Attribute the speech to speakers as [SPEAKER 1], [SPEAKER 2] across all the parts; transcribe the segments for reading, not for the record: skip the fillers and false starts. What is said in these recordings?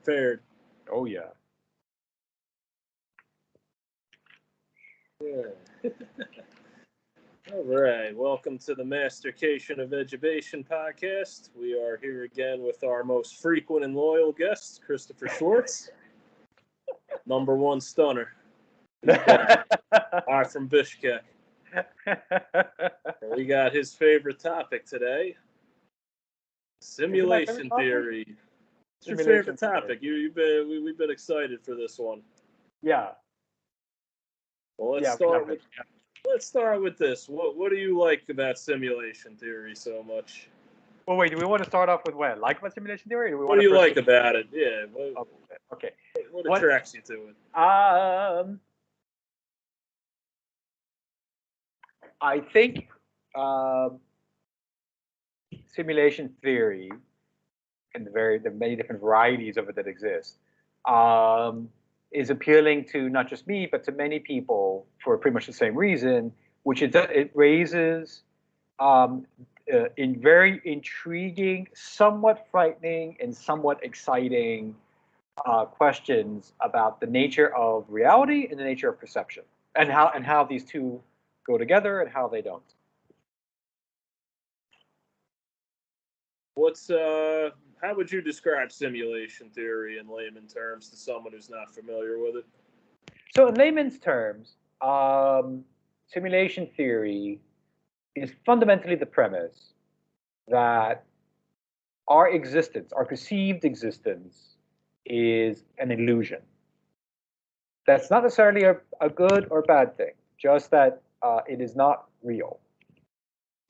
[SPEAKER 1] prepared.
[SPEAKER 2] Oh, yeah.
[SPEAKER 1] Yeah. All right. Welcome to the Mastercation of Edubation podcast. We are here again with our most frequent and loyal guest, Christopher Schwartz. Number one stunner. Hi from Bishkek. We got his favorite topic today. Simulation theory. What's your favorite topic? We've been excited for this one.
[SPEAKER 2] Yeah.
[SPEAKER 1] Well, let's start with this. What do you like about simulation theory so much?
[SPEAKER 2] Well, wait. Do we want to start off with what I like about simulation theory? Or do we
[SPEAKER 1] what do you like about it? Yeah.
[SPEAKER 2] Okay.
[SPEAKER 1] What attracts you to it?
[SPEAKER 2] I think simulation theory and the many different varieties of it that exist is appealing to not just me, but to many people for pretty much the same reason, which is that it raises in very intriguing, somewhat frightening, and somewhat exciting questions about the nature of reality and the nature of perception, and how these two go together and how they don't.
[SPEAKER 1] How would you describe simulation theory in layman terms to someone who's not familiar with it?
[SPEAKER 2] So in layman's terms, simulation theory is fundamentally the premise that our existence, our perceived existence, is an illusion. That's not necessarily a good or bad thing, just that it is not real.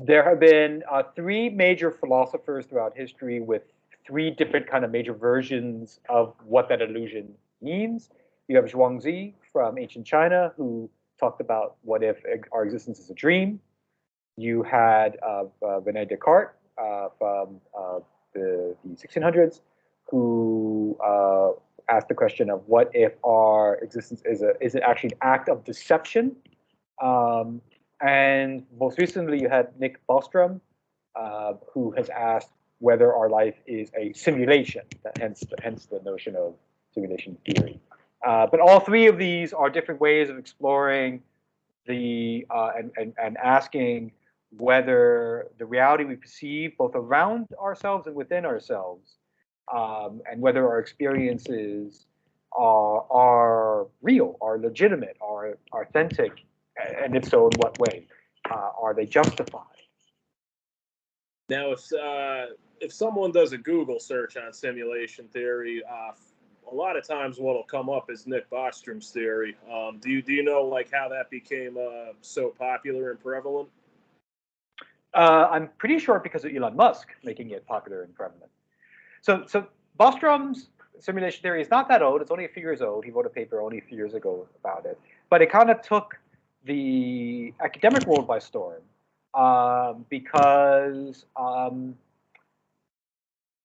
[SPEAKER 2] There have been three major philosophers throughout history with three different kind of major versions of what that illusion means. You have Zhuangzi from ancient China, who talked about what if our existence is a dream. You had René Descartes from the 1600s, who asked the question of what if our existence is it actually an act of deception. And most recently, you had Nick Bostrom, who has asked whether our life is a simulation. Hence the notion of simulation theory. But all three of these are different ways of exploring and asking whether the reality we perceive both around ourselves and within ourselves, and whether our experiences are real, are legitimate, are authentic, and if so, in what way? Are they justified?
[SPEAKER 1] Now, if someone does a Google search on simulation theory, a lot of times what'll come up is Nick Bostrom's theory. Do you know like how that became so popular and prevalent?
[SPEAKER 2] I'm pretty sure because of Elon Musk making it popular and prevalent. So Bostrom's simulation theory is not that old. It's only a few years old. He wrote a paper only a few years ago about it. But it kind of took the academic world by storm because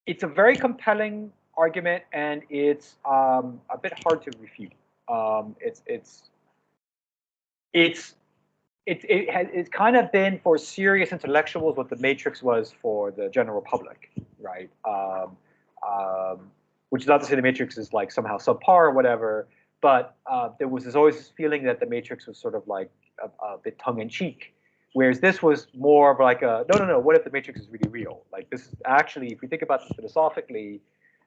[SPEAKER 2] it's a very compelling argument and it's a bit hard to refute. It's kind of been for serious intellectuals what the Matrix was for the general public, right? Which is not to say the Matrix is like somehow subpar or whatever, but there was always this feeling that the Matrix was sort of like a bit tongue-in-cheek, whereas this was more of like no, what if the Matrix is really real? Like this is actually, if we think about this philosophically,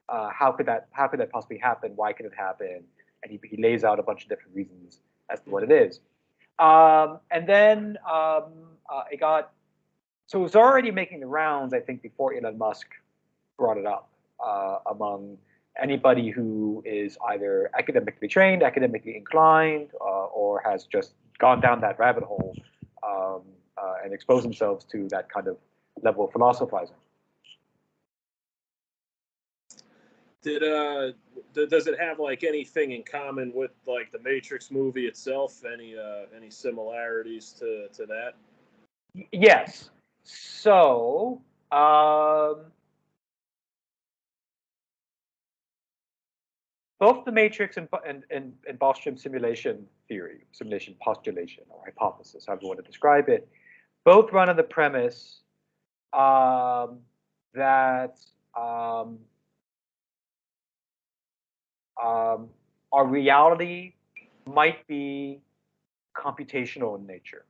[SPEAKER 2] how could that possibly happen? Why could it happen? And he lays out a bunch of different reasons as to what it is. And then it got, so it was already making the rounds, I think, before Elon Musk brought it up among anybody who is either academically trained, academically inclined, or has just gone down that rabbit hole and exposed themselves to that kind of level of philosophizing.
[SPEAKER 1] Does it have like anything in common with like the Matrix movie itself? Any similarities to that?
[SPEAKER 2] Yes. So both the Matrix and Bostrom's simulation theory, simulation postulation or hypothesis, however you want to describe it, both run on the premise that our reality might be computational in nature,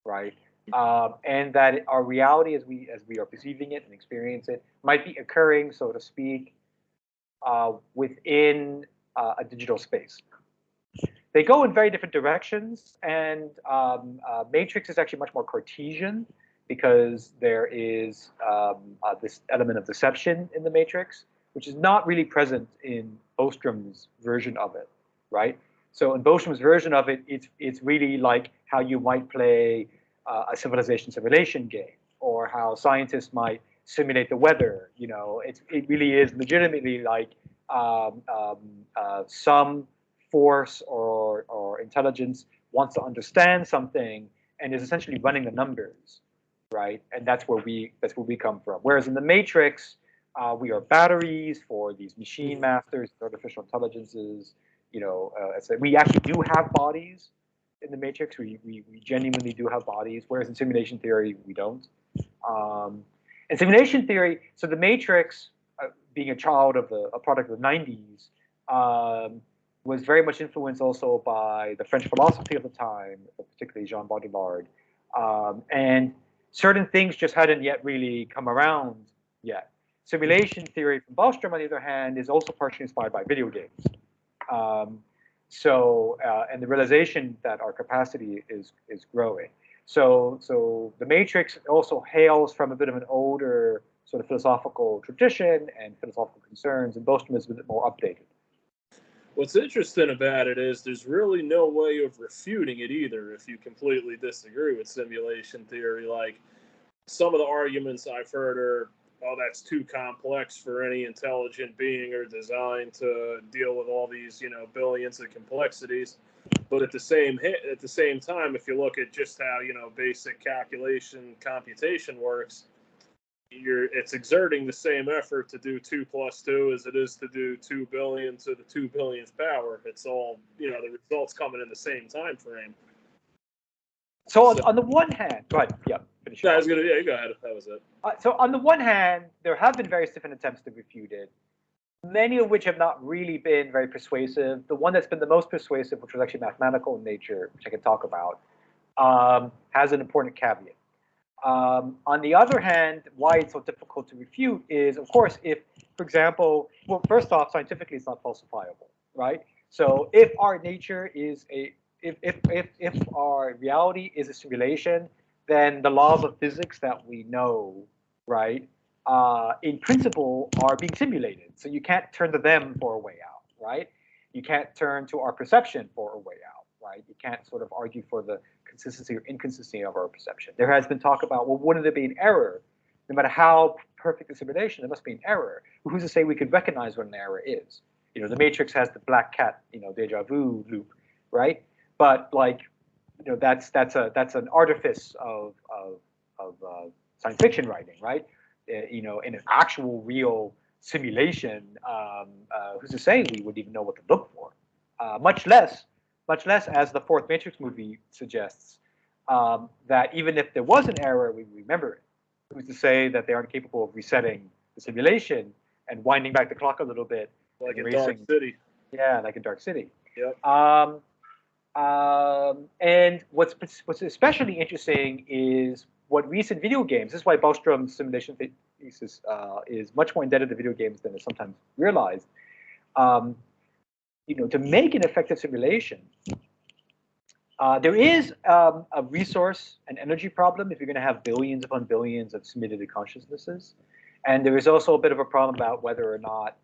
[SPEAKER 2] right? And that our reality, as we are perceiving it and experience it, might be occurring, so to speak, within a digital space. They go in very different directions, and Matrix is actually much more Cartesian because there is this element of deception in the Matrix, which is not really present in Bostrom's version of it, right? So in Bostrom's version of it, it's really like how you might play a civilization simulation game, or how scientists might simulate the weather. You know, it really is legitimately like some force or intelligence wants to understand something and is essentially running the numbers, right? And that's where we come from. Whereas in the Matrix, we are batteries for these machine masters, artificial intelligences. You know, we actually do have bodies in the Matrix. We genuinely do have bodies, whereas in simulation theory we don't. In simulation theory, so the Matrix, being a product of the 90s, was very much influenced also by the French philosophy of the time, particularly Jean Baudrillard. And certain things just hadn't yet really come around yet. Simulation theory from Bostrom, on the other hand, is also partially inspired by video games. And the realization that our capacity is growing. So the Matrix also hails from a bit of an older sort of philosophical tradition and philosophical concerns, and Bostrom is a bit more updated.
[SPEAKER 1] What's interesting about it is there's really no way of refuting it either if you completely disagree with simulation theory. Like, some of the arguments I've heard are, oh, that's too complex for any intelligent being or design to deal with all these, you know, billions of complexities. But at the same time, if you look at just how, you know, basic calculation computation works, it's exerting the same effort to do 2 + 2 as it is to do 2 billion to the 2 billionth power. It's all, you know, the results coming in the same time frame.
[SPEAKER 2] So on the one hand, go ahead. Yeah, finish.
[SPEAKER 1] No, you go ahead. That was it.
[SPEAKER 2] So on the one hand, there have been various different attempts to refute it, many of which have not really been very persuasive. The one that's been the most persuasive, which was actually mathematical in nature, which I can talk about, has an important caveat. On the other hand, why it's so difficult to refute is, of course, if, for example, well, first off, scientifically, it's not falsifiable, right? So if our nature is if our reality is a simulation, then the laws of physics that we know, right, in principle, are being simulated. So you can't turn to them for a way out, right? You can't turn to our perception for a way out, right? You can't sort of argue for the consistency or inconsistency of our perception. There has been talk about, well, wouldn't there be an error? No matter how perfect the simulation, there must be an error. But who's to say we could recognize what an error is? You know, the Matrix has the black cat, you know, deja vu loop, right? But like, you know, that's an artifice of science fiction writing, right? You know, in an actual real simulation, who's to say we would even know what to look for? Much less, as the fourth Matrix movie suggests, that even if there was an error, we remember it. Who's to say that they aren't capable of resetting the simulation and winding back the clock a little bit?
[SPEAKER 1] Like in Dark City.
[SPEAKER 2] Yeah, like in Dark City.
[SPEAKER 1] Yep.
[SPEAKER 2] And what's especially interesting is what recent video games, this is why Bostrom's simulation thesis is much more indebted to video games than is sometimes realized. You know, to make an effective simulation, there is a resource and energy problem if you're going to have billions upon billions of simulated consciousnesses. And there is also a bit of a problem about whether or not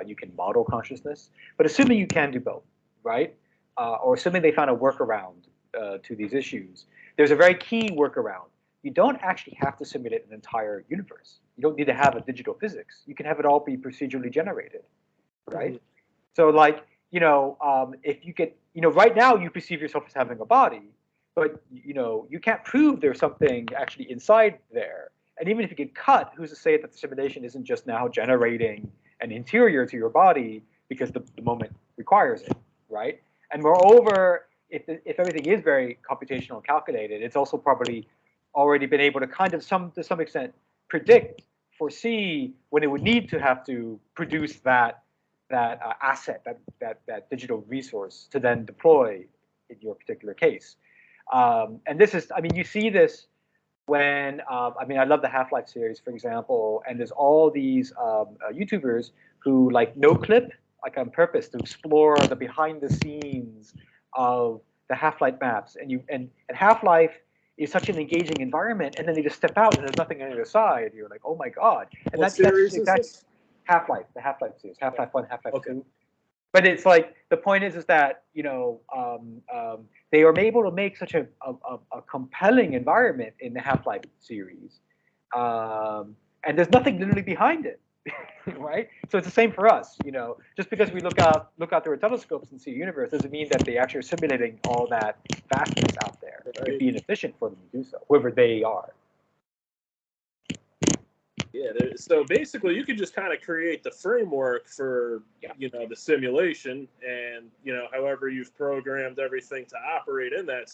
[SPEAKER 2] you can model consciousness. But assuming you can do both, right? Or assuming they found a workaround to these issues, there's a very key workaround. You don't actually have to simulate an entire universe. You don't need to have a digital physics. You can have it all be procedurally generated, right? Mm-hmm. So like, you know, if you get, you know, right now you perceive yourself as having a body, but, you know, you can't prove there's something actually inside there. And even if you get cut, who's to say that the simulation isn't just now generating an interior to your body because the moment requires it, right? And moreover, if everything is very computational and calculated, it's also probably already been able to kind of to some extent predict, foresee when it would need to have to produce that asset, that digital resource to then deploy in your particular case. And this is, I mean, you see this when, I mean, I love the Half-Life series, for example, and there's all these YouTubers who like no clip, like on purpose, to explore the behind the scenes of the Half-Life maps. And Half-Life is such an engaging environment, and then they just step out and there's nothing on the other side. You're like, oh my God. And
[SPEAKER 1] What series is this?
[SPEAKER 2] Half-Life, the Half-Life series, Half-Life 1, Half-Life
[SPEAKER 1] Okay.
[SPEAKER 2] 2. But it's like, the point is that, you know, they are able to make such a compelling environment in the Half-Life series. And there's nothing literally behind it, right? So it's the same for us, you know. Just because we look out through our telescopes and see a universe doesn't mean that they actually are simulating all that vastness out there. Right. It'd be inefficient for them to do so, whoever they are.
[SPEAKER 1] Yeah, so basically you could just kind of create the framework for, you know, the simulation, and, you know, however you've programmed everything to operate in that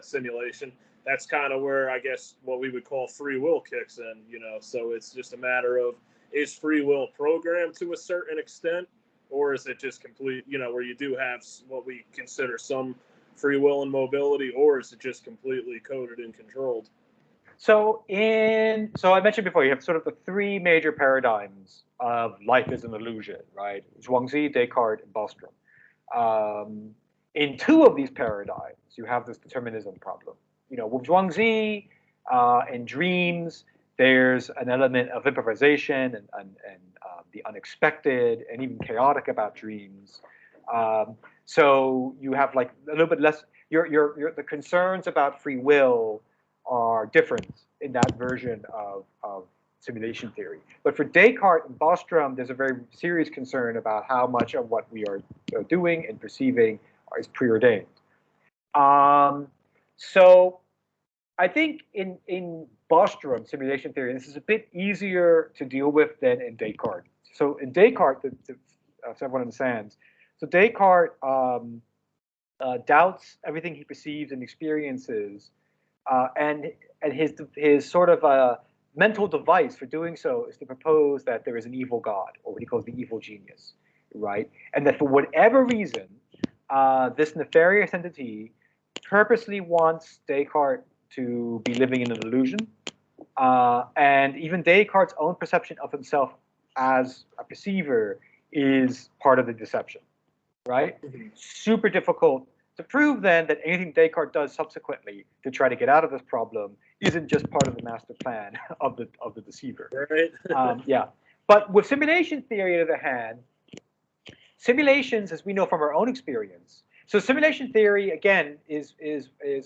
[SPEAKER 1] simulation, that's kind of where, I guess, what we would call free will kicks in, you know. So it's just a matter of, is free will programmed to a certain extent, or is it just complete, you know, where you do have what we consider some free will and mobility, or is it just completely coded and controlled?
[SPEAKER 2] So I mentioned before, you have sort of the three major paradigms of life is an illusion, right? Zhuangzi, Descartes, and Bostrom. In two of these paradigms, you have this determinism problem. You know, with Zhuangzi and dreams, there's an element of improvisation and the unexpected and even chaotic about dreams. So you have like a little bit less. The concerns about free will are different in that version of simulation theory. But for Descartes and Bostrom, there's a very serious concern about how much of what we are doing and perceiving is preordained. So I think in Bostrom simulation theory, this is a bit easier to deal with than in Descartes. So in Descartes, so everyone understands, so Descartes doubts everything he perceives and experiences, and his sort of mental device for doing so is to propose that there is an evil God, or what he calls the evil genius, right? And that for whatever reason, this nefarious entity purposely wants Descartes to be living in an illusion. And even Descartes' own perception of himself as a perceiver is part of the deception, right? Mm-hmm. Super difficult to prove then that anything Descartes does subsequently to try to get out of this problem isn't just part of the master plan of the deceiver.
[SPEAKER 1] Right.
[SPEAKER 2] Yeah. But with simulation theory, on the other hand, simulations, as we know from our own experience, so simulation theory again is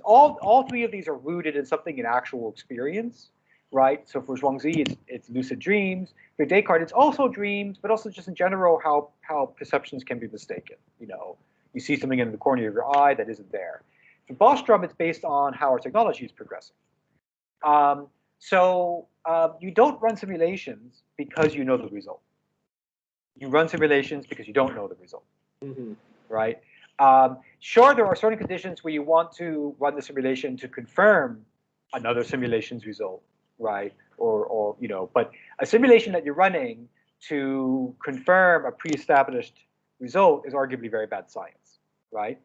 [SPEAKER 2] all three of these are rooted in something in actual experience, right? So for Zhuangzi, it's lucid dreams. For Descartes, it's also dreams, but also just in general how perceptions can be mistaken. You know, you see something in the corner of your eye that isn't there. For Bostrom, it's based on how our technology is progressing. So you don't run simulations because you know the result. You run simulations because you don't know the result, mm-hmm. Right? Sure, there are certain conditions where you want to run the simulation to confirm another simulation's result, right? Or you know, but a simulation that you're running to confirm a pre-established result is arguably very bad science, right?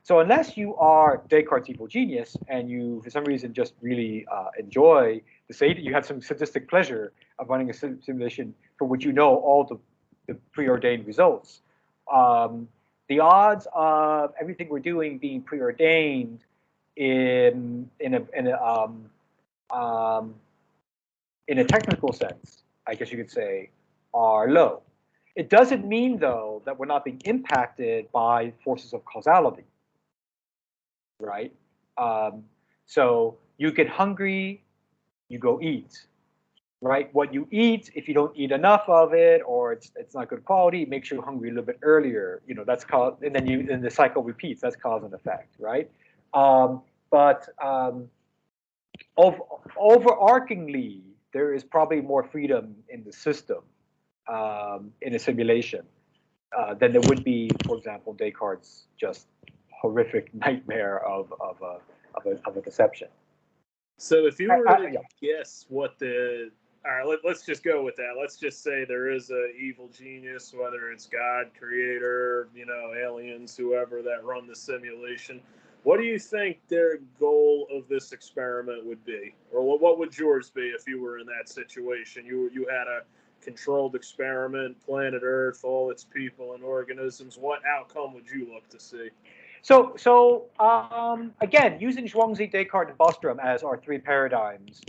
[SPEAKER 2] So unless you are Descartes' evil genius and you, for some reason, just really enjoy the state, you have some sadistic pleasure of running a simulation for which you know all the preordained results. The odds of everything we're doing being preordained in a technical sense, I guess you could say, are low. It doesn't mean, though, that we're not being impacted by forces of causality, right? So you get hungry, you go eat, right? What you eat, if you don't eat enough of it, or it's not good quality, it makes you hungry a little bit earlier. You know, that's called, and then the cycle repeats. That's cause and effect, right? Overarchingly, there is probably more freedom in the system in a simulation than there would be, for example, Descartes' just horrific nightmare of a deception.
[SPEAKER 1] So if you were to guess what the All right, let's just go with that. Let's just say there is a evil genius, whether it's God, creator, aliens, whoever that run the simulation. What do you think their goal of this experiment would be? Or what would yours be if you were in that situation? You had a controlled experiment, planet Earth, all its people and organisms. What outcome would you look to see?
[SPEAKER 2] So again, using Zhuangzi, Descartes, and Bostrom as our three paradigms.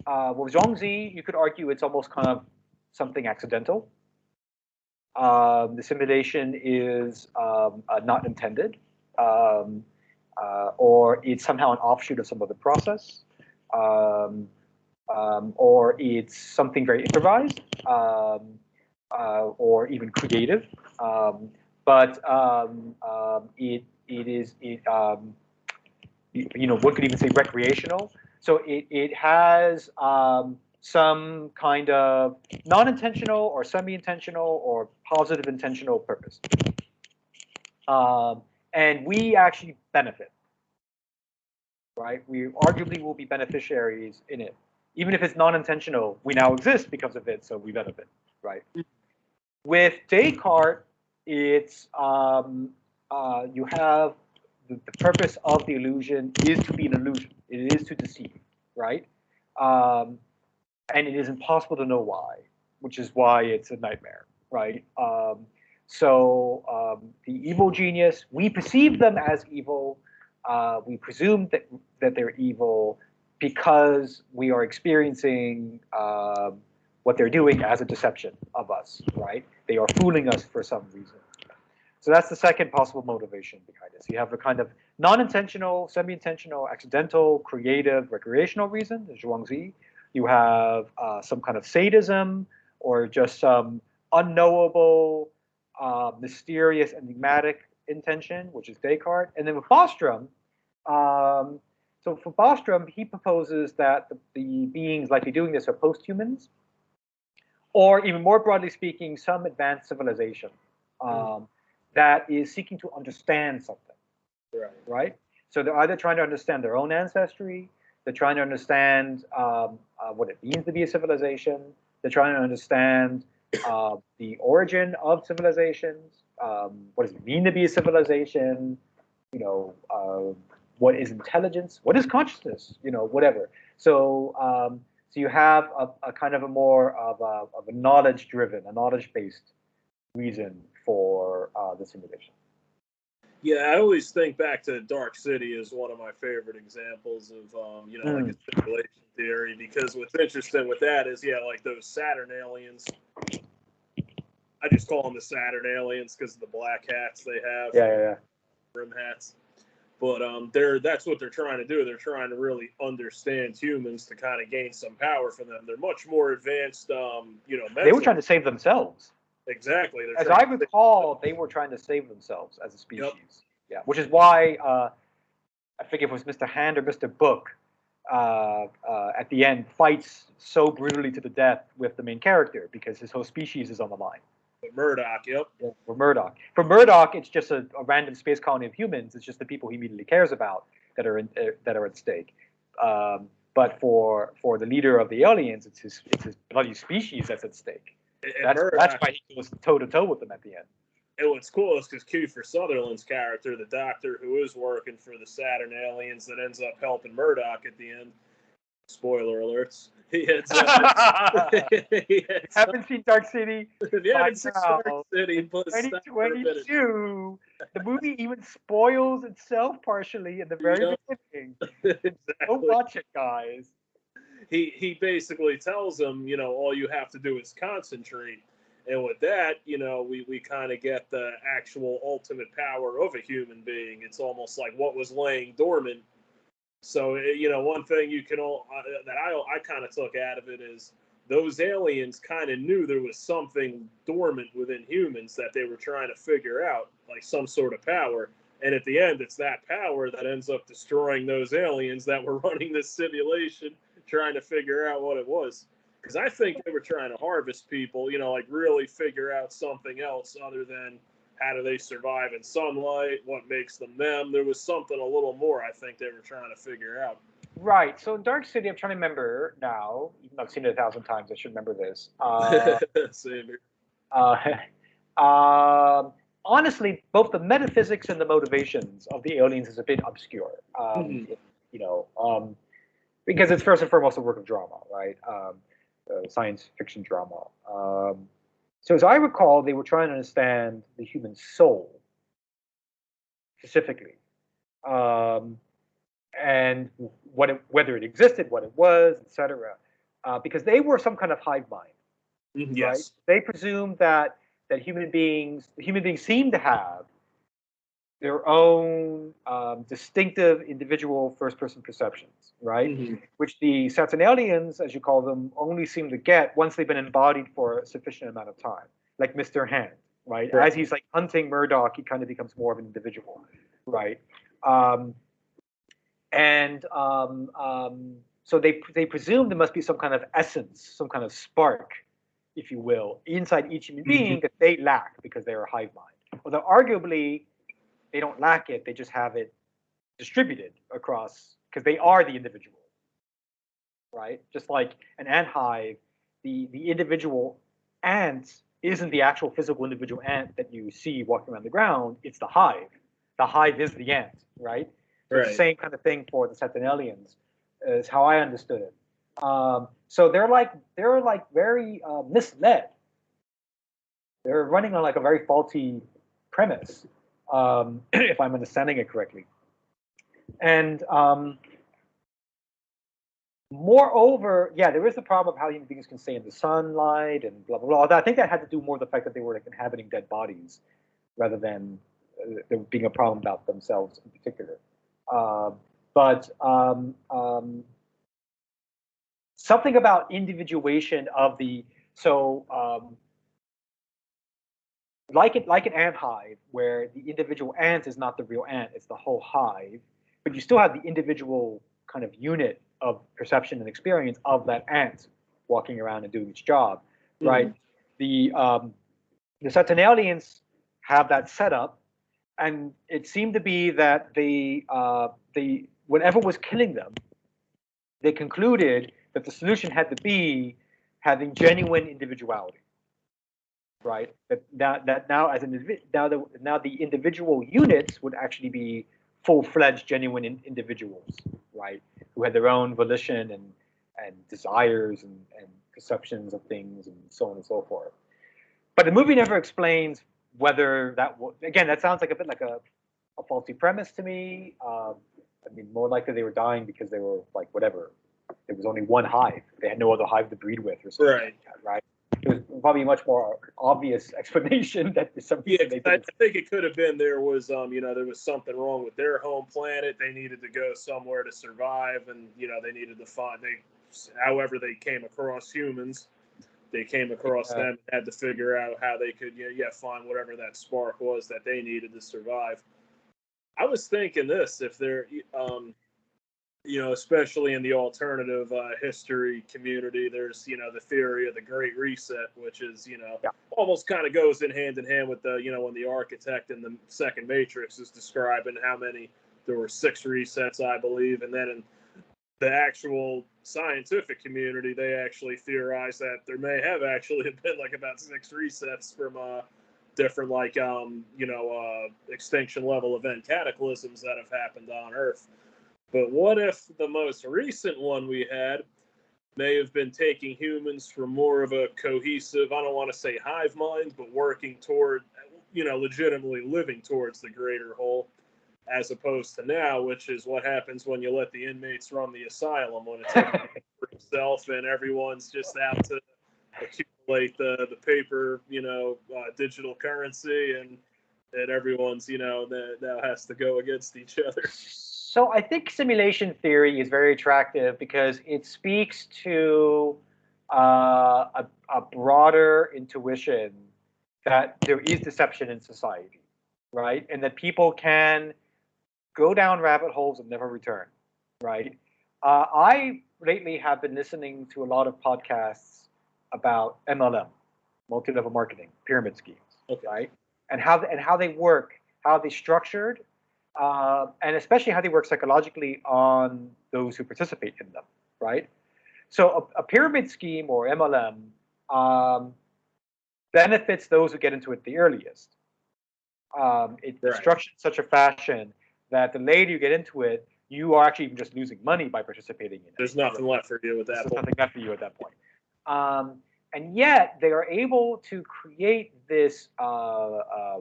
[SPEAKER 2] With Zhuangzi, you could argue it's almost kind of something accidental. The simulation is not intended, or it's somehow an offshoot of some other process, or it's something very improvised, or even creative. But it is one could even say recreational. So it has some kind of non-intentional or semi-intentional or positive intentional purpose, and we actually benefit. Right? We arguably will be beneficiaries in it, even if it's non-intentional. We now exist because of it, so we benefit. Right? With Descartes, it's you have the purpose of the illusion is to be an illusion. It is to deceive, right? And it is impossible to know why, which is why it's a nightmare, right? So the evil genius, we perceive them as evil. We presume that they're evil because we are experiencing what they're doing as a deception of us, right? They are fooling us for some reason. So that's the second possible motivation behind this. You have a kind of non-intentional, semi-intentional, accidental, creative, recreational reason, the Zhuangzi. You have some kind of sadism or just some unknowable, mysterious, enigmatic intention, which is Descartes. And then with Bostrom, so for Bostrom, he proposes that the beings likely doing this are post-humans, or even more broadly speaking, some advanced civilization that is seeking to understand something. Right? So they're either trying to understand their own ancestry, they're trying to understand what it means to be a civilization, they're trying to understand the origin of civilizations, what does it mean to be a civilization, what is intelligence, what is consciousness, whatever. So so you have a kind of a more of a knowledge-driven, a knowledge-based reason for the simulation.
[SPEAKER 1] Yeah, I always think back to Dark City as one of my favorite examples of, like a simulation theory, because what's interesting with that is, like those Saturn aliens, I just call them the Saturn aliens because of the black hats they have.
[SPEAKER 2] Yeah.
[SPEAKER 1] Rim hats. But that's what they're trying to do. They're trying to really understand humans to kind of gain some power from them. They're much more advanced,
[SPEAKER 2] They were trying to save themselves.
[SPEAKER 1] Exactly.
[SPEAKER 2] As I recall, they were trying to save themselves as a species. Yep. Yeah, which is why I think it was Mr. Hand or Mr. Book at the end fights so brutally to the death with the main character because his whole species is on the line.
[SPEAKER 1] Murdoch, yep.
[SPEAKER 2] Yeah, for Murdoch. For Murdoch, it's just a random space colony of humans. It's just the people he immediately cares about that are at stake. But for the leader of the aliens, it's his bloody species that's at stake. That's why he goes toe to toe with them at the end.
[SPEAKER 1] And what's cool is because Kiefer Sutherland's character, the doctor who is working for the Saturn aliens, that ends up helping Murdoch at the end. Spoiler alerts. He ends up.
[SPEAKER 2] Haven't seen Dark City?
[SPEAKER 1] If you haven't seen Dark City,
[SPEAKER 2] 2022, the movie even spoils itself partially in the very beginning.
[SPEAKER 1] Exactly.
[SPEAKER 2] Go watch it, guys.
[SPEAKER 1] He basically tells them, all you have to do is concentrate. And with that, we kind of get the actual ultimate power of a human being. It's almost like what was laying dormant. So, one thing you can that I kind of took out of it is those aliens kind of knew there was something dormant within humans that they were trying to figure out, like some sort of power. And at the end, it's that power that ends up destroying those aliens that were running this simulation, trying to figure out what it was. Because I think they were trying to harvest people, like really figure out something else other than how do they survive in sunlight, what makes them them. There was something a little more I think they were trying to figure out.
[SPEAKER 2] Right. So in Dark City, I'm trying to remember now. Even though I've seen it 1,000 times, I should remember this.
[SPEAKER 1] Same here.
[SPEAKER 2] Uh, um, honestly, both the metaphysics and the motivations of the aliens is a bit obscure.
[SPEAKER 1] Mhm.
[SPEAKER 2] You know, because it's first and foremost a work of drama, right? Science fiction drama. So as I recall, they were trying to understand the human soul specifically, um, and whether it existed, what it was, etc. Because they were some kind of hive mind, right?
[SPEAKER 1] Yes.
[SPEAKER 2] They presumed that human beings seem to have their own distinctive individual first-person perceptions, right?
[SPEAKER 1] Mhm.
[SPEAKER 2] Which the Saturnalians, as you call them, only seem to get once they've been embodied for a sufficient amount of time, like Mr. Hand, right?
[SPEAKER 1] Right.
[SPEAKER 2] As he's like hunting Murdoch, he kind of becomes more of an individual, right? Um, and so they presume there must be some kind of essence, some kind of spark, if you will, inside each human
[SPEAKER 1] Mhm.
[SPEAKER 2] being that they lack because they are a hive mind. Although arguably they don't lack it, they just have it distributed across because they are the individual, right? Just like an ant hive, the individual ant isn't the actual physical individual ant that you see walking around the ground. It's the hive. The hive is the ant, right? So it's the
[SPEAKER 1] Right.
[SPEAKER 2] same kind of thing for the Sentinelians, is how I understood it. So they're like very misled. They're running on like a very faulty premise, if I'm understanding it correctly. And moreover, yeah, there is the problem of how human beings can stay in the sunlight and blah blah blah. Although I think that had to do more with the fact that they were like inhabiting dead bodies rather than there being a problem about themselves in particular. Uh, but something about individuation of the so like an ant hive where the individual ant is not the real ant, it's the whole hive, but you still have the individual kind of unit of perception and experience of that ant walking around and doing its job, right?
[SPEAKER 1] Mhm.
[SPEAKER 2] The Sentinelians have that setup, and it seemed to be that they whatever was killing them, they concluded that the solution had to be having genuine individuality, right? That now as an now the individual units would actually be full-fledged, genuine individuals, right? Who had their own volition and desires and perceptions of things and so on and so forth. But the movie never explains whether again, that sounds like a bit like a faulty premise to me. I mean, more likely they were dying because they were like whatever. There was only one hive. They had no other hive to breed with, or something
[SPEAKER 1] Right.
[SPEAKER 2] like that, right? It was probably a much more obvious explanation that for some
[SPEAKER 1] Yeah,
[SPEAKER 2] reason
[SPEAKER 1] 'cause
[SPEAKER 2] they
[SPEAKER 1] I
[SPEAKER 2] didn't.
[SPEAKER 1] think it could have been there was there was something wrong with their home planet. They needed to go somewhere to survive, and they needed to find however they came across humans. They came across
[SPEAKER 2] Yeah,
[SPEAKER 1] them and had to figure out how they could find whatever that spark was that they needed to survive. I was thinking this if they're especially in the alternative history community, there's the theory of the Great Reset, which is
[SPEAKER 2] yeah,
[SPEAKER 1] almost kind of goes in hand with the when the architect in the second Matrix is describing how many there were six resets, I believe, and then in the actual scientific community, they actually theorize that there may have actually been like about six resets from different like extinction level event cataclysms that have happened on Earth. But what if the most recent one we had may have been taking humans for more of a cohesive, I don't want to say hive mind, but working toward, legitimately living towards the greater whole, as opposed to now, which is what happens when you let the inmates run the asylum, when it's everybody for himself and everyone's just out to accumulate the paper, digital currency, and everyone's, that now has to go against each other.
[SPEAKER 2] So I think simulation theory is very attractive because it speaks to a broader intuition that there is deception in society, right? And that people can go down rabbit holes and never return, right? I lately have been listening to a lot of podcasts about MLM, multi-level marketing, pyramid schemes,
[SPEAKER 1] Okay.
[SPEAKER 2] right? And how they work, how they structured, and especially how they work psychologically on those who participate in them, right? So a pyramid scheme or MLM benefits those who get into it the earliest. It's
[SPEAKER 1] Right.
[SPEAKER 2] structured in such a fashion that the later you get into it, you are actually even just losing money by participating in it.
[SPEAKER 1] There's nothing left for you at that
[SPEAKER 2] There's
[SPEAKER 1] point.
[SPEAKER 2] nothing left for you at that point. And yet they are able to create this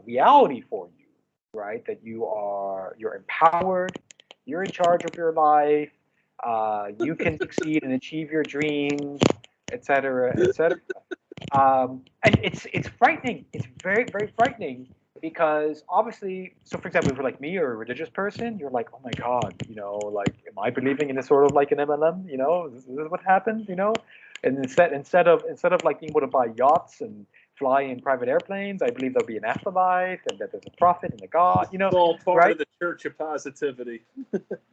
[SPEAKER 2] reality for you, right? That you're empowered, you're in charge of your life, you can succeed and achieve your dreams, etc., etc. And it's frightening. It's very, very frightening because obviously, so for example, if you're like me or a religious person, you're like, oh my God, like, am I believing in this sort of like an MLM? Is this what happens? And instead of like being able to buy yachts and fly in private airplanes, I believe there'll be an afterlife and that there's a prophet and a God.
[SPEAKER 1] It's all part
[SPEAKER 2] right?
[SPEAKER 1] of the Church of Positivity.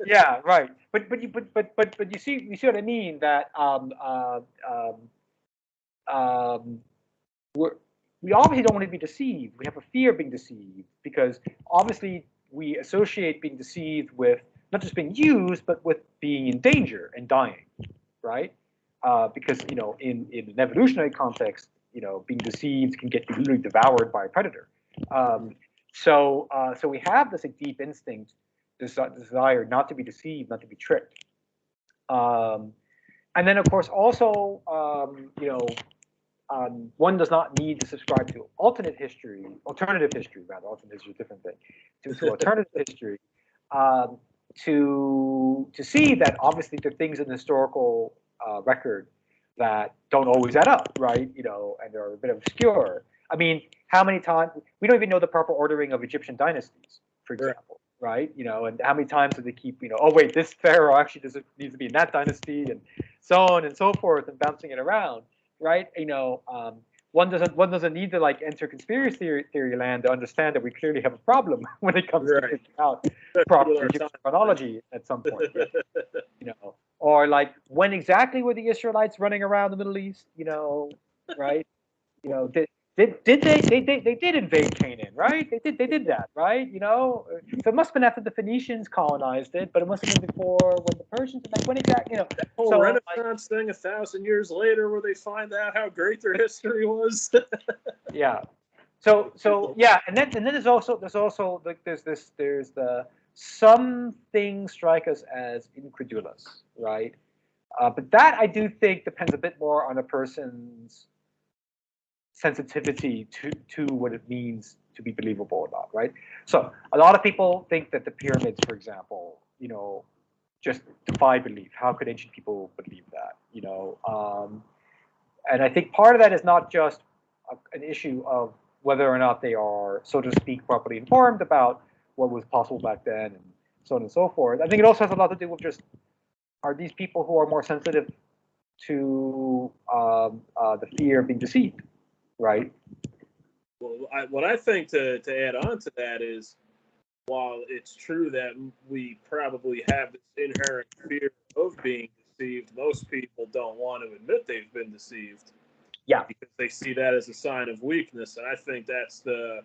[SPEAKER 2] Yeah, right. But you see what I mean, that we obviously don't want to be deceived. We have a fear of being deceived because obviously we associate being deceived with not just being used, but with being in danger and dying, right? Because in an evolutionary context, being deceived can get literally devoured by a predator. So we have this deep instinct, this desire not to be deceived, not to be tricked. And then of course also one does not need to subscribe to alternative history, alternate history rather. Alternate history is a different thing. To alternative history, to see that obviously there are things in the historical record that don't always add up, right? And they're a bit obscure. I mean, how many times we don't even know the proper ordering of Egyptian dynasties, for example, right? And how many times do they keep, oh wait, this pharaoh actually needs to be in that dynasty, and so on and so forth, and bouncing it around, right? One doesn't need to like enter conspiracy theory land to understand that we clearly have a problem when it comes to figuring out proper Egyptian chronology at some point. Or like when exactly were the Israelites running around the Middle East? Right? Did they did invade Canaan, right? They did that, right? So it must have been after the Phoenicians colonized it, but it must have been before when the Persians, like when exactly,
[SPEAKER 1] that whole Renaissance thing 1,000 years later, where they find out how great their history was.
[SPEAKER 2] Yeah. So yeah, and then there's the some things strike us as incredulous, right? But that I do think depends a bit more on a person's sensitivity to what it means to be believable or not, right? So a lot of people think that the pyramids, for example, just defy belief. How could ancient people believe that? And I think part of that is not just an issue of whether or not they are, so to speak, properly informed about what was possible back then and so on and so forth. I think it also has a lot to do with just, are these people who are more sensitive to the fear of being deceived, right?
[SPEAKER 1] Well, what I think to add on to that is, while it's true that we probably have this inherent fear of being deceived, most people don't want to admit they've been deceived.
[SPEAKER 2] Yeah.
[SPEAKER 1] Because they see that as a sign of weakness. And I think that's the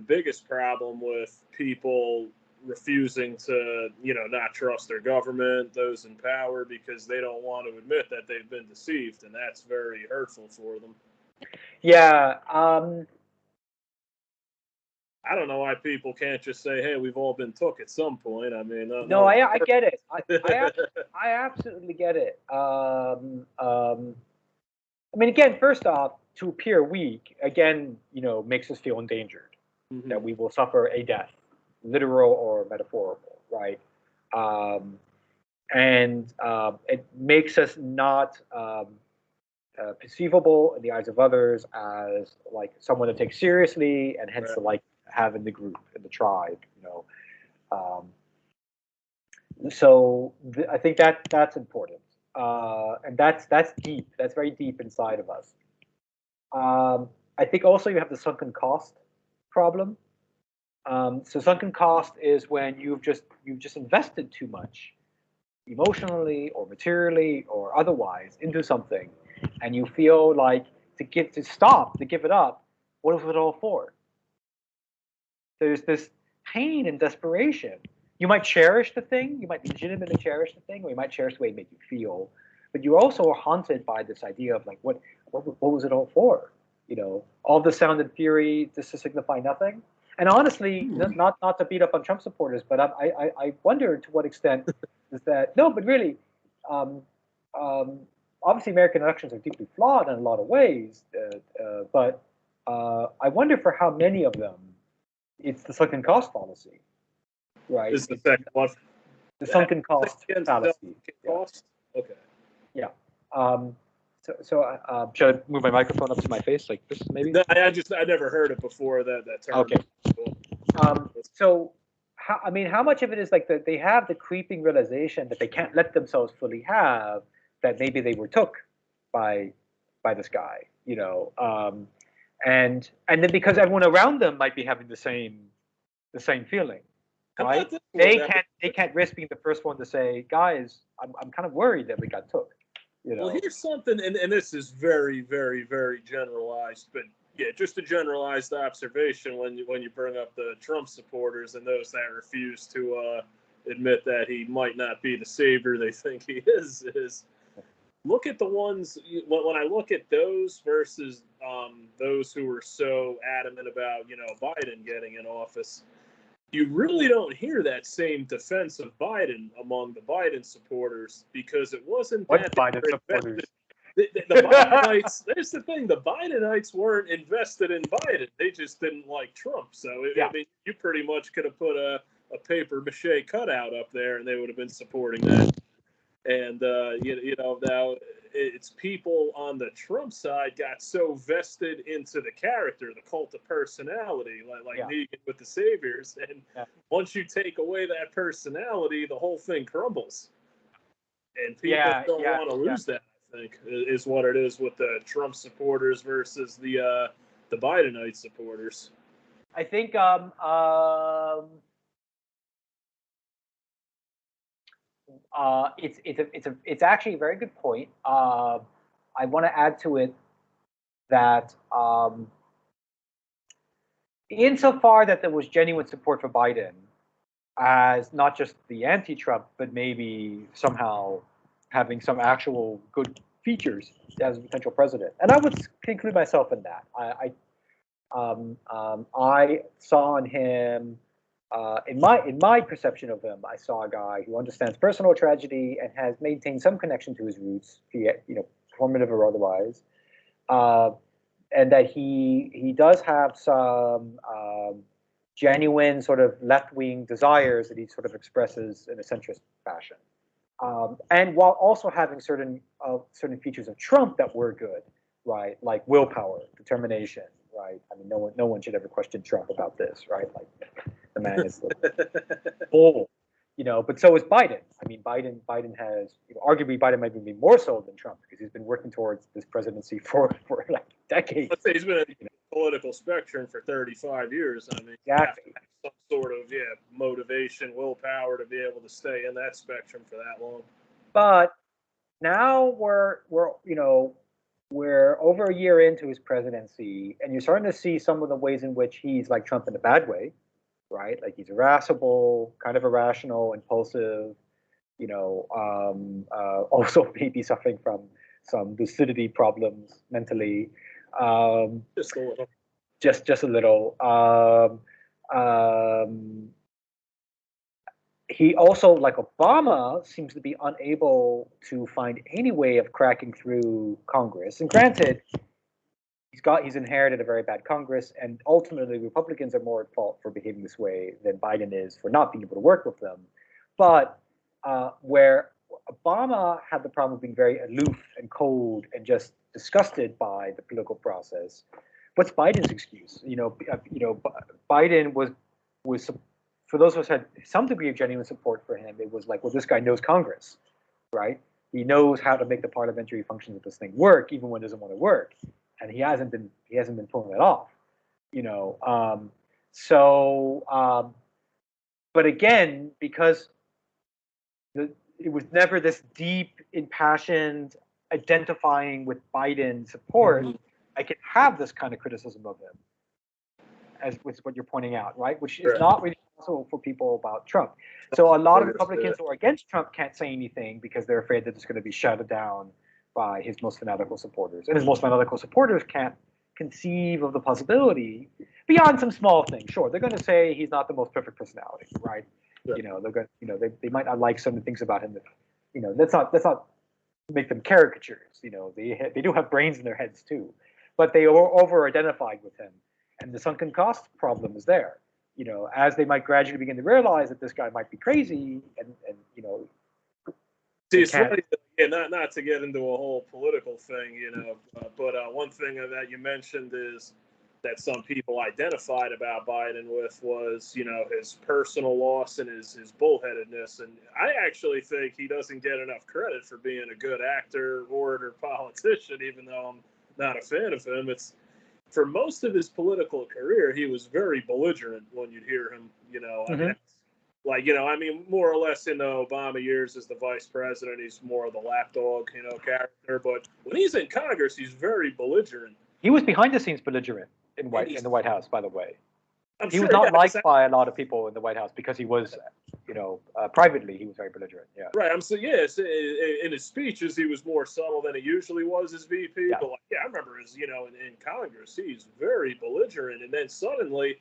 [SPEAKER 1] biggest problem with people refusing to, not trust their government, those in power, because they don't want to admit that they've been deceived. And that's very hurtful for them.
[SPEAKER 2] Yeah.
[SPEAKER 1] I don't know why people can't just say, "Hey, we've all been took at some point." I mean,
[SPEAKER 2] no, I get it. I absolutely get it. I mean, again, first off, to appear weak, again, makes us feel endangered, that we will suffer a death, literal or metaphorical, right? And it makes us not perceivable in the eyes of others as like someone to take seriously, and hence to like have in the group, in the tribe, So I think that's important, and that's deep. That's very deep inside of us. I think also you have the sunken cost problem. So sunken cost is when you've just invested too much, emotionally or materially or otherwise, into something, and you feel like to give it up. What was it all for? There's pain and desperation. You might cherish the thing, you might legitimately cherish the thing, or you might cherish the way it made you feel, but you also are haunted by this idea of like, what was it all for? You know, all the sound and fury just to signify nothing. And honestly, not to beat up on Trump supporters, but I wonder to what extent is that, no, but really, um, obviously American elections are deeply flawed in a lot of ways, but I wonder for how many of them it's the sunken cost fallacy, right?
[SPEAKER 1] This is the second one.
[SPEAKER 2] The sunken cost fallacy.
[SPEAKER 1] Cost? Okay.
[SPEAKER 2] Yeah. Should I move my microphone up to my face like this, maybe?
[SPEAKER 1] No, I never heard it before that term.
[SPEAKER 2] Okay. So, how much of it is like they have the creeping realization that they can't let themselves fully have, that maybe they were took by this guy, you know, and then because everyone around them might be having the same feeling, right? They can't risk being the first one to say, guys, I'm kind of worried that we got took. You know?
[SPEAKER 1] Well, here's something, and this is very, very, very generalized, but yeah, just a generalized observation when you bring up the Trump supporters and those that refuse to admit that he might not be the savior they think he is look at the ones, when I look at those versus those who were so adamant about, you know, Biden getting in office, you really don't hear that same defense of Biden among the Biden supporters, because it wasn't
[SPEAKER 2] what
[SPEAKER 1] that
[SPEAKER 2] Biden supporters.
[SPEAKER 1] The Bidenites, there's the thing, the Bidenites weren't invested in Biden. They just didn't like Trump. So, I mean, you pretty much could have put a paper mache cutout up there and they would have been supporting that. And, you know, now it's people on the Trump side got so vested into the character, the cult of personality, like Negan with the Saviors. And once you take away that personality, the whole thing crumbles. And people don't want to lose that, I think, is what it is with the Trump supporters versus the Bidenite supporters.
[SPEAKER 2] I think it's actually a very good point. I want to add to it that insofar that there was genuine support for Biden as not just the anti-Trump, but maybe somehow having some actual good features as a potential president, and I would include myself in that. I saw in him. In my perception of him, I saw a guy who understands personal tragedy and has maintained some connection to his roots, be it, you know, formative or otherwise, and that he does have some genuine sort of left-wing desires that he sort of expresses in a centrist fashion, and while also having certain features of Trump that were good, right, like willpower, determination, right. I mean, no one should ever question Trump about this, right, like. The man is bold, you know, but so is Biden. I mean, Biden has, you know, arguably Biden might be more so than Trump because he's been working towards this presidency for like decades.
[SPEAKER 1] Let's say he's been in the political spectrum for 35 years. I mean,
[SPEAKER 2] exactly.
[SPEAKER 1] Some sort of motivation, willpower to be able to stay in that spectrum for that long.
[SPEAKER 2] But now we're over a year into his presidency, and you're starting to see some of the ways in which he's like Trump in a bad way. Right, like he's irascible, kind of irrational, impulsive. You know, also maybe suffering from some lucidity problems mentally.
[SPEAKER 1] Just a little.
[SPEAKER 2] Just a little. He also, like Obama, seems to be unable to find any way of cracking through Congress. And granted, he's inherited a very bad Congress, and ultimately Republicans are more at fault for behaving this way than Biden is for not being able to work with them. But where Obama had the problem of being very aloof and cold and just disgusted by the political process, what's Biden's excuse? Biden was for those of us who had some degree of genuine support for him. It was like, well, this guy knows Congress, right? He knows how to make the parliamentary functions of this thing work, even when it doesn't want to work. And he hasn't been pulling it off, you know. But again, because it was never this deep, impassioned identifying with Biden support, I can have this kind of criticism of him, as with what you're pointing out, right? Which is not really also for people about Trump. So a lot of Republicans who are against Trump can't say anything because they're afraid that it's going to be shouted down by his most fanatical supporters. And his most fanatical supporters can't conceive of the possibility beyond some small things. Sure, they're going to say he's not the most perfect personality, right?
[SPEAKER 1] Yeah.
[SPEAKER 2] They're going, they might not like some of the things about him that, let's not make them caricatures. They do have brains in their heads too, but they are over-identified with him, and the sunken cost problem is there. As they might gradually begin to realize that this guy might be crazy, and
[SPEAKER 1] See, it's funny, not to get into a whole political thing, but one thing that you mentioned is that some people identified about Biden with was, his personal loss and his bullheadedness. And I actually think he doesn't get enough credit for being a good actor, orator, politician, even though I'm not a fan of him. It's for most of his political career, he was very belligerent when you'd hear him, more or less in the Obama years as the vice president, he's more of the lapdog, character. But when he's in Congress, he's very belligerent.
[SPEAKER 2] He was behind the scenes belligerent in the White House, by the way. He was
[SPEAKER 1] sure,
[SPEAKER 2] not liked by a lot of people in the White House because he was, privately, he was very belligerent. Yeah.
[SPEAKER 1] Right. In his speeches, he was more subtle than he usually was as VP.
[SPEAKER 2] Yeah.
[SPEAKER 1] But I remember in Congress, he's very belligerent. And then suddenly,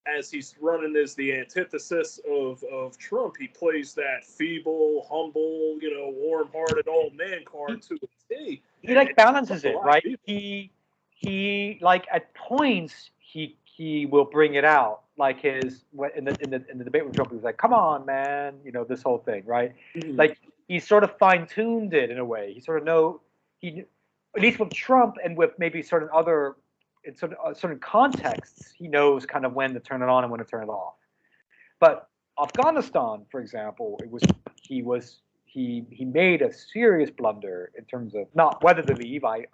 [SPEAKER 1] as he's running as the antithesis of Trump, he plays that feeble, humble, warm-hearted old man card to a T.
[SPEAKER 2] He balances it, right? He at points he will bring it out, like in the debate with Trump. He was like, "Come on, man," this whole thing, right? Mm-hmm. Like he sort of fine-tuned it in a way. He sort of at least with Trump and with maybe certain other. In certain contexts, he knows kind of when to turn it on and when to turn it off. But Afghanistan, for example, he made a serious blunder in terms of not whether to leave. I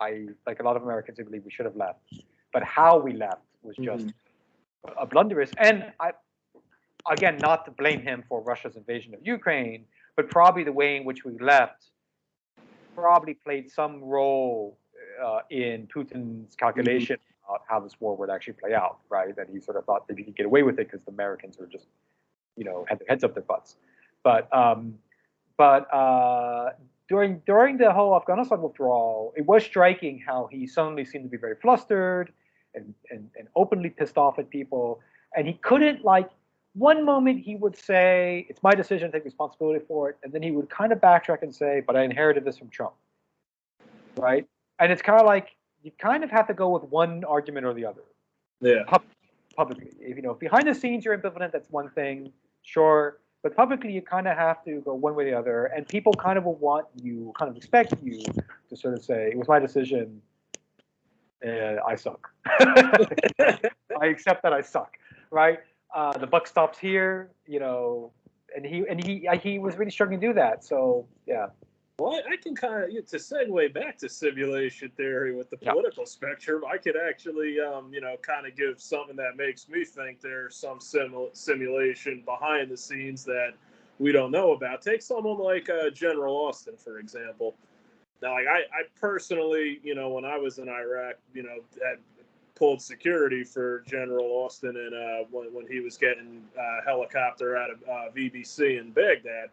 [SPEAKER 2] like a lot of Americans who believe we should have left, but how we left was just a blunderous. And again, not to blame him for Russia's invasion of Ukraine, but probably the way in which we left probably played some role in Putin's calculation about how this war would actually play out, right? That he sort of thought that he could get away with it because the Americans were just, had their heads up their butts. But during the whole Afghanistan withdrawal, it was striking how he suddenly seemed to be very flustered and openly pissed off at people. And he couldn't, one moment he would say, "It's my decision to take responsibility for it," and then he would kind of backtrack and say, "But I inherited this from Trump," right? And it's kind of like you kind of have to go with one argument or the other.
[SPEAKER 1] Yeah.
[SPEAKER 2] Publicly, if behind the scenes you're ambivalent, that's one thing, sure. But publicly, you kind of have to go one way or the other, and people kind of will expect you to sort of say, "It was my decision. I suck. I accept that I suck." Right? The buck stops here, and he was really struggling to do that. So yeah.
[SPEAKER 1] Well, I can kind of, to segue back to simulation theory with the political spectrum, I could actually, kind of give something that makes me think there's some simulation behind the scenes that we don't know about. Take someone like General Austin, for example. Now, I personally, when I was in Iraq, had pulled security for General Austin and when he was getting a helicopter out of VBC in Baghdad.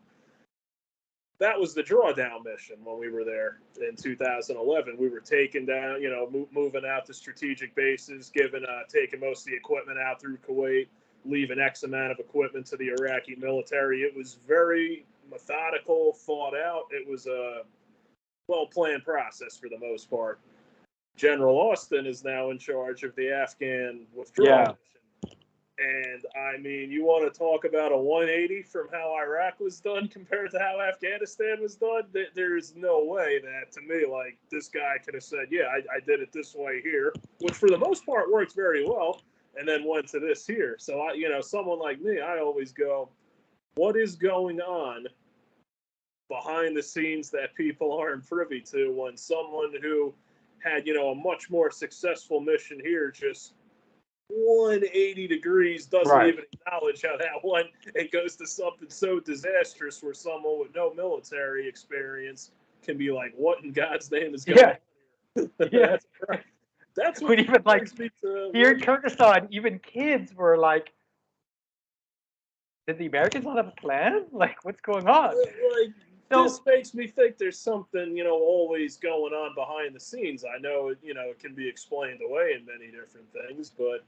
[SPEAKER 1] That was the drawdown mission when we were there in 2011. We were taking down, moving out to strategic bases, taking most of the equipment out through Kuwait, leaving X amount of equipment to the Iraqi military. It was very methodical, thought out. It was a well-planned process for the most part. General Austin is now in charge of the Afghan withdrawal mission. And you want to talk about a 180 from how Iraq was done compared to how Afghanistan was done? There's no way that, to me, this guy could have said, "Yeah, I did it this way here," which for the most part works very well, and then went to this here. So, someone like me, I always go, what is going on behind the scenes that people aren't privy to when someone who had, a much more successful mission here just 180 degrees doesn't even acknowledge how that went and goes to something so disastrous where someone with no military experience can be like, "What in God's name is going on?"
[SPEAKER 2] Yeah.
[SPEAKER 1] That's what
[SPEAKER 2] even here in Kyrgyzstan, even kids were like, did the Americans not have a plan? Like, what's going on?
[SPEAKER 1] Like,
[SPEAKER 2] So
[SPEAKER 1] this makes me think there's something, always going on behind the scenes. I know, it can be explained away in many different things, but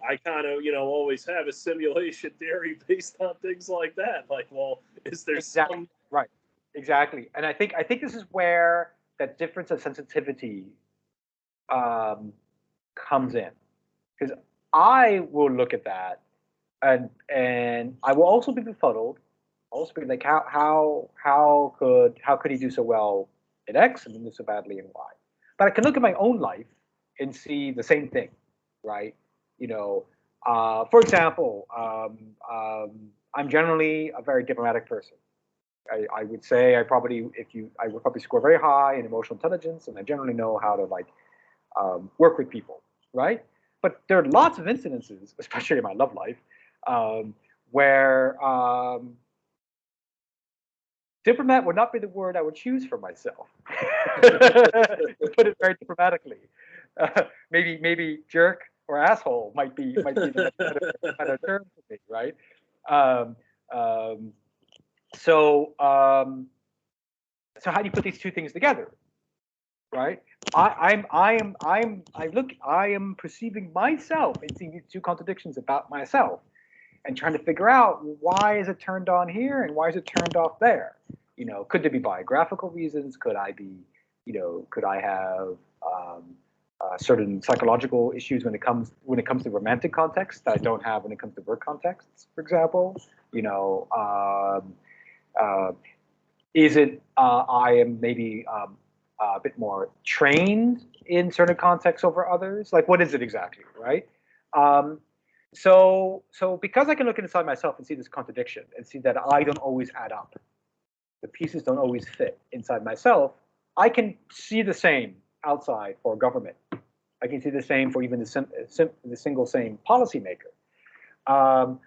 [SPEAKER 1] I kind of, always have a simulation theory based on things like that. Like, well, is there
[SPEAKER 2] exactly
[SPEAKER 1] some?
[SPEAKER 2] right, exactly. And I think this is where that difference of sensitivity um, comes in, because I will look at that and I will also be befuddled. I'll also be like, how could he do so well in X and then do so badly in Y? But I can look at my own life and see the same thing, right? You know, for example, I'm generally a very diplomatic person. I would say I would probably score very high in emotional intelligence, and I generally know how to like work with people, right? But there are lots of incidences, especially in my love life, um, where diplomat would not be the word I would choose for myself. To put it very diplomatically, maybe jerk or asshole might be the better term for me, right? Um, um, so um, so how do you put these two things together, right? I am perceiving myself and seeing these two contradictions about myself and trying to figure out why is it turned on here and why is it turned off there. Could there be biographical reasons? Could I have certain psychological issues when it comes to romantic context that I don't have when it comes to work contexts, for example? Uh, is it I am maybe a bit more trained in certain contexts over others? Like, what is it exactly, right? Um, so because I can look inside myself and see this contradiction and see that I don't always add up, the pieces don't always fit inside myself, I can see the same outside for government. I can see the same for even the single same policymaker. Um,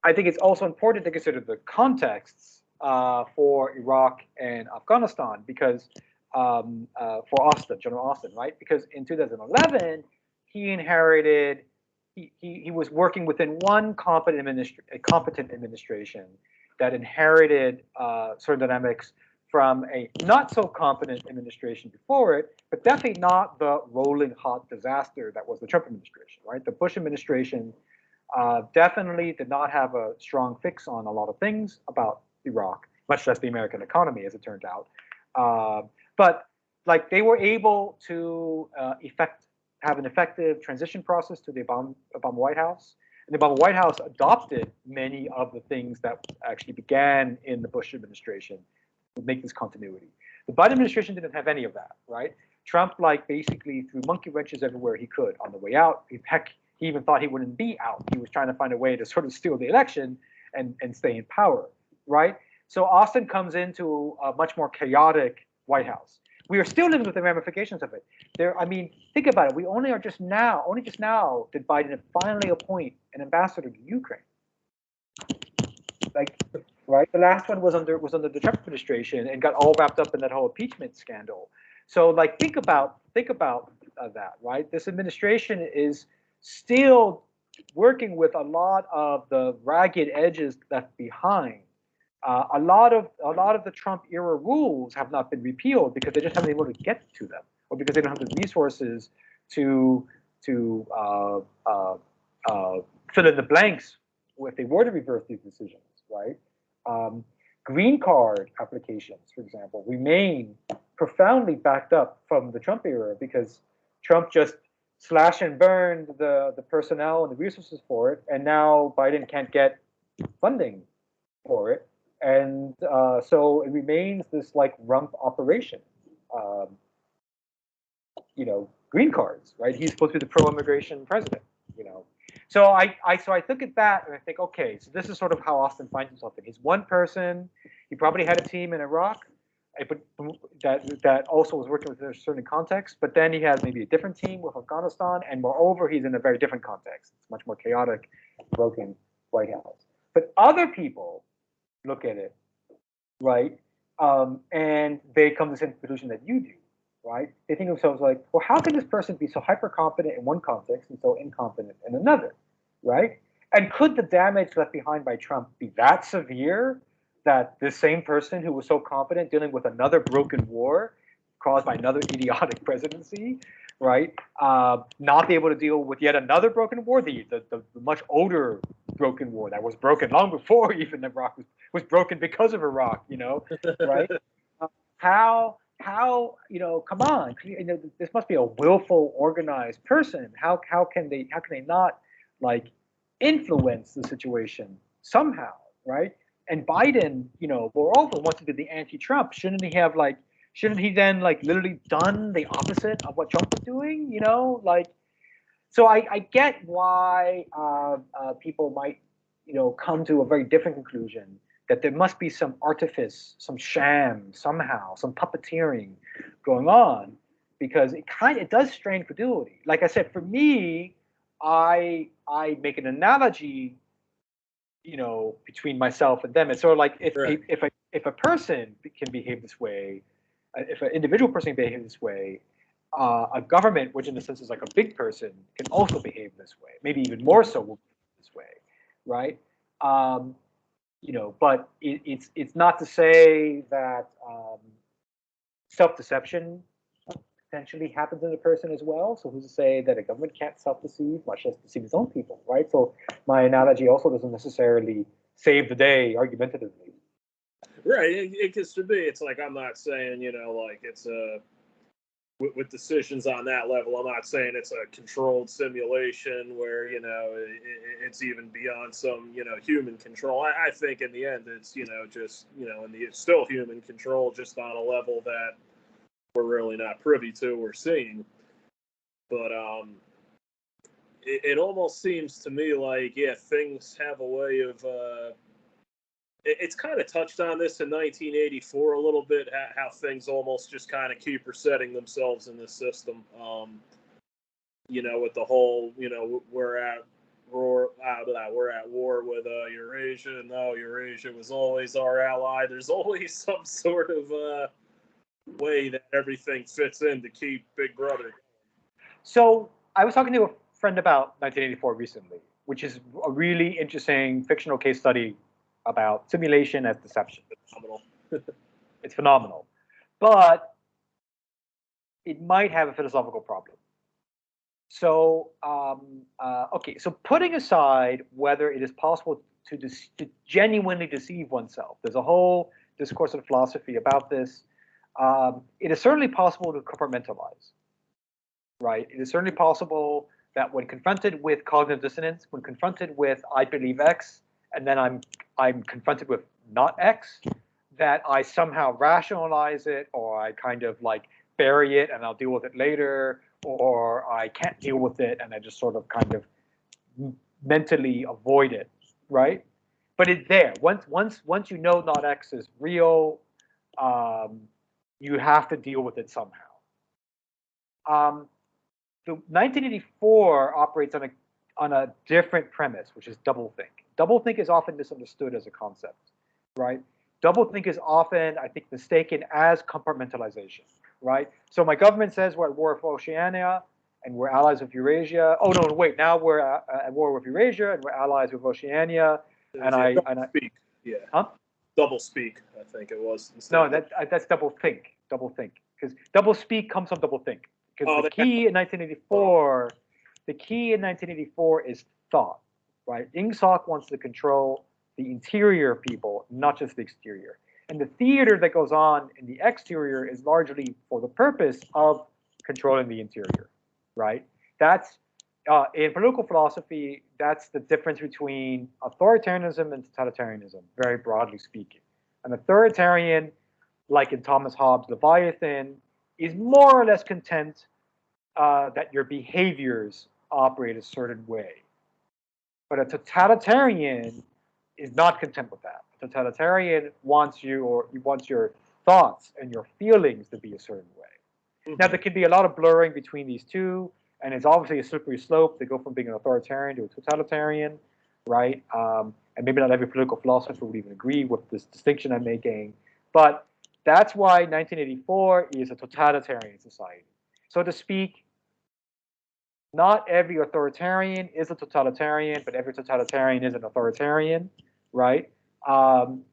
[SPEAKER 2] I think it's also important to consider the contexts for Iraq and Afghanistan because for Austin, General Austin, right? Because in 2011, he inherited, he was working within one competent administration that inherited certain dynamics from a not so competent administration before it, but definitely not the rolling hot disaster that was the Trump administration, right? The Bush administration definitely did not have a strong fix on a lot of things about Iraq, much less the American economy, as it turned out. But like they were able to have an effective transition process to the Obama White House. And the Obama White House adopted many of the things that actually began in the Bush administration to make this continuity. The Biden administration didn't have any of that, right? Trump like basically threw monkey wrenches everywhere he could on the way out. Heck, he even thought he wouldn't be out. He was trying to find a way to sort of steal the election and stay in power, right? So Austin comes into a much more chaotic White House. We are still living with the ramifications of it. I mean, think about it. Only just now did Biden finally appoint an ambassador to Ukraine. Like, right? The last one was under the Trump administration and got all wrapped up in that whole impeachment scandal. So, like, think about that, right? This administration is still working with a lot of the ragged edges left behind. A lot of the Trump era rules have not been repealed because they just haven't been able to get to them, or because they don't have the resources to fill in the blanks if they were to reverse these decisions, right? Green card applications, for example, remain profoundly backed up from the Trump era because Trump just slash and burned the personnel and the resources for it, and now Biden can't get funding for it, and so it remains this like rump operation. Um, green cards, right? He's supposed to be the pro-immigration president, So I look at that and I think, okay, so this is sort of how Austin finds himself in. He's one person. He probably had a team in Iraq, but that also was working with a certain context. But then he has maybe a different team with Afghanistan, and moreover, he's in a very different context. It's much more chaotic, broken White House. But other people look at it, right, and they come to the same conclusion that you do. Right? They think of themselves like, well, how can this person be so hyper competent in one context and so incompetent in another, right? And could the damage left behind by Trump be that severe that this same person who was so confident dealing with another broken war caused by another idiotic presidency, right, not be able to deal with yet another broken war, the much older broken war that was broken long before even Iraq was broken because of Iraq, right? How come on, this must be a willful, organized person. How can they not like influence the situation somehow, right? And Biden, moreover, wants to be the anti-Trump. Shouldn't he then like literally done the opposite of what Trump was doing? So I get why people might, come to a very different conclusion that there must be some artifice, some sham, somehow, some puppeteering going on, because it does strain credulity. Like I said, for me, I make an analogy, between myself and them. It's sort of like
[SPEAKER 1] Right.
[SPEAKER 2] if a person can behave this way, if an individual person can behave this way, a government, which in a sense is like a big person, can also behave this way. Maybe even more so will behave this way, right? Um, but it's not to say that self-deception potentially happens in a person as well. So who's to say that a government can't self-deceive, much less deceive its own people, right? So my analogy also doesn't necessarily save the day argumentatively.
[SPEAKER 1] Right. It gets to be. It's like I'm not saying like it's a with decisions on that level. I'm not saying it's a controlled simulation where it's even beyond some human control. I think in the end it's just it's still human control, just on a level that we're really not privy to or seeing. But it almost seems to me like things have a way of it's kind of touched on this in 1984 a little bit, how things almost just kind of keep resetting themselves in this system. With the whole, we're at war with Eurasia. No, Eurasia was always our ally. There's always some sort of way that everything fits in to keep Big Brother.
[SPEAKER 2] So I was talking to a friend about 1984 recently, which is a really interesting fictional case study about simulation as deception.
[SPEAKER 1] Phenomenal.
[SPEAKER 2] It's phenomenal, but it might have a philosophical problem. So, okay, so putting aside whether it is possible to genuinely deceive oneself, there's a whole discourse of philosophy about this. It is certainly possible to compartmentalize, right? It is certainly possible that when confronted with cognitive dissonance, when confronted with I believe X, and then I'm confronted with not X, that I somehow rationalize it, or I kind of like bury it and I'll deal with it later, or I can't deal with it and I just sort of kind of mentally avoid it, right? But it's there. Once you know not X is real, you have to deal with it somehow. The 1984 operates on a different premise, which is doublethink. Doublethink is often misunderstood as a concept, right? Doublethink is often, I think, mistaken as compartmentalization, right? So my government says we're at war with Oceania and we're allies with Eurasia. Oh no, wait, now we're at war with Eurasia and we're allies with Oceania. And I
[SPEAKER 1] speak, yeah,
[SPEAKER 2] huh?
[SPEAKER 1] double speak. I think it was.
[SPEAKER 2] No, that's doublethink, because double speak comes from doublethink. Because the key in 1984, is thought, right? Ingsoc wants to control the interior of people, not just the exterior. And the theater that goes on in the exterior is largely for the purpose of controlling the interior, right? That's in political philosophy, that's the difference between authoritarianism and totalitarianism, very broadly speaking. An authoritarian, like in Thomas Hobbes' Leviathan, is more or less content that your behaviors operate a certain way. But a totalitarian is not content with that. A totalitarian wants your thoughts and your feelings to be a certain way. Mm-hmm. Now, there can be a lot of blurring between these two, and it's obviously a slippery slope. They go from being an authoritarian to a totalitarian, right? And maybe not every political philosopher would even agree with this distinction I'm making. But that's why 1984 is a totalitarian society. So to speak, Not every authoritarian is a totalitarian, but every totalitarian is an authoritarian, right? Um,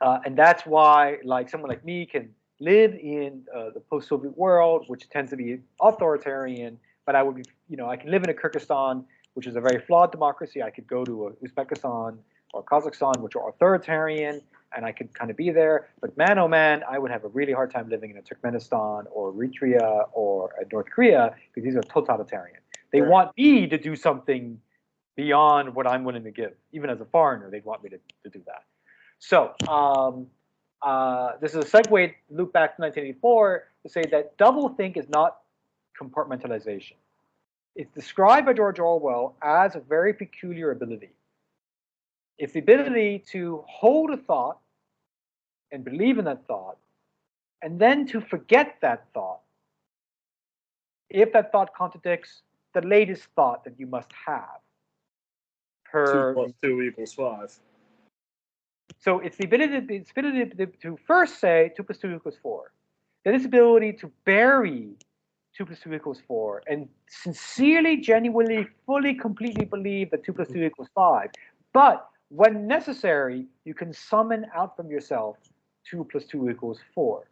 [SPEAKER 2] and that's why, like someone like me can live in the post-Soviet world, which tends to be authoritarian. But I would be, I can live in a Kyrgyzstan, which is a very flawed democracy. I could go to Uzbekistan or Kazakhstan, which are authoritarian, and I could kind of be there. But man, oh man, I would have a really hard time living in a Turkmenistan or Eritrea or North Korea because these are totalitarian. They
[SPEAKER 1] Right.
[SPEAKER 2] want me to do something beyond what I'm willing to give. Even as a foreigner, they'd want me to do that. So this is a segue, loop back to 1984, to say that doublethink is not compartmentalization. It's described by George Orwell as a very peculiar ability. It's the ability to hold a thought and believe in that thought, and then to forget that thought if that thought contradicts the latest thought that you must have.
[SPEAKER 1] 2 plus 2 equals 5.
[SPEAKER 2] So it's the ability to first say 2 plus 2 equals 4. Then it's the ability to bury 2 plus 2 equals 4 and sincerely, genuinely, fully, completely believe that 2 plus 2 equals 5. But when necessary, you can summon out from yourself 2 plus 2 equals 4.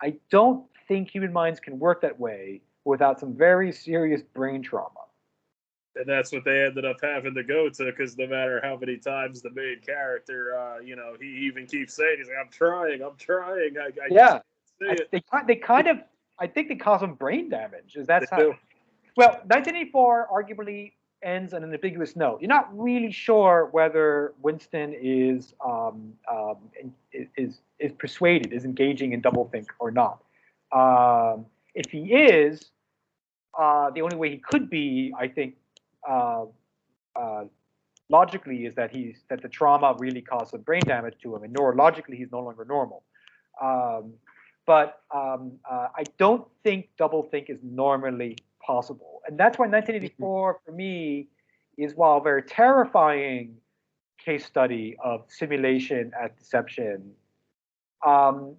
[SPEAKER 2] I don't think human minds can work that way without some very serious brain trauma.
[SPEAKER 1] And that's what they ended up having to go to, because no matter how many times the main character, he even keeps saying, he's like, I'm trying. I
[SPEAKER 2] Yeah,
[SPEAKER 1] just see it.
[SPEAKER 2] they kind of, I think they cause them brain damage. Is
[SPEAKER 1] They
[SPEAKER 2] that's how?
[SPEAKER 1] do.
[SPEAKER 2] Well, 1984 arguably ends on an ambiguous note. You're not really sure whether Winston is persuaded, is engaging in doublethink or not. If he is, the only way he could be, I think, uh, uh, logically, is that the trauma really caused some brain damage to him, and neurologically he's no longer normal. But I don't think doublethink is normally possible, and that's why 1984 for me is, while a very terrifying case study of simulation as deception, um,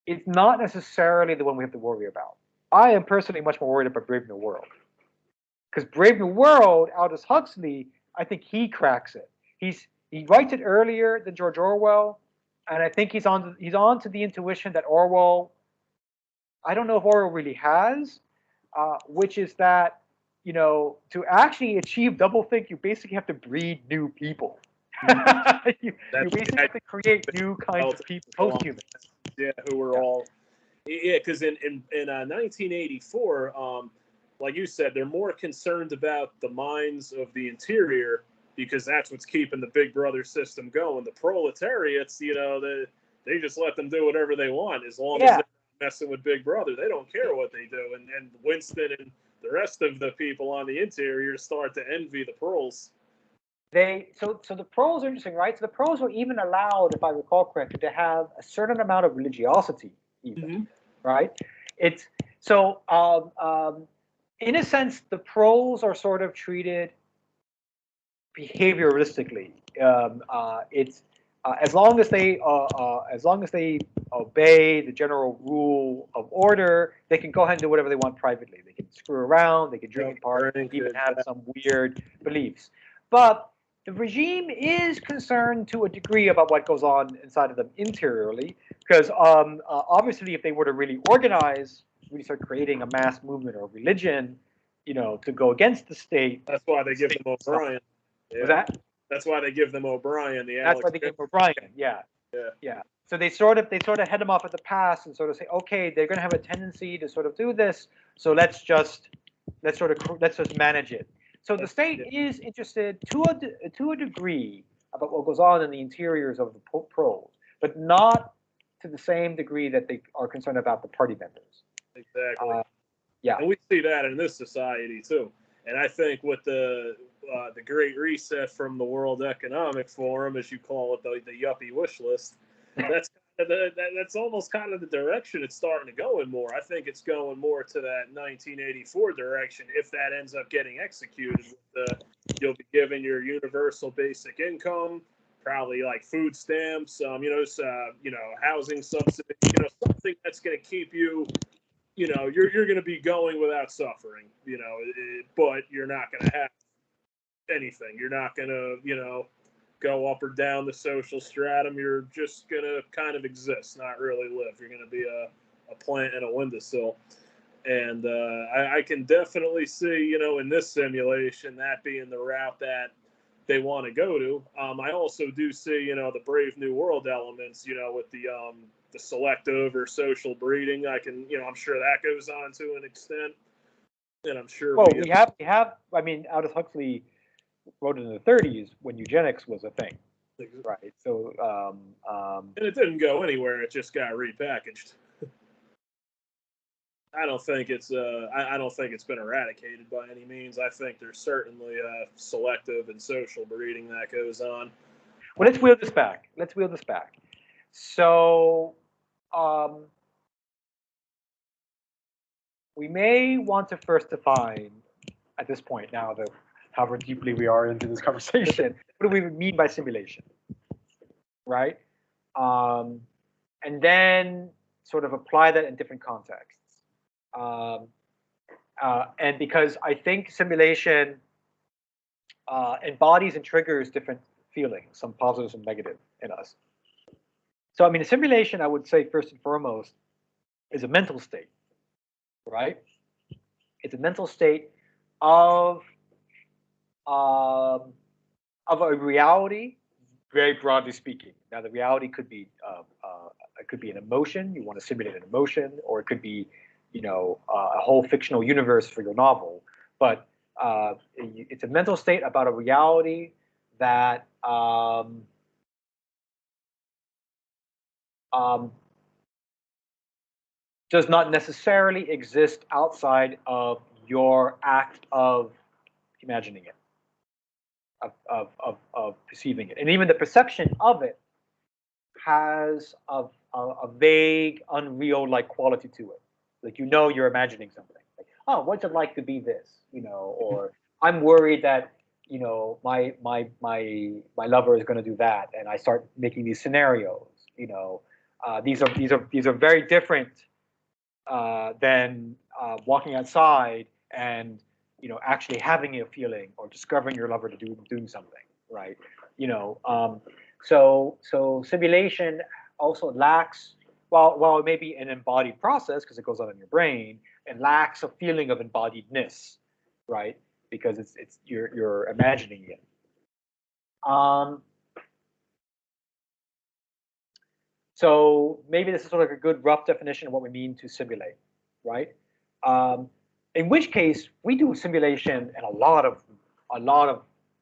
[SPEAKER 2] it's not necessarily the one we have to worry about. I am personally much more worried about Brave New World. Because Brave New World, Aldous Huxley, I think he cracks it. He writes it earlier than George Orwell, and I think he's on to the intuition that Orwell, I don't know if Orwell really has, which is that, to actually achieve doublethink, you basically have to breed new people. you basically have to create new kinds of people, post-humans.
[SPEAKER 1] Yeah, who were all, because in 1984, like you said, they're more concerned about the minds of the interior, because that's what's keeping the Big Brother system going. The proletariats, they just let them do whatever they want as long as they're messing with Big Brother. They don't care what they do. And Winston and the rest of the people on the interior start to envy the proles.
[SPEAKER 2] So the proles are interesting, right? So the proles were even allowed, if I recall correctly, to have a certain amount of religiosity, even, right? It's so in a sense, the proles are sort of treated behavioralistically. It's as long as they obey the general rule of order, they can go ahead and do whatever they want privately. They can screw around, they can drink and party, they can even have some weird beliefs. But the regime is concerned to a degree about what goes on inside of them interiorly, because obviously, if they were to really organize, really start creating a mass movement or religion, to go against the state.
[SPEAKER 1] That's why they give them O'Brien.
[SPEAKER 2] Yeah. Was that?
[SPEAKER 1] That's why they give them O'Brien.
[SPEAKER 2] That's why they give O'Brien. Yeah. So they sort of head them off at the pass and sort of say, okay, they're going to have a tendency to sort of do this, so let's just manage it. So the state is interested to a degree about what goes on in the interiors of the proles, but not to the same degree that they are concerned about the party members.
[SPEAKER 1] Exactly.
[SPEAKER 2] Yeah.
[SPEAKER 1] And we see that in this society too. And I think with the Great Reset from the World Economic Forum, as you call it, the yuppie wish list, that's almost kind of the direction it's starting to go in more. I think it's going more to that 1984 direction, if that ends up getting executed. You'll be given your universal basic income, probably like food stamps, housing subsidy, something that's going to keep you you're going to be going without suffering, but you're not going to have anything. You're not going to, go up or down the social stratum. You're just going to kind of exist, not really live. You're going to be a plant in a windowsill. And I can definitely see, in this simulation, that being the route that they want to go to. I also do see, the Brave New World elements, with the selective or social breeding. I'm sure that goes on to an extent. And I'm sure.
[SPEAKER 2] Well, we have. I mean, Aldous Huxley wrote in the 30s when eugenics was a thing, right? So,
[SPEAKER 1] and it didn't go anywhere. It just got repackaged. I don't think it's been eradicated by any means. I think there's certainly selective and social breeding that goes on.
[SPEAKER 2] Well, let's wheel this back. So, we may want to first define at this point, now that however deeply we are into this conversation, what do we mean by simulation, right? And then sort of apply that in different contexts. And because I think simulation embodies and triggers different feelings, some positive, some negative in us. So, I mean, a simulation, I would say, first and foremost, is a mental state, right? It's a mental state of a reality, very broadly speaking. Now, the reality could be an emotion. You want to simulate an emotion, or it could be, a whole fictional universe for your novel. But it's a mental state about a reality that does not necessarily exist outside of your act of imagining it, of perceiving it. And even the perception of it has a vague, unreal-like quality to it. Like, you're imagining something. Like, oh, what's it like to be this? Or I'm worried that, my lover is going to do that, and I start making these scenarios. These are very different than walking outside and actually having a feeling or discovering your lover to doing something, right? So simulation also lacks, while it may be an embodied process because it goes on in your brain, it lacks a feeling of embodiedness, right? Because it's you're imagining it. So maybe this is sort of a good rough definition of what we mean to simulate, right? In which case, we do simulation in a lot of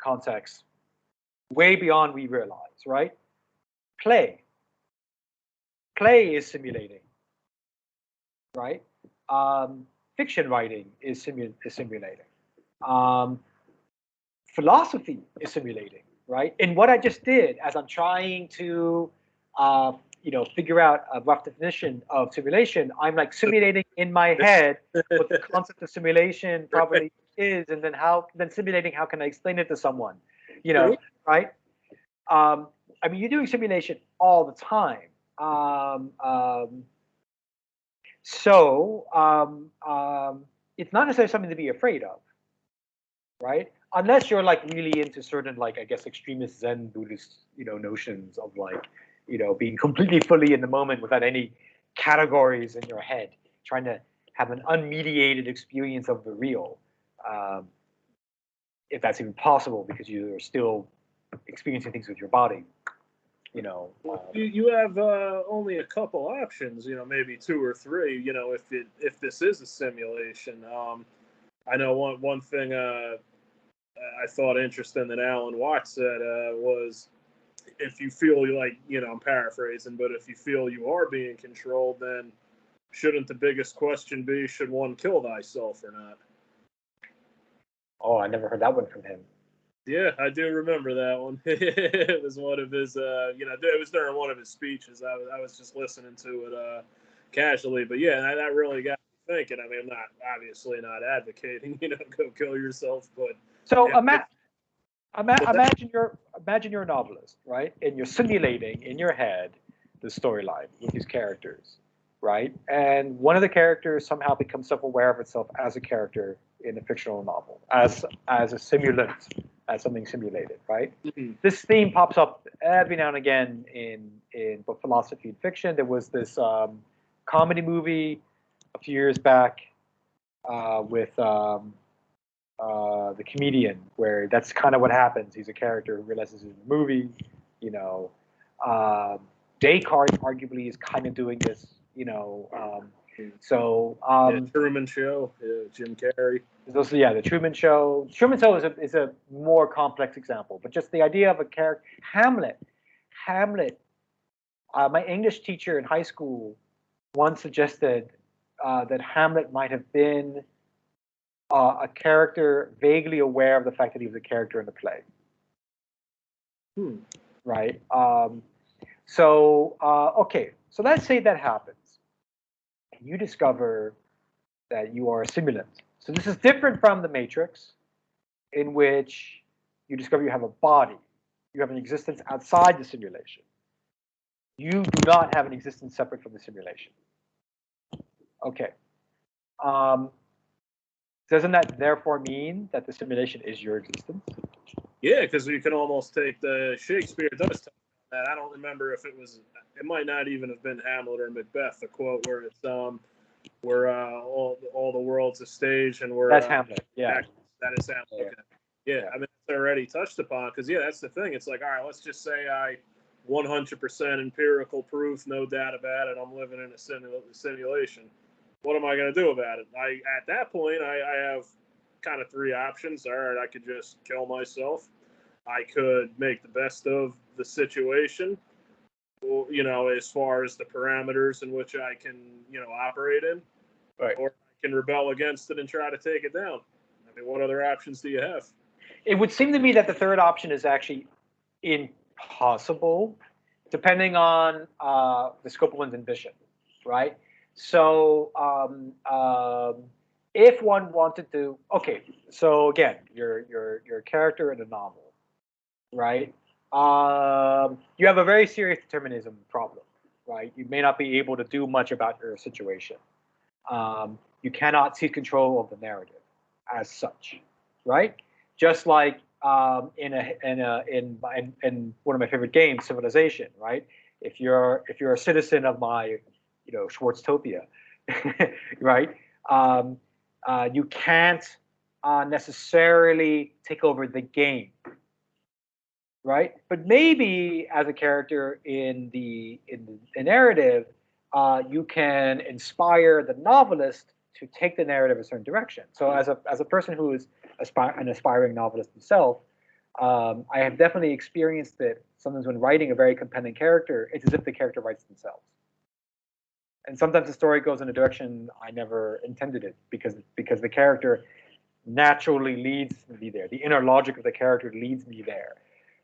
[SPEAKER 2] contexts, way beyond we realize, right? Play is simulating, right? Fiction writing is simulating. Philosophy is simulating, right? And what I just did, as I'm trying to figure out a rough definition of simulation, I'm like simulating in my head what the concept of simulation probably is, and then simulating how can I explain it to someone, right? I mean, you're doing simulation all the time. So it's not necessarily something to be afraid of, right? Unless you're like really into certain, like, I guess, extremist Zen Buddhist, notions of like, being completely fully in the moment without any categories in your head, trying to have an unmediated experience of the real, if that's even possible, because you're still experiencing things with your body.
[SPEAKER 1] You have only a couple options, maybe two or three, if this is a simulation. I know one thing I thought interesting that Alan Watts said was, if you feel like, I'm paraphrasing, but if you feel you are being controlled, then shouldn't the biggest question be, should one kill thyself or not?
[SPEAKER 2] Oh, I never heard that one from him.
[SPEAKER 1] Yeah, I do remember that one. It was one of his, it was during one of his speeches. I was just listening to it casually, but yeah, that really got me thinking. I mean, I'm obviously not advocating, go kill yourself, but
[SPEAKER 2] so yeah. Imagine you're a novelist, right? And you're simulating in your head the storyline with these characters, right? And one of the characters somehow becomes self-aware of itself as a character in a fictional novel, as a simulant, as something simulated, right?
[SPEAKER 1] Mm-hmm.
[SPEAKER 2] This theme pops up every now and again in both philosophy and fiction. There was this comedy movie a few years back with the comedian, where that's kind of what happens. He's a character who realizes he's in a movie. You know, Descartes arguably is kind of doing this. You know,
[SPEAKER 1] Yeah, Truman Show, Jim Carrey.
[SPEAKER 2] those, yeah, the Truman Show. Truman Show is a more complex example, but just the idea of a character. Hamlet. My English teacher in high school once suggested that Hamlet might have been a character vaguely aware of the fact that he was a character in the play. Right. Okay. So let's say that happens. You discover that you are a simulant. So this is different from the Matrix, in which you discover you have a body. You have an existence outside the simulation. You do not have an existence separate from the simulation. Okay. Doesn't that therefore mean that the simulation is your existence?
[SPEAKER 1] Yeah, because you can almost take the Shakespeare does talk about that. I don't remember if it might not even have been Hamlet or Macbeth, the quote where it's where all the world's a stage and we're
[SPEAKER 2] that's Hamlet. Yeah,
[SPEAKER 1] that is Hamlet. Okay. Yeah, I mean it's already touched upon because that's the thing. It's like, all right, let's just say I 100% empirical proof, no doubt about it. I'm living in a simulation. What am I going to do about it? At that point, I have kind of three options. All right, I could just kill myself. I could make the best of the situation, as far as the parameters in which I can, operate in.
[SPEAKER 2] Right.
[SPEAKER 1] Or I can rebel against it and try to take it down. I mean, what other options do you have?
[SPEAKER 2] It would seem to me that the third option is actually impossible, depending on the scope of one's ambition, right? So if one wanted to, okay, so again, you're a character in a novel, right? You have a very serious determinism problem, right? You may not be able to do much about your situation. You cannot seize control of the narrative as such, right? Just like in one of my favorite games, Civilization, right? If you're a citizen of my, Schwartztopia, right? You can't necessarily take over the game, right? But maybe as a character in the narrative, you can inspire the novelist to take the narrative a certain direction. So as a person who is an aspiring novelist himself, I have definitely experienced that sometimes when writing a very compelling character, it's as if the character writes themselves. And sometimes the story goes in a direction I never intended it because the character naturally leads me there. The inner logic of the character leads me there,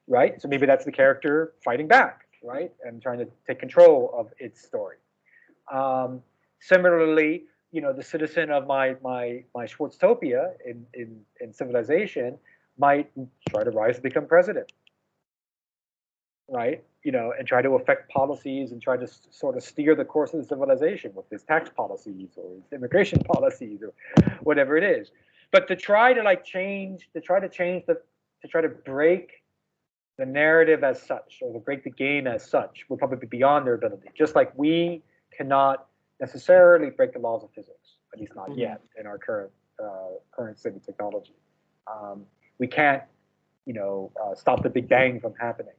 [SPEAKER 2] right? So maybe that's the character fighting back, right, and trying to take control of its story. Similarly, the citizen of my Schwartztopia in Civilization might try to rise to become president, right? And try to affect policies and try to sort of steer the course of the civilization with his tax policies or his immigration policies or whatever it is. But to try to break the narrative as such, or to break the game as such, would probably be beyond their ability. Just like we cannot necessarily break the laws of physics, at least not yet in our current state of technology. We can't, stop the Big Bang from happening.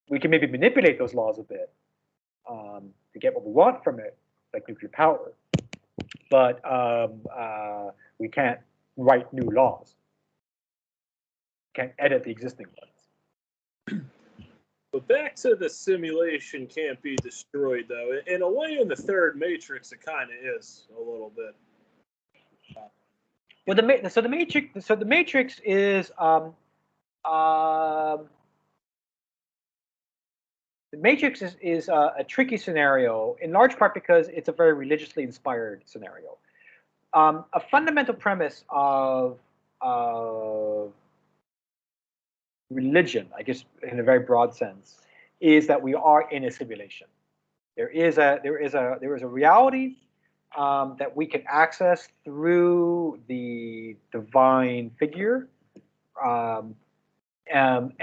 [SPEAKER 2] We can maybe manipulate those laws a bit to get what we want from it, like nuclear power, but we can't write new laws. Can't edit the existing ones.
[SPEAKER 1] But back to the simulation can't be destroyed, though. In a way, in the third Matrix, it kind of is a little bit.
[SPEAKER 2] Well, the Matrix is the Matrix is a tricky scenario, in large part because it's a very religiously inspired scenario. A fundamental premise of religion, I guess in a very broad sense, is that we are in a simulation. There is a reality that we can access through the divine figure, um, and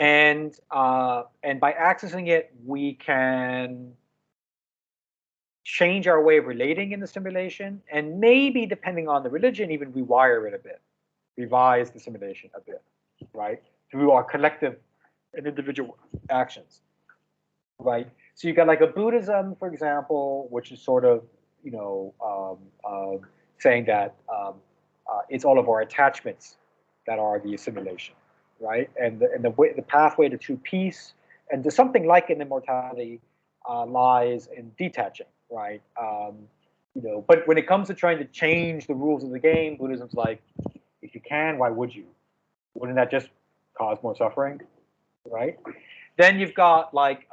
[SPEAKER 2] by accessing it, we can change our way of relating in the simulation, and maybe depending on the religion, even rewire it a bit, revise the simulation a bit, right? Through our collective and individual actions, right? So you got like a Buddhism, for example, which is sort of, saying that it's all of our attachments that are the assimilation, right? And the pathway to true peace and to something like an immortality lies in detaching, right? But when it comes to trying to change the rules of the game, Buddhism's like, if you can, why would you? Wouldn't that just cause more suffering, right? Then you've got like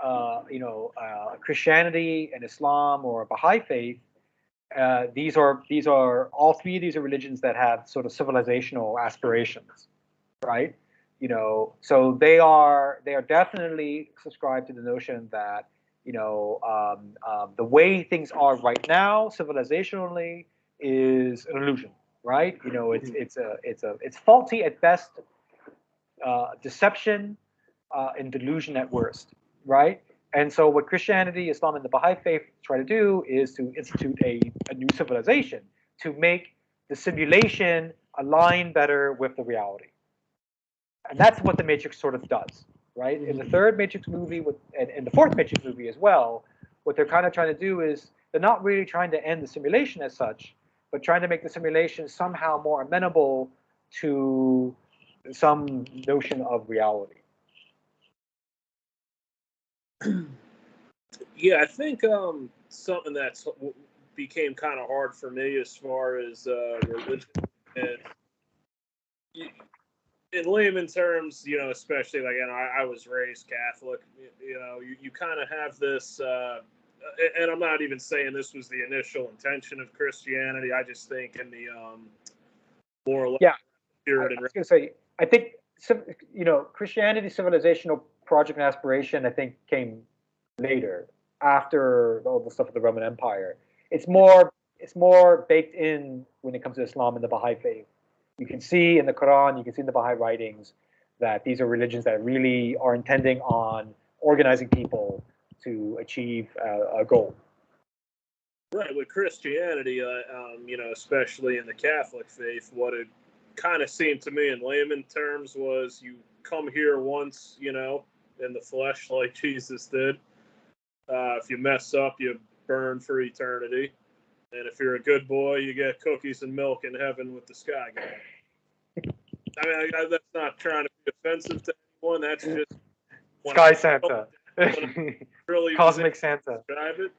[SPEAKER 2] Christianity and Islam or Baha'i faith. These are all three of these are religions that have sort of civilizational aspirations, right? So they are definitely subscribed to the notion that the way things are right now, civilizationally, is an illusion, right? It's faulty at best, deception, and delusion at worst, right? And so what Christianity, Islam, and the Baha'i faith try to do is to institute a new civilization to make the simulation align better with the reality. And that's what the Matrix sort of does, right? In the third Matrix movie, and the fourth Matrix movie as well, what they're kind of trying to do is they're not really trying to end the simulation as such, but trying to make the simulation somehow more amenable to some notion of reality.
[SPEAKER 1] Yeah, I think something that became kind of hard for me as far as religion, and in layman terms, especially like, I was raised Catholic. You kind of have this, and I'm not even saying this was the initial intention of Christianity. I just think in the more or less spirit.
[SPEAKER 2] I was going to say, I think Christianity's civilizational project and aspiration, I think, came later, after all the stuff of the Roman Empire. It's more baked in when it comes to Islam and the Baha'i faith. You can see in the Quran, you can see in the Baha'i writings that these are religions that really are intending on organizing people to achieve a goal.
[SPEAKER 1] Right, with Christianity, especially in the Catholic faith, what it kind of seemed to me in layman terms was you come here once, in the flesh like Jesus did. If you mess up, you burn for eternity. And if you're a good boy, you get cookies and milk in heaven with the sky god. I mean, that's not trying to be offensive to anyone. That's just
[SPEAKER 2] Sky Santa.
[SPEAKER 1] Really
[SPEAKER 2] Cosmic Santa.
[SPEAKER 1] Describe it.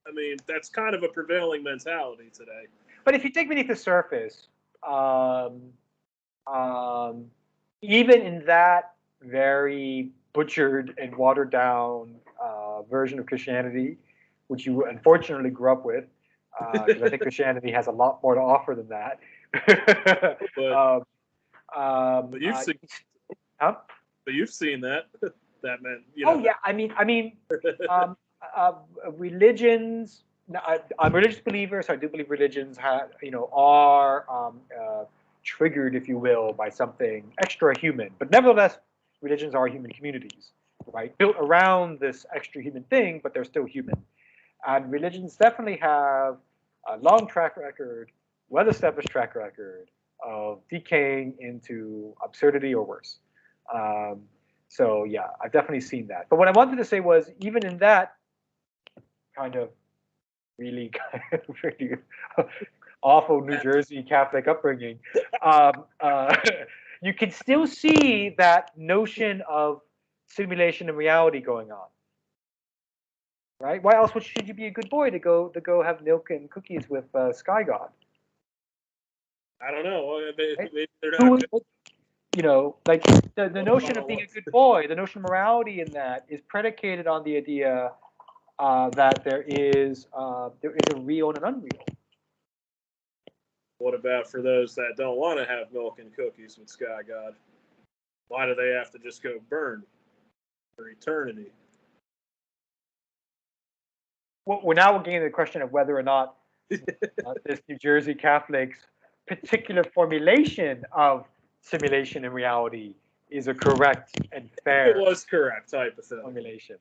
[SPEAKER 1] I mean, that's kind of a prevailing mentality today.
[SPEAKER 2] But if you dig beneath the surface, even in that very butchered and watered down version of Christianity, which you unfortunately grew up with, because I think Christianity has a lot more to offer than that.
[SPEAKER 1] But you've seen,
[SPEAKER 2] huh?
[SPEAKER 1] But you've seen that. That meant,
[SPEAKER 2] Oh yeah, I mean, religions. I'm a religious believer, so I do believe religions are triggered, if you will, by something extra human. But nevertheless, religions are human communities, right? Built around this extra human thing, but they're still human. And religions definitely have a long track record, well-established track record of decaying into absurdity or worse. So yeah, I've definitely seen that. But what I wanted to say was, even in that kind of really awful New Jersey Catholic upbringing, you can still see that notion of simulation and reality going on. Right? Why else should you be a good boy to go have milk and cookies with Sky God?
[SPEAKER 1] I don't know. Maybe they're not
[SPEAKER 2] like the notion of being a good boy, the notion of morality in that is predicated on the idea that there is a real and an unreal.
[SPEAKER 1] What about for those that don't want to have milk and cookies with Sky God? Why do they have to just go burn for eternity?
[SPEAKER 2] we're now getting into the question of whether or not this New Jersey Catholic's particular formulation of simulation and reality is a correct and fair
[SPEAKER 1] It was correct, hypothetically.
[SPEAKER 2] formulation.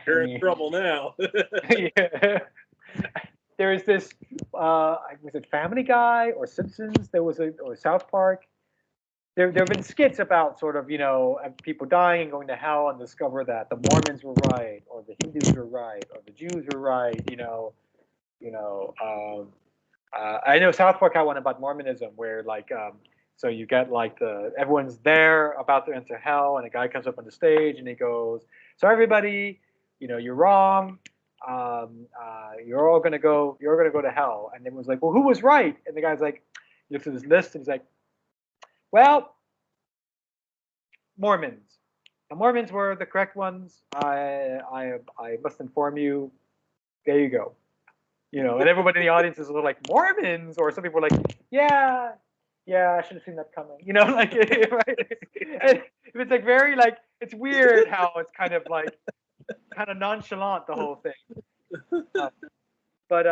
[SPEAKER 1] You're in trouble now.
[SPEAKER 2] Yeah. There's this, was it Family Guy or Simpsons? Or South Park. There have been skits about sort of, people dying and going to hell and discover that the Mormons were right, or the Hindus were right, or the Jews were right. I know South Park had one about Mormonism where so you get everyone's there about to enter hell, and a guy comes up on the stage and he goes, "So everybody, you're wrong. You're all gonna go. You're gonna go to hell." And everyone's like, "Well, who was right?" And the guy's like, he looks at his list and he's like, "Well, Mormons. The Mormons were the correct ones. I must inform you. There you go." And everybody in the audience is a little like, "Mormons," or some people are like, "Yeah, I should have seen that coming." Right? And it's like very it's weird how it's kind of nonchalant, the whole thing. But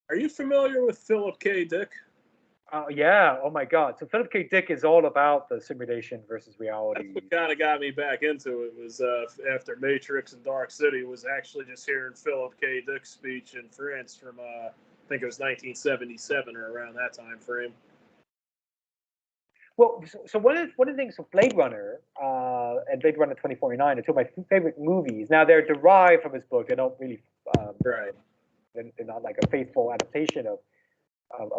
[SPEAKER 1] Are you familiar with Philip K. Dick?
[SPEAKER 2] Yeah. Oh my God. So Philip K. Dick is all about the simulation versus reality.
[SPEAKER 1] That's what kind of got me back into it. Was after Matrix and Dark City, was actually just hearing Philip K. Dick's speech in France from I think it was 1977 or around that time frame.
[SPEAKER 2] Well, so one of the things of Blade Runner and Blade Runner 2049 are two of my favorite movies. Now they're derived from his book. They don't really
[SPEAKER 1] right.
[SPEAKER 2] They're not like a faithful adaptation of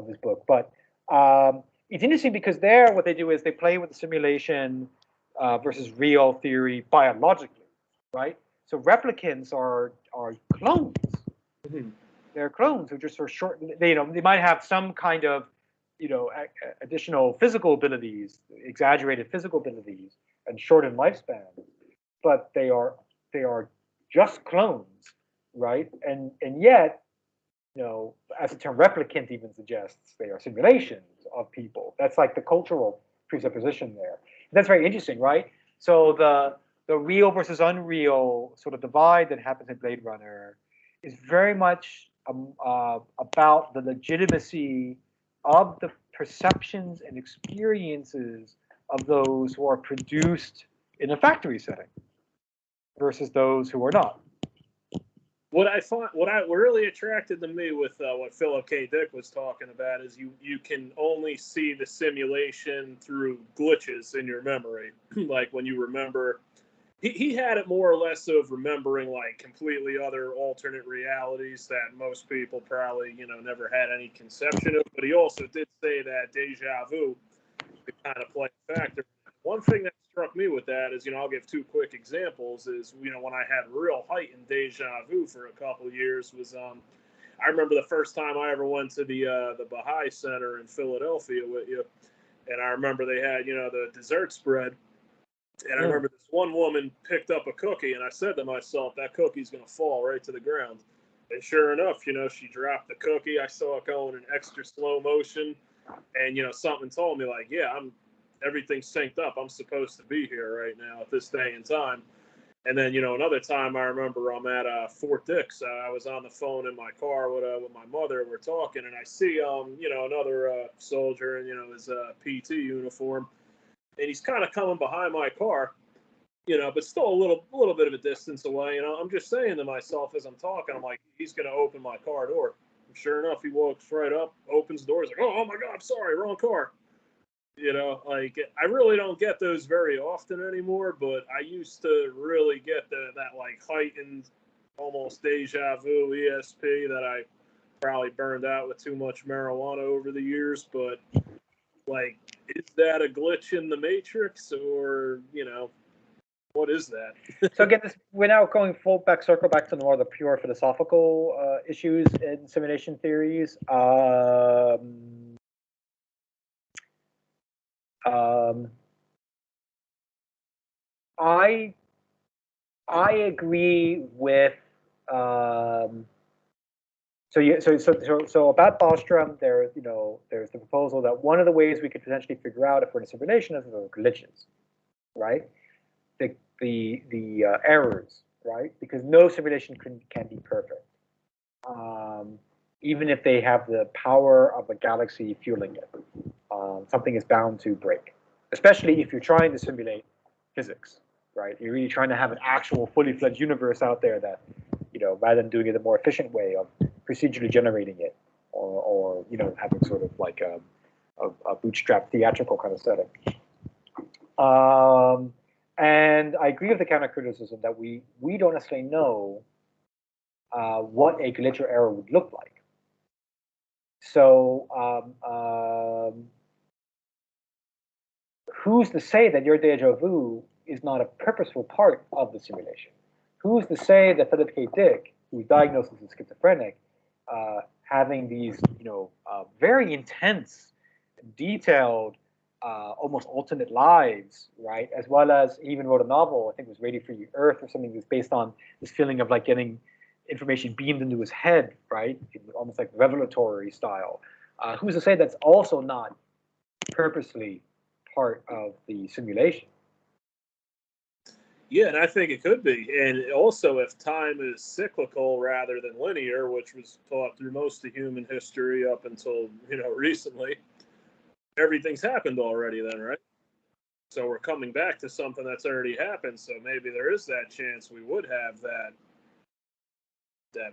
[SPEAKER 2] his book, but it's interesting because there what they do is they play with the simulation versus real theory biologically, right? So replicants are clones.
[SPEAKER 1] Mm-hmm.
[SPEAKER 2] They're clones who just are short. They might have some kind of additional physical abilities, exaggerated physical abilities, and shortened lifespans, but they are just clones, right? And yet, as the term replicant even suggests, they are simulations of people. That's like the cultural presupposition there. And that's very interesting, right? So the real versus unreal sort of divide that happens in Blade Runner is very much about the legitimacy of the perceptions and experiences of those who are produced in a factory setting versus those who are not.
[SPEAKER 1] What really attracted to me with what Philip K. Dick was talking about is you can only see the simulation through glitches in your memory. Like when you remember, he had it more or less of remembering like completely other alternate realities that most people probably never had any conception of. But he also did say that deja vu could kind of play a factor. One thing that struck me with that is, I'll give two quick examples. Is when I had real heightened deja vu for a couple of years was I remember the first time I ever went to the Baha'i Center in Philadelphia with you, and I remember they had the dessert spread, and I remember this one woman picked up a cookie, and I said to myself, that cookie's gonna fall right to the ground, and sure enough, she dropped the cookie. I saw it going in extra slow motion, and something told me like, yeah, everything's synced up. I'm supposed to be here right now at this day and time. And then, another time I remember I'm at Fort Dix. I was on the phone in my car with my mother. We're talking, and I see, another soldier in, his PT uniform, and he's kind of coming behind my car, but still a little bit of a distance away. I'm just saying to myself as I'm talking, I'm like, he's going to open my car door. And sure enough, he walks right up, opens the door. He's like, oh my God, sorry, wrong car. I really don't get those very often anymore, but I used to really get that like heightened, almost deja vu ESP that I probably burned out with too much marijuana over the years. But like, is that a glitch in the Matrix, or what is that?
[SPEAKER 2] So again, we're now going circle back to the more the pure philosophical issues in simulation theories. I agree with so about Bostrom, there's the proposal that one of the ways we could potentially figure out if we're in a simulation is the glitches, right? The errors, right? Because no simulation can be perfect, even if they have the power of a galaxy fueling it. Something is bound to break, especially if you're trying to simulate physics, right? You're really trying to have an actual fully fledged universe out there that, rather than doing it a more efficient way of procedurally generating it, or having sort of like a bootstrap theatrical kind of setting. And I agree with the counter criticism that we don't necessarily know what a glitch or error would look like. So who's to say that your deja vu is not a purposeful part of the simulation? Who's to say that Philip K. Dick, who's diagnosed as schizophrenic, having these, very intense, detailed, almost alternate lives, right? As well as he even wrote a novel, I think it was Radio Free Earth or something, that's based on this feeling of like getting information beamed into his head, right? Almost like revelatory style. Who's to say that's also not purposely part of the simulation?
[SPEAKER 1] Yeah, and I think it could be. And also, if time is cyclical rather than linear, which was taught through most of human history up until, recently, everything's happened already then, right? So we're coming back to something that's already happened. So maybe there is that chance we would have that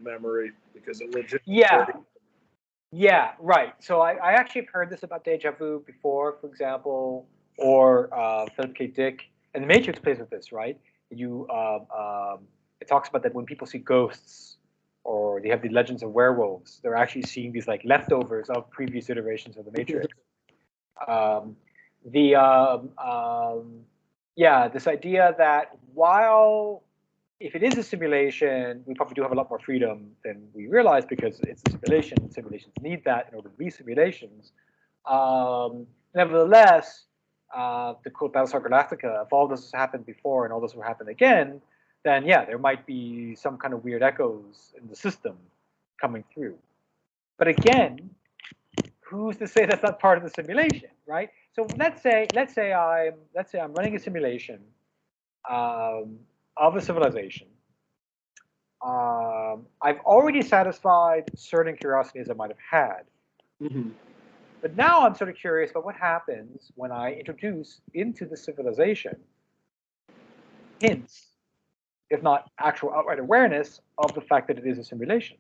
[SPEAKER 1] memory because it legitimately.
[SPEAKER 2] Yeah, right. So I actually have heard this about deja vu before, for example, or Philip K. Dick, and The Matrix plays with this, right? It talks about that when people see ghosts or they have the legends of werewolves, they're actually seeing these like leftovers of previous iterations of the Matrix. This idea that while if it is a simulation, we probably do have a lot more freedom than we realize because it's a simulation. Simulations need that in order to be simulations. Nevertheless, to quote Battlestar Galactica, if all this has happened before and all this will happen again, then yeah, there might be some kind of weird echoes in the system coming through. But again, who's to say that's not part of the simulation, right? So let's say I'm running a simulation of a civilization. I've already satisfied certain curiosities I might have had.
[SPEAKER 1] Mm-hmm.
[SPEAKER 2] But now I'm sort of curious about what happens when I introduce into the civilization hints, if not actual outright awareness, of the fact that it is a simulation.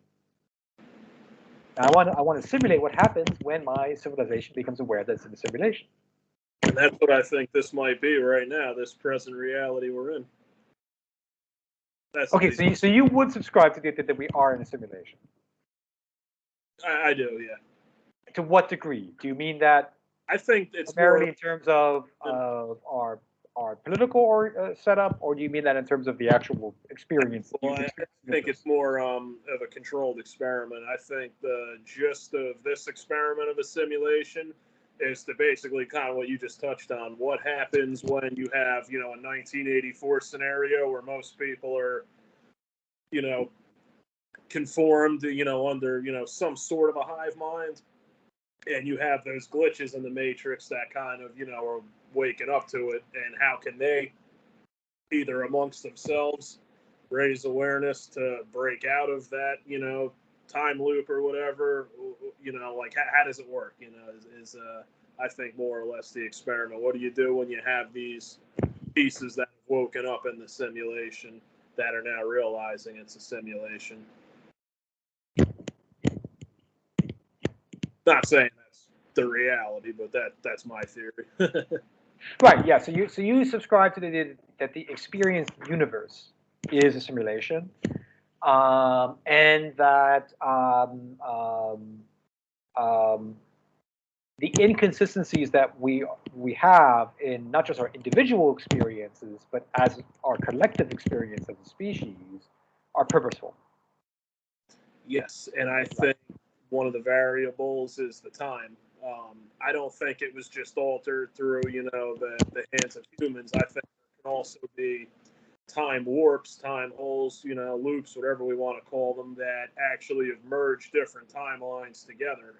[SPEAKER 2] Now I want to simulate what happens when my civilization becomes aware that it's in a simulation.
[SPEAKER 1] And that's what I think this might be right now, this present reality we're in. That's
[SPEAKER 2] okay, so you would subscribe to the idea that we are in a simulation?
[SPEAKER 1] I do, yeah.
[SPEAKER 2] To what degree? Do you mean that
[SPEAKER 1] I think it's
[SPEAKER 2] primarily
[SPEAKER 1] more
[SPEAKER 2] in terms of our political setup, or do you mean that in terms of the actual experience?
[SPEAKER 1] Well, I think it's more of a controlled experiment. I think the gist of this experiment of a simulation is to basically kind of what you just touched on. What happens when you have, a 1984 scenario where most people are, conformed, under, some sort of a hive mind, and you have those glitches in the Matrix that kind of, are waking up to it, and how can they, either amongst themselves, raise awareness to break out of that, time loop or whatever, like how does it work, is I think more or less the experiment. What do you do when you have these pieces that have woken up in the simulation that are now realizing it's a simulation? Not saying that's the reality, but that's my theory.
[SPEAKER 2] Right. Yeah. So you subscribe to that the experienced universe is a simulation, and that the inconsistencies that we have in not just our individual experiences, but as our collective experience as a species, are purposeful.
[SPEAKER 1] Yes, and I think one of the variables is the time. I don't think it was just altered through, the hands of humans. I think it can also be time warps, time holes, loops, whatever we want to call them, that actually have merged different timelines together.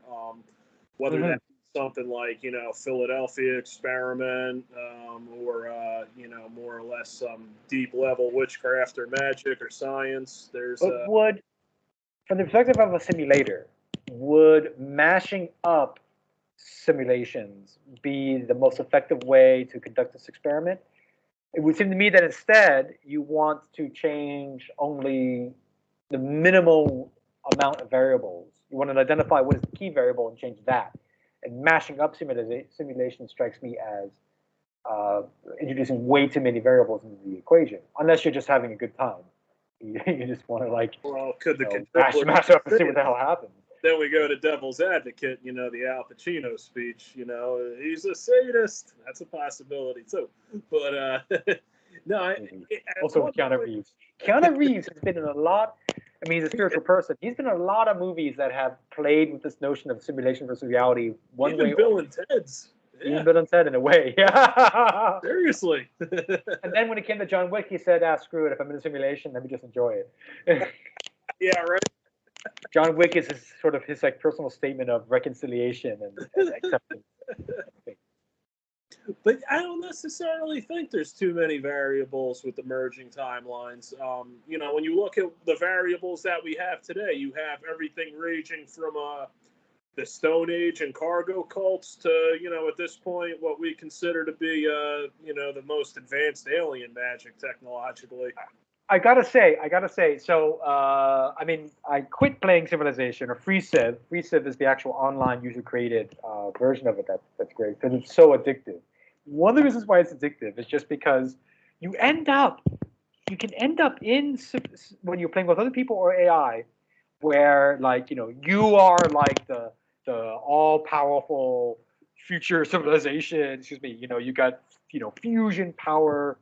[SPEAKER 1] Whether that be something like, Philadelphia experiment, or, more or less some deep level witchcraft or magic or science.
[SPEAKER 2] But would, from the perspective of a simulator, would mashing up simulations be the most effective way to conduct this experiment? It would seem to me that instead you want to change only the minimal amount of variables. You want to identify what is the key variable and change that. And mashing up simulation strikes me as introducing way too many variables into the equation, unless you're just having a good time. You just want to
[SPEAKER 1] could the
[SPEAKER 2] mash up and see what the hell happens.
[SPEAKER 1] Then we go to devil's advocate, the Al Pacino speech, he's a sadist. That's a possibility too. But no,
[SPEAKER 2] also Keanu Reeves. Keanu Reeves has been in a lot. I mean, he's a spiritual person. He's been in a lot of movies that have played with this notion of simulation versus reality.
[SPEAKER 1] Even Bill and Ted's.
[SPEAKER 2] Yeah. Even Bill and Ted, in a way. Yeah.
[SPEAKER 1] Seriously.
[SPEAKER 2] And then when it came to John Wick, he said, screw it. If I'm in a simulation, let me just enjoy it.
[SPEAKER 1] Yeah, right.
[SPEAKER 2] John Wick is his personal statement of reconciliation and acceptance.
[SPEAKER 1] But I don't necessarily think there's too many variables with emerging timelines. When you look at the variables that we have today, you have everything ranging from the Stone Age and cargo cults to, at this point, what we consider to be, the most advanced alien magic technologically.
[SPEAKER 2] I gotta say. So, I quit playing Civilization or Free Civ. Free Civ is the actual online user-created version of it. That's great because it's so addictive. One of the reasons why it's addictive is just because you can end up in, when you're playing with other people or AI, where you are like the all-powerful future civilization. Excuse me. You got fusion power.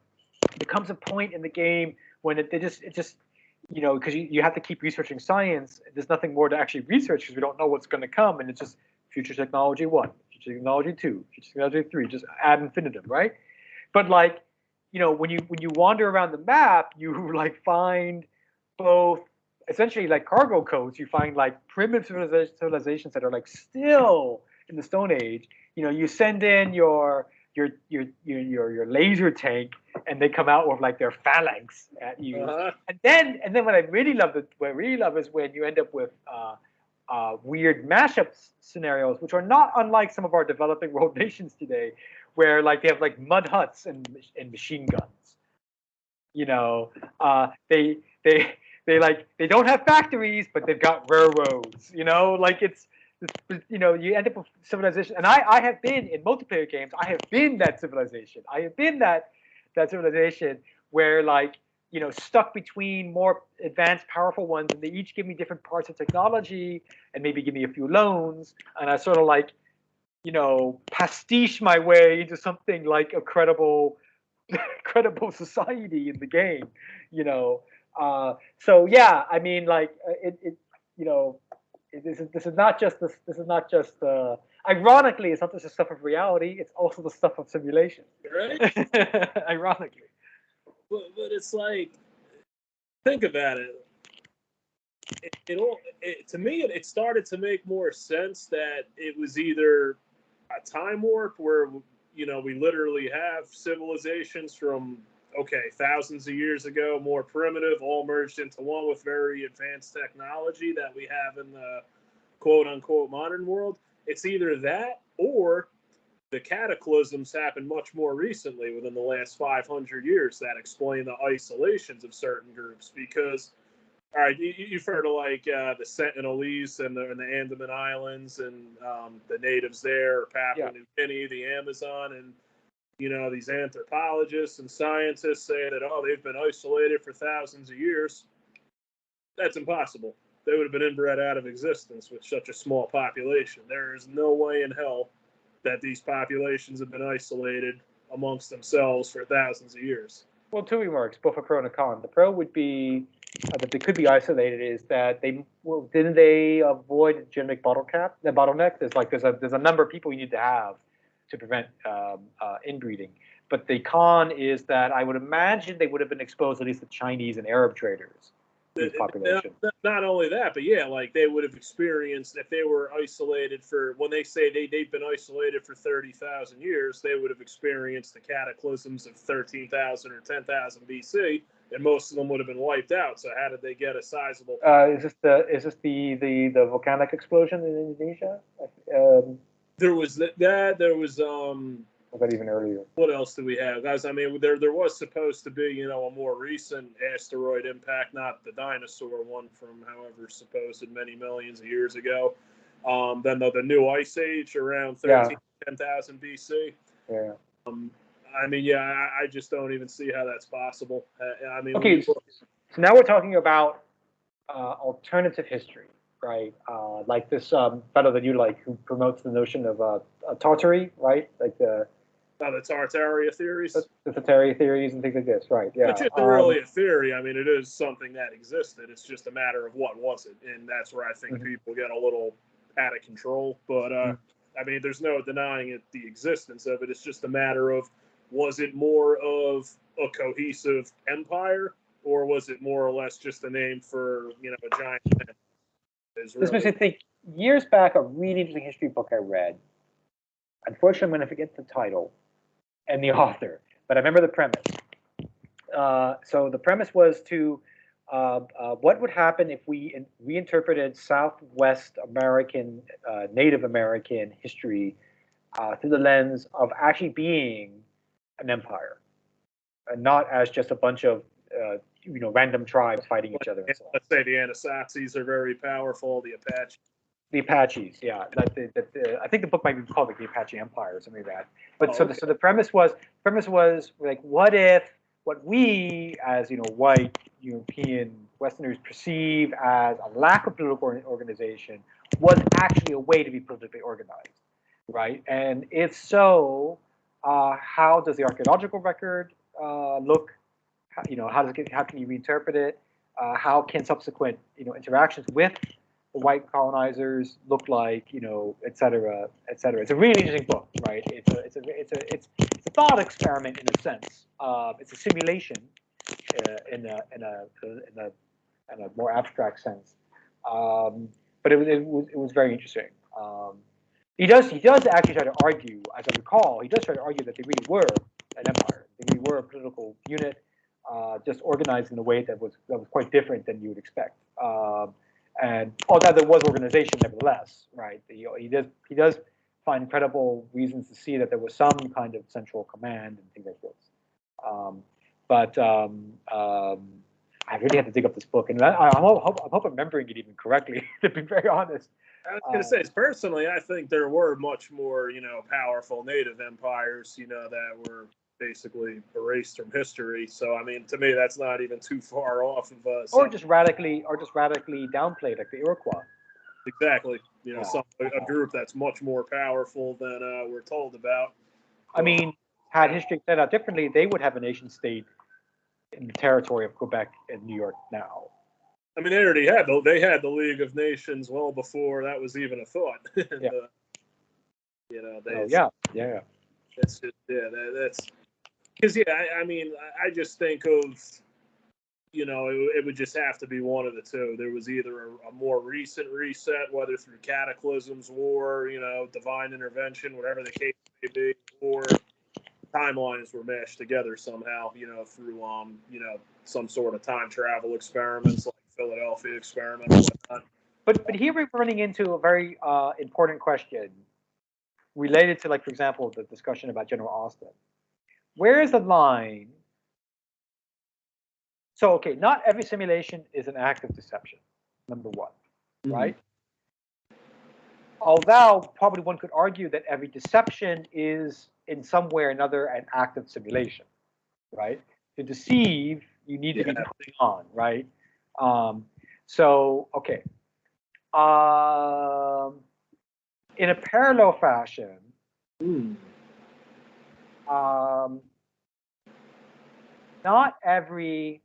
[SPEAKER 2] There comes a point in the game when it just because you have to keep researching science. There's nothing more to actually research because we don't know what's going to come, and it's just future technology 1, future technology 2, future technology 3, just ad infinitum, right? But when you wander around the map, you find both essentially cargo codes. You find primitive civilizations that are still in the Stone Age. You send in your laser tank, and they come out with their phalanx at you. Uh-huh. And then what I really love is when you end up with weird mashup scenarios, which are not unlike some of our developing world nations today, where they have mud huts and machine guns. They don't have factories, but they've got railroads. You end up with civilization, and I have been in multiplayer games. I have been that civilization. I have been that civilization where stuck between more advanced, powerful ones, and they each give me different parts of technology and maybe give me a few loans, and I sort of pastiche my way into something like a credible society in the game. So yeah, I mean, this is not just ironically, it's not just the stuff of reality, it's also the stuff of simulation.
[SPEAKER 1] Right?
[SPEAKER 2] Ironically.
[SPEAKER 1] But it's think about it. To me, it started to make more sense that it was either a time warp where, we literally have civilizations from, thousands of years ago, more primitive, all merged into one with very advanced technology that we have in the quote-unquote modern world. It's either that or the cataclysms happened much more recently within the last 500 years that explain the isolations of certain groups. Because, all right, you've heard of the Sentinelese and the Andaman Islands and the natives there, or Papua New Guinea, the Amazon, and these anthropologists and scientists say that, they've been isolated for thousands of years. That's impossible. They would have been inbred out of existence with such a small population. There is no way in hell that these populations have been isolated amongst themselves for thousands of years.
[SPEAKER 2] Well, two remarks, both a pro and a con. The pro would be that they could be isolated is that didn't they avoid genetic bottleneck? There's a number of people you need to have to prevent inbreeding. But the con is that I would imagine they would have been exposed, at least to Chinese and Arab traders, huge population.
[SPEAKER 1] Not only that, but yeah, like they would have experienced if they were isolated for when they say they've been isolated for 30,000 years, they would have experienced the cataclysms of 13,000 or 10,000 BC, and most of them would have been wiped out. So how did they get a sizable?
[SPEAKER 2] Is this the volcanic explosion in Indonesia?
[SPEAKER 1] There was that. There was
[SPEAKER 2] Or that even earlier?
[SPEAKER 1] What else do we have, guys? I mean, there was supposed to be, a more recent asteroid impact, not the dinosaur one from however supposed many millions of years ago. Then the new ice age around 10,000 BC.
[SPEAKER 2] Yeah.
[SPEAKER 1] I mean, yeah, I just don't even see how that's possible. I mean,
[SPEAKER 2] okay. So now we're talking about alternative history, right? Like this fellow that you like, who promotes the notion of Tartary, right? Like the
[SPEAKER 1] Tartaria theories?
[SPEAKER 2] The Tartary theories and things like this, right? Yeah.
[SPEAKER 1] Which isn't really a theory. I mean, it is something that existed. It's just a matter of what was it. And that's where I think people get a little out of control. But, I mean, there's no denying it, the existence of it. It's just a matter of, was it more of a cohesive empire, or was it more or less just a name for, a giant event?
[SPEAKER 2] This makes me think, years back, a really interesting history book I read. Unfortunately, I'm going to forget the title and the author, but I remember the premise. So the premise was to what would happen if we reinterpreted Southwest American, Native American history through the lens of actually being an empire, and not as just a bunch of random tribes fighting each other. And so on.
[SPEAKER 1] Let's say the Anasasis are very powerful, the Apache.
[SPEAKER 2] The Apaches, yeah. I think the book might be called like the Apache Empire or something like that. But so the premise was like, what if what we as white European Westerners perceive as a lack of political organization was actually a way to be politically organized, right? And if so, how does the archaeological record look? How can you reinterpret it? How can subsequent interactions with the white colonizers look like, et cetera, et cetera. It's a really interesting book, right? It's a thought experiment in a sense. It's a simulation in a more abstract sense. But it was very interesting. He does actually try to argue, as I recall, he does try to argue that they really were an empire. They really were a political unit, just organized in a way that was quite different than you would expect. And although there was organization, nevertheless, right? He does find credible reasons to see that there was some kind of central command and things like this. But I really had to dig up this book, and I hope I'm remembering it even correctly. To be very honest.
[SPEAKER 1] I was going to say, personally, I think there were much more, powerful native empires, that were basically erased from history. So, I mean, to me, that's not even too far off of
[SPEAKER 2] or just radically downplayed, like the Iroquois.
[SPEAKER 1] Exactly. A group that's much more powerful than we're told about.
[SPEAKER 2] I mean, had history played out differently, they would have a nation state in the territory of Quebec and New York now.
[SPEAKER 1] I mean, they already had the League of Nations well before that was even a thought. And, It's just that's because I mean, I just think of it would just have to be one of the two. There was either a more recent reset, whether through cataclysms, war, divine intervention, whatever the case may be, or timelines were mashed together somehow, through some sort of time travel experiments like Philadelphia experiment and whatnot.
[SPEAKER 2] But here we're running into a very important question related to, like, for example, the discussion about General Austin. Where is the line? So, okay, not every simulation is an act of deception, number one, right? Although probably one could argue that every deception is in some way or another an act of simulation, right? To deceive, you need to be putting on, right? So, okay. In a parallel fashion, not every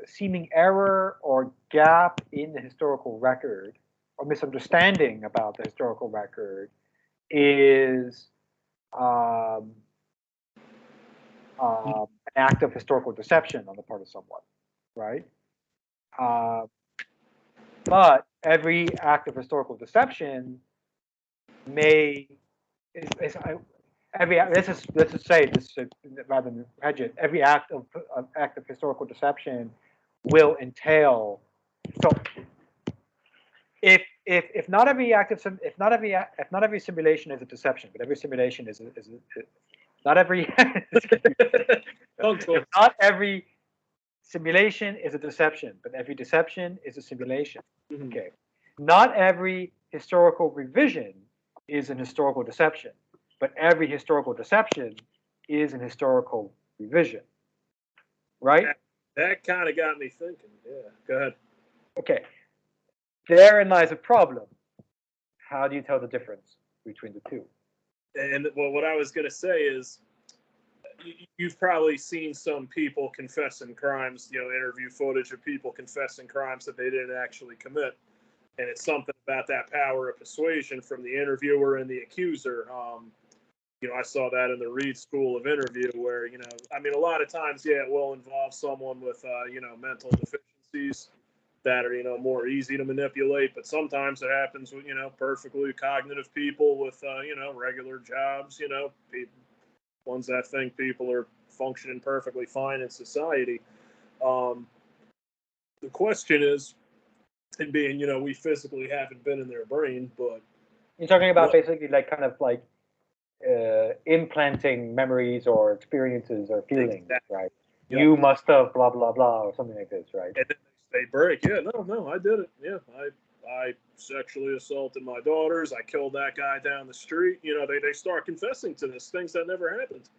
[SPEAKER 2] seeming error or gap in the historical record or misunderstanding about the historical record is um, an act of historical deception on the part of someone, right? But every act of historical deception may let's just say this rather than hedge it. Every act of historical deception will entail. So if not every if not every simulation is a deception, but every simulation is not every if not every simulation is a deception, but every deception is a simulation.
[SPEAKER 1] Mm-hmm.
[SPEAKER 2] Okay. Not every historical revision is an historical deception, but every historical deception is an historical revision. Right?
[SPEAKER 1] That kind of got me thinking. Yeah, go ahead.
[SPEAKER 2] Okay. Therein lies a problem. How do you tell the difference between the two?
[SPEAKER 1] And well, what I was going to say is, you've probably seen some people confessing crimes, interview footage of people confessing crimes that they didn't actually commit. And it's something about that power of persuasion from the interviewer and the accuser. I saw that in the Reed School of Interview where, a lot of times, it will involve someone with, mental deficiencies that are, more easy to manipulate. But sometimes it happens with, perfectly cognitive people with, regular jobs, ones that think people are functioning perfectly fine in society. The question is, and being, we physically haven't been in their brain, but
[SPEAKER 2] you're talking about basically kind of implanting memories or experiences or feelings, exactly. Right? Yep. You must have blah blah blah or something like this, right?
[SPEAKER 1] And then they break. Yeah, no, I did it. Yeah, I sexually assaulted my daughters. I killed that guy down the street. They start confessing to this, things that never happened.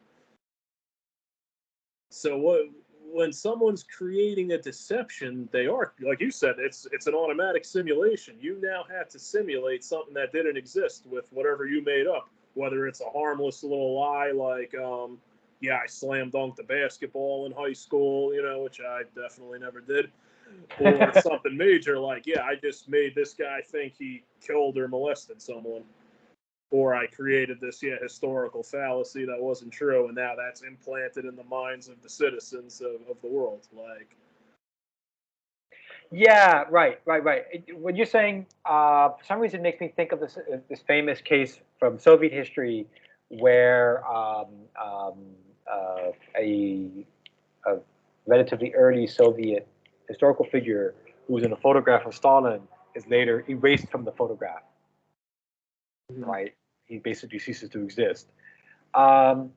[SPEAKER 1] So when someone's creating a deception, they are, like you said, it's an automatic simulation. You now have to simulate something that didn't exist with whatever you made up, whether it's a harmless little lie like, I slam dunked a basketball in high school, which I definitely never did, or something major like, I just made this guy think he killed or molested someone. Or I created this historical fallacy that wasn't true, and now that's implanted in the minds of the citizens of the world.
[SPEAKER 2] Yeah, right. When you're saying, for some reason, it makes me think of this famous case from Soviet history where a relatively early Soviet historical figure who was in a photograph of Stalin is later erased from the photograph. Mm-hmm. Right? He basically ceases to exist. Obviously,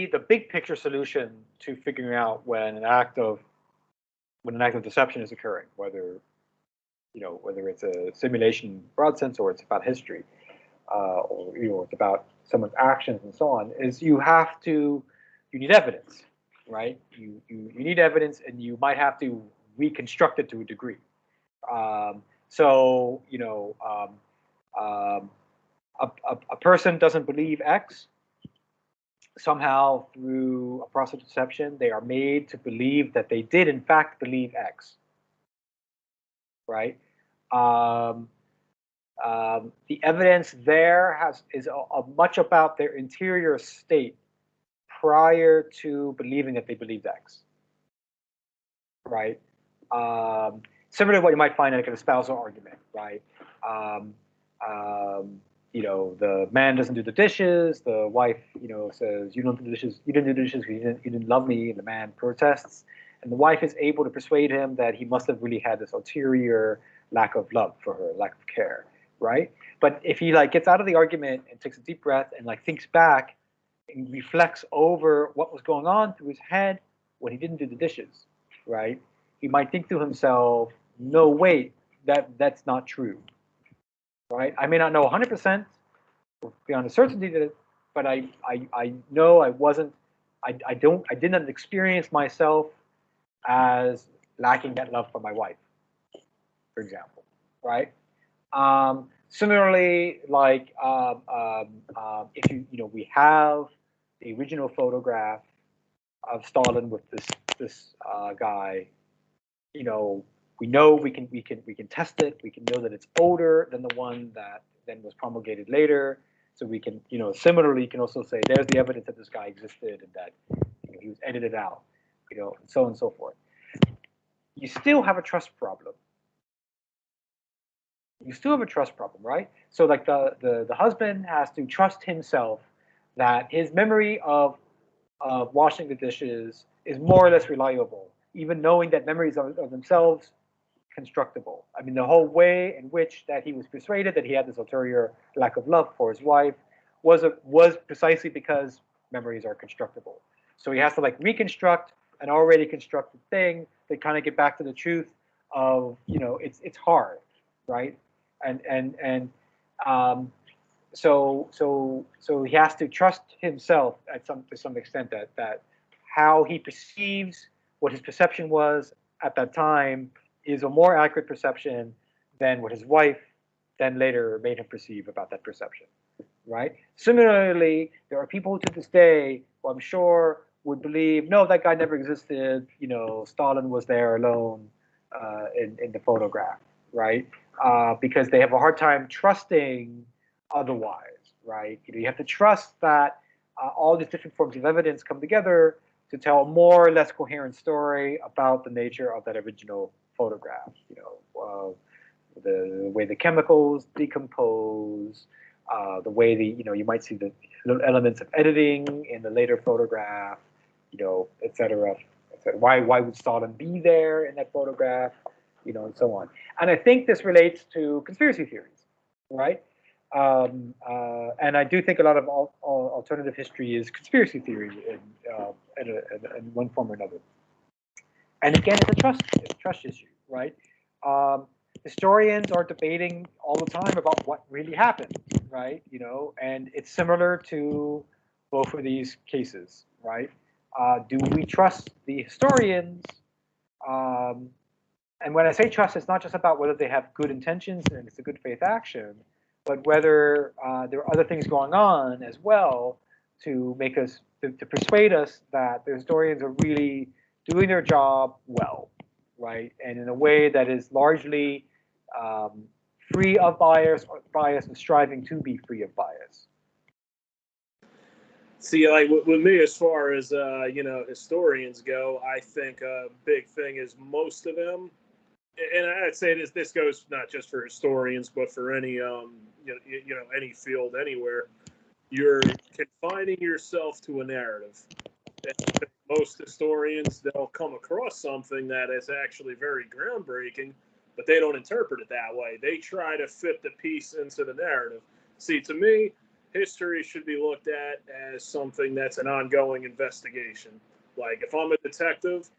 [SPEAKER 2] the big picture solution to figuring out when an act of deception is occurring, whether it's a simulation in broad sense or it's about history, or it's about someone's actions and so on, is you need evidence, right? You need evidence, and you might have to reconstruct it to a degree. A person doesn't believe X. Somehow, through a process of deception, they are made to believe that they did, in fact, believe X. Right? The evidence there is much about their interior state prior to believing that they believed X. Right? Similar to what you might find in a spousal argument, right? The man doesn't do the dishes. The wife, says, "You don't do the dishes. You didn't do the dishes because you didn't love me." And the man protests, and the wife is able to persuade him that he must have really had this ulterior lack of love for her, lack of care, right? But if he gets out of the argument and takes a deep breath and thinks back and reflects over what was going on through his head when he didn't do the dishes, right? He might think to himself, "No, wait, that's not true." Right? I may not know 100% beyond a certainty that, but I know I wasn't. I did not experience myself as lacking that love for my wife, for example. Right? Similarly, if we have the original photograph of Stalin with this guy, We know we can test it. We can know that it's older than the one that then was promulgated later. So we can, similarly, you can also say there's the evidence that this guy existed and that he was edited out, and so on and so forth. You still have a trust problem. You still have a trust problem, right? So like the husband has to trust himself that his memory of washing the dishes is more or less reliable, even knowing that memories are themselves constructible. I mean, the whole way in which that he was persuaded that he had this ulterior lack of love for his wife was precisely because memories are constructible. So he has to like reconstruct an already constructed thing to kind of get back to the truth of, it's hard, right? So he has to trust himself to some extent that how he perceives what his perception was at that time is a more accurate perception than what his wife then later made him perceive about that perception, right? Similarly, there are people to this day who I'm sure would believe, no, that guy never existed. Stalin was there alone in the photograph, right? Because they have a hard time trusting otherwise, right? You have to trust that all these different forms of evidence come together to tell a more or less coherent story about the nature of that original photograph. The way the chemicals decompose, the way you might see the little elements of editing in the later photograph, et cetera. Why would Stalin be there in that photograph, and so on. And I think this relates to conspiracy theories, right? And I do think a lot of alternative history is conspiracy theory in one form or another. And again, it's a trust issue, right? Historians are debating all the time about what really happened, right? And it's similar to both of these cases, right? Do we trust the historians? And when I say trust, it's not just about whether they have good intentions and it's a good faith action, but whether there are other things going on as well to make us, to persuade us that the historians are really doing their job well, right? And in a way that is largely free of bias and striving to be free of bias.
[SPEAKER 1] See, like with me, as far as historians go, I think a big thing is most of them, and I'd say this goes not just for historians, but for any any field anywhere. You're confining yourself to a narrative. And most historians, they'll come across something that is actually very groundbreaking, but they don't interpret it that way. They try to fit the piece into the narrative. See, to me, history should be looked at as something that's an ongoing investigation. Like if I'm a detective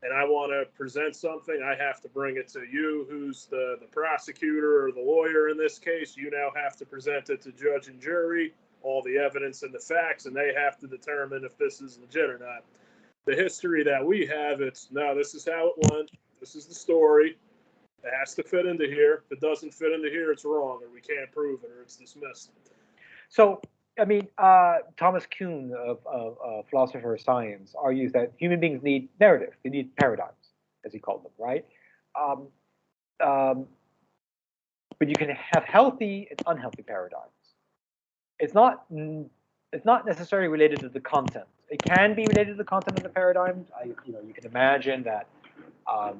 [SPEAKER 1] and I want to present something, I have to bring it to you, who's the prosecutor or the lawyer in this case. You now have to present it to judge and jury, all the evidence and the facts, and they have to determine if this is legit or not. The history that we have, it's, no, this is how it went. This is the story. It has to fit into here. If it doesn't fit into here, it's wrong, or we can't prove it, or it's dismissed.
[SPEAKER 2] So, I mean, Thomas Kuhn, of philosopher of science, argues that human beings need narratives. They need paradigms, as he called them, right? But you can have healthy and unhealthy paradigms. It's not necessarily related to the content. It can be related to the content of the paradigm. You can imagine that a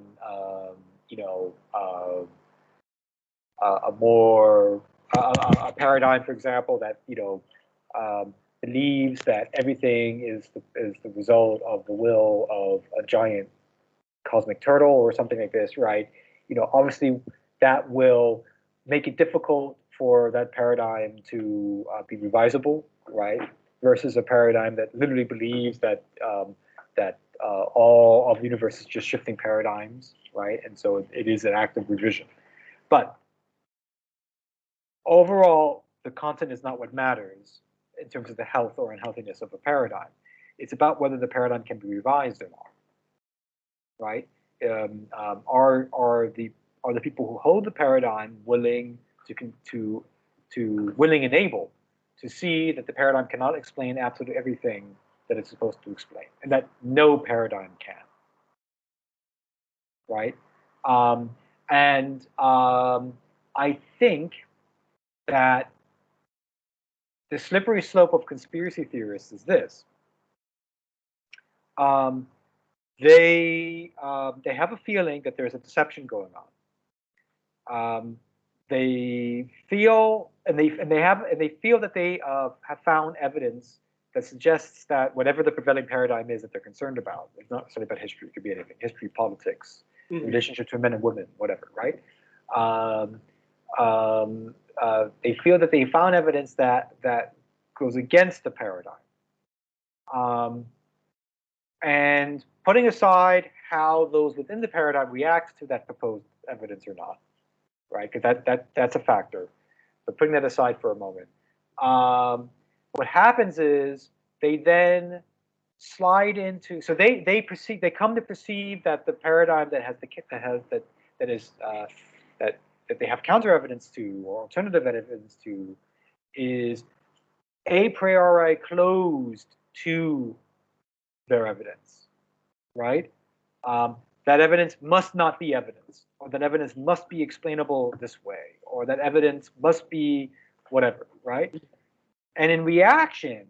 [SPEAKER 2] paradigm, for example, that believes that everything is the result of the will of a giant cosmic turtle or something like this, right? Obviously that will make it difficult for that paradigm to be revisable, right? Versus a paradigm that literally believes that all of the universe is just shifting paradigms, right? And so it is an active revision. But overall, the content is not what matters in terms of the health or unhealthiness of a paradigm. It's about whether the paradigm can be revised or not, right? Are the people who hold the paradigm willing willing and able to see that the paradigm cannot explain absolutely everything that it's supposed to explain, and that no paradigm can, right? I think that the slippery slope of conspiracy theorists is this. They have a feeling that there's a deception going on. They feel they feel that they have found evidence that suggests that whatever the prevailing paradigm is that they're concerned about, it's not necessarily about history, it could be anything, history, politics, relationship to men and women, whatever, right? They feel that they found evidence that goes against the paradigm. And putting aside how those within the paradigm react to that proposed evidence or not, right? Because that's a factor. But putting that aside for a moment, what happens is they then slide into. So they come to perceive that the paradigm that they have counter evidence to or alternative evidence to is a priori closed to their evidence, right? That evidence must not be evidence, or that evidence must be explainable this way, or that evidence must be whatever, right? And in reaction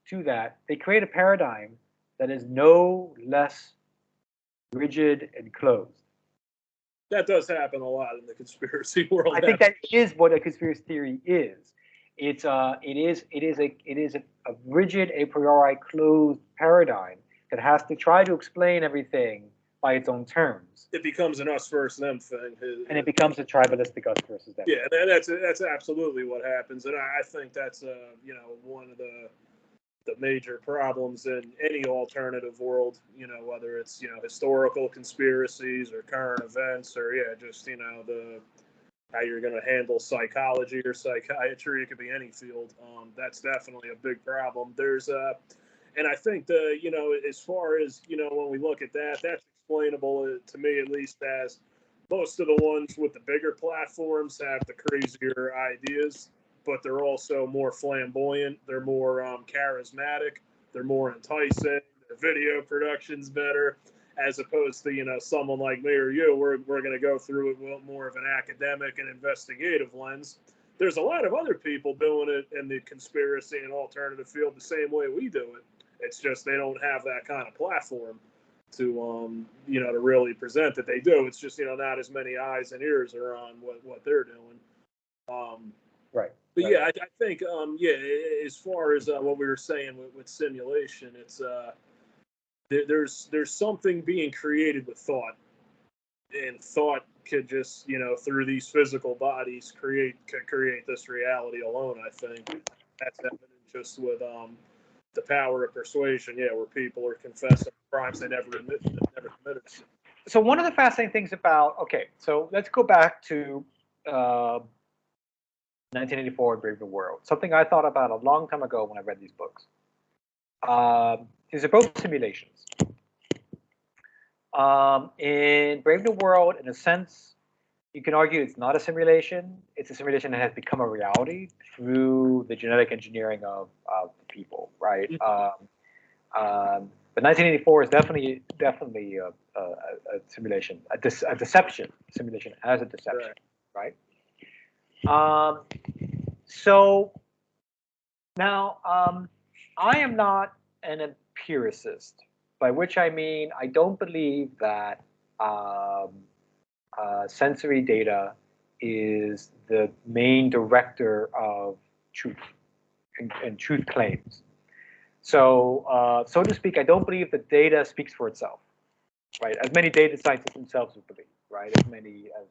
[SPEAKER 2] to that, they create a paradigm that is no less rigid and closed.
[SPEAKER 1] That does happen a lot in the conspiracy world.
[SPEAKER 2] I think that is what a conspiracy theory is. It is a rigid, a priori closed paradigm that has to try to explain everything by its own terms.
[SPEAKER 1] It becomes an us versus them thing.
[SPEAKER 2] And it becomes a tribalistic us versus them.
[SPEAKER 1] Yeah, that's absolutely what happens, and I think that's one of the major problems in any alternative world. Whether it's historical conspiracies or current events or just the how you're going to handle psychology or psychiatry. It could be any field. That's definitely a big problem. There's and I think as far as when we look at that, that's explainable to me at least as most of the ones with the bigger platforms have the crazier ideas, but they're also more flamboyant. They're more charismatic. They're more enticing. Their video production's better, as opposed to someone like me or you. We're going to go through it with more of an academic and investigative lens. There's a lot of other people doing it in the conspiracy and alternative field the same way we do it. It's just they don't have that kind of platform to to really present that they do. It's just not as many eyes and ears are on what they're doing.
[SPEAKER 2] Right.
[SPEAKER 1] But yeah, I think as far as what we were saying with simulation, it's there's something being created with thought, and thought could just through these physical bodies create this reality alone. I think that's evident just with the power of persuasion. Yeah, where people are confessing crimes they never committed.
[SPEAKER 2] So one of the fascinating things about so let's go back to 1984 and Brave New World. Something I thought about a long time ago when I read these books. These are both simulations. In Brave New World, in a sense, you can argue it's not a simulation. It's a simulation that has become a reality through the genetic engineering of the people, right? But 1984 is definitely a simulation, a deception simulation as a deception, right? So now I am not an empiricist, by which I mean I don't believe that sensory data is the main director of truth and truth claims. So, so to speak, I don't believe that data speaks for itself, right? As many data scientists themselves would believe, right? As many as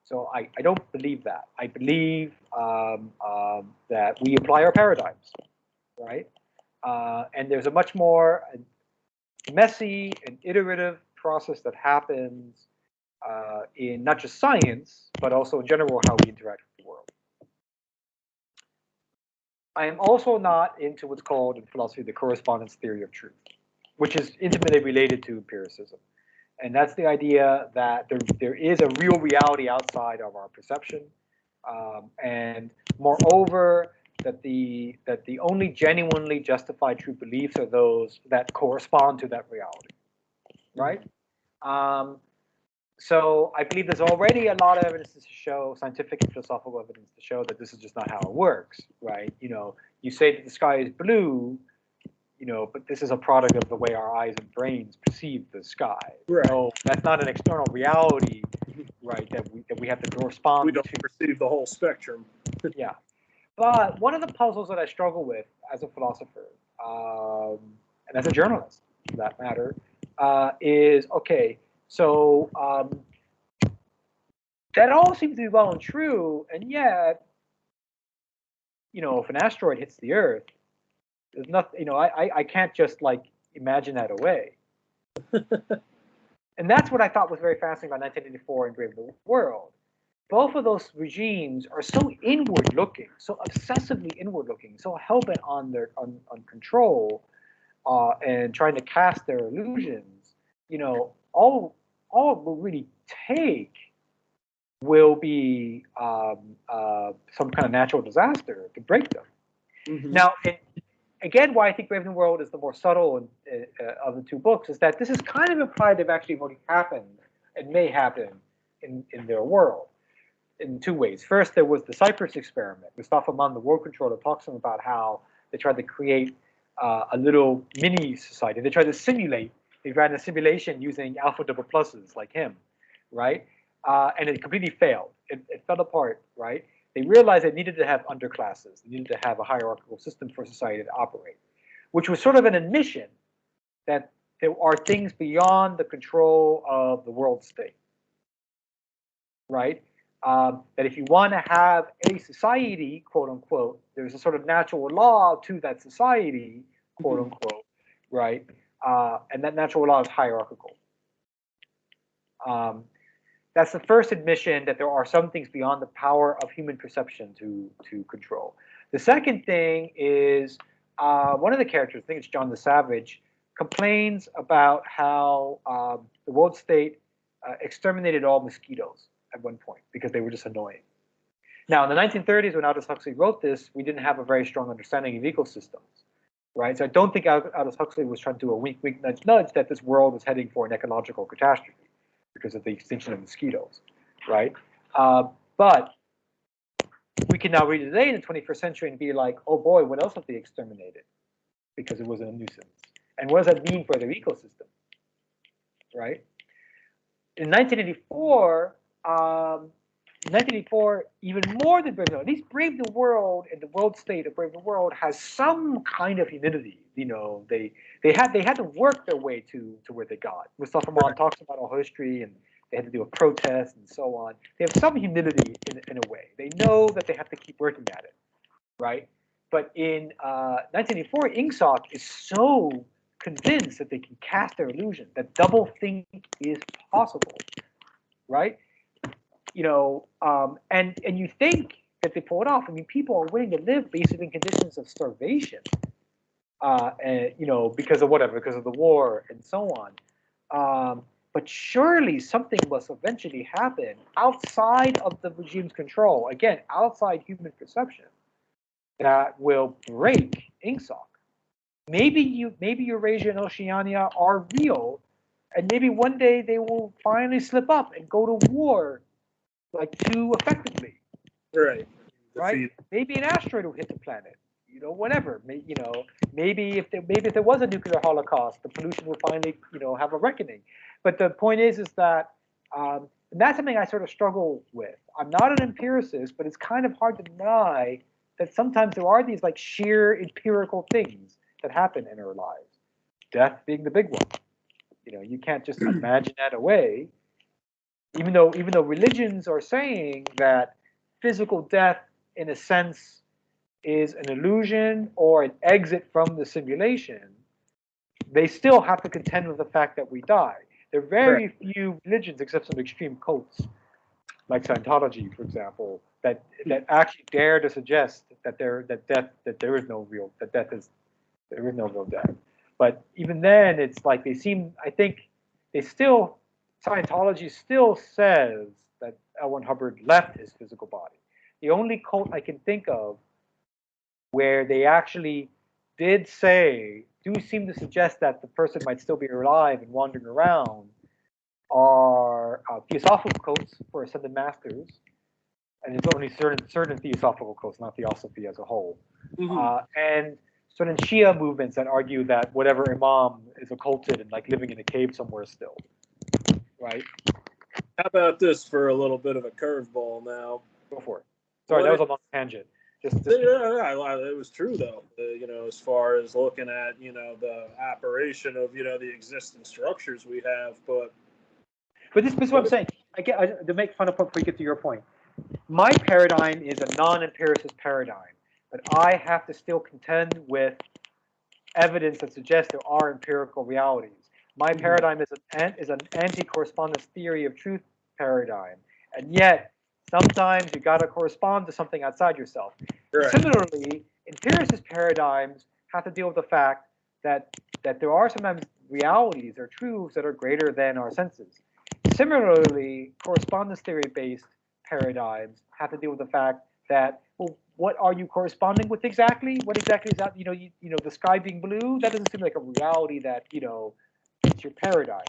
[SPEAKER 2] so I don't believe that. I believe that we apply our paradigms, right? And there's a much more messy and iterative process that happens in not just science, but also in general how we interact with the world. I am also not into what's called in philosophy the correspondence theory of truth, which is intimately related to empiricism. And that's the idea that there is a real reality outside of our perception, and moreover, that the only genuinely justified true beliefs are those that correspond to that reality, right? So I believe there's already a lot of evidence to show, scientific and philosophical evidence to show that this is just not how it works, right? You say that the sky is blue, but this is a product of the way our eyes and brains perceive the sky.
[SPEAKER 1] Right.
[SPEAKER 2] No, that's not an external reality, right? That we have to respond
[SPEAKER 1] We don't
[SPEAKER 2] to.
[SPEAKER 1] perceive the whole spectrum.
[SPEAKER 2] Yeah. But one of the puzzles that I struggle with as a philosopher, and as a journalist, for that matter, is okay. So that all seems to be well and true, and yet, if an asteroid hits the Earth, there's nothing. I can't just like imagine that away. And that's what I thought was very fascinating about 1984 and Brave New World. Both of those regimes are so inward-looking, so obsessively inward-looking, so hell-bent on on control and trying to cast their illusions. All it will really take will be some kind of natural disaster to break them.
[SPEAKER 1] Mm-hmm.
[SPEAKER 2] Now, again, why I think Brave New World is the more subtle of the two books is that this is kind of implied they've actually already happened and may happen in their world in two ways. First, there was the Cyprus experiment. Mustafa Mann, the world controller, talks to them about how they tried to create a little mini society. They tried to simulate. They ran a simulation using alpha double pluses like him, right? And it completely failed. It fell apart, right? They realized they needed to have underclasses. They needed to have a hierarchical system for society to operate, which was sort of an admission that there are things beyond the control of the world state, right? That if you want to have a society, quote unquote, there's a sort of natural law to that society, quote unquote, right? And that natural law is hierarchical. That's the first admission that there are some things beyond the power of human perception to control. The second thing is one of the characters, I think it's John the Savage, complains about how the world state exterminated all mosquitoes at one point because they were just annoying. Now, in the 1930s, when Aldous Huxley wrote this, we didn't have a very strong understanding of ecosystems, right? So I don't think Aldous Huxley was trying to do a wink, wink, nudge, nudge that this world is heading for an ecological catastrophe because of the extinction of mosquitoes, right? But we can now read it today in the 21st century and be like, oh boy, what else have they exterminated? Because it was a nuisance. And what does that mean for their ecosystem, right? In 1984, even more than Brave New World, at least Brave New World and the world state of Brave New World has some kind of humility. They had to work their way to where they got. Mustafa Mann talks about our history, and they had to do a protest and so on. They have some humility in a way. They know that they have to keep working at it, right? But in 1984, Ingsoc is so convinced that they can cast their illusion, that double think is possible, right? And you think that they pull it off. I mean, people are willing to live basically in conditions of starvation, because of whatever, because of the war and so on. But surely something must eventually happen outside of the regime's control, again, outside human perception, that will break Ingsoc. Maybe Eurasia and Oceania are real, and maybe one day they will finally slip up and go to war, like too effectively.
[SPEAKER 1] Right.
[SPEAKER 2] Right? Maybe an asteroid will hit the planet. Whatever. Maybe if there was a nuclear holocaust, the pollution will finally, have a reckoning. But the point is that and that's something I sort of struggle with. I'm not an empiricist, but it's kind of hard to deny that sometimes there are these like sheer empirical things that happen in our lives. Death being the big one. You can't just imagine that away. Even though religions are saying that physical death, in a sense, is an illusion or an exit from the simulation, they still have to contend with the fact that we die. There are very few religions, except some extreme cults, like Scientology, for example, that actually dare to suggest that there is no real death. But even then, it's like Scientology still says that L. Ron Hubbard left his physical body. The only cult I can think of where they actually do seem to suggest that the person might still be alive and wandering around are theosophical cults for ascended masters, and it's only certain theosophical cults, not theosophy as a whole, and certain Shia movements that argue that whatever imam is occulted and like living in a cave somewhere still, right?
[SPEAKER 1] How about this for a little bit of a curveball now?
[SPEAKER 2] Go for it. Sorry, that was a long tangent.
[SPEAKER 1] Yeah, it was true though. As far as looking at the operation of the existing structures we have, but
[SPEAKER 2] this is what I'm saying. To make fun of before you get to your point. My paradigm is a non-empiricist paradigm, but I have to still contend with evidence that suggests there are empirical realities. My paradigm is an anti-correspondence theory of truth paradigm, and yet sometimes you got to correspond to something outside yourself.
[SPEAKER 1] Right.
[SPEAKER 2] Similarly, empiricist paradigms have to deal with the fact that there are sometimes realities or truths that are greater than our senses. Similarly, correspondence theory-based paradigms have to deal with the fact that, well, what are you corresponding with exactly? What exactly is that? The sky being blue, that doesn't seem like a reality that fits your paradigm.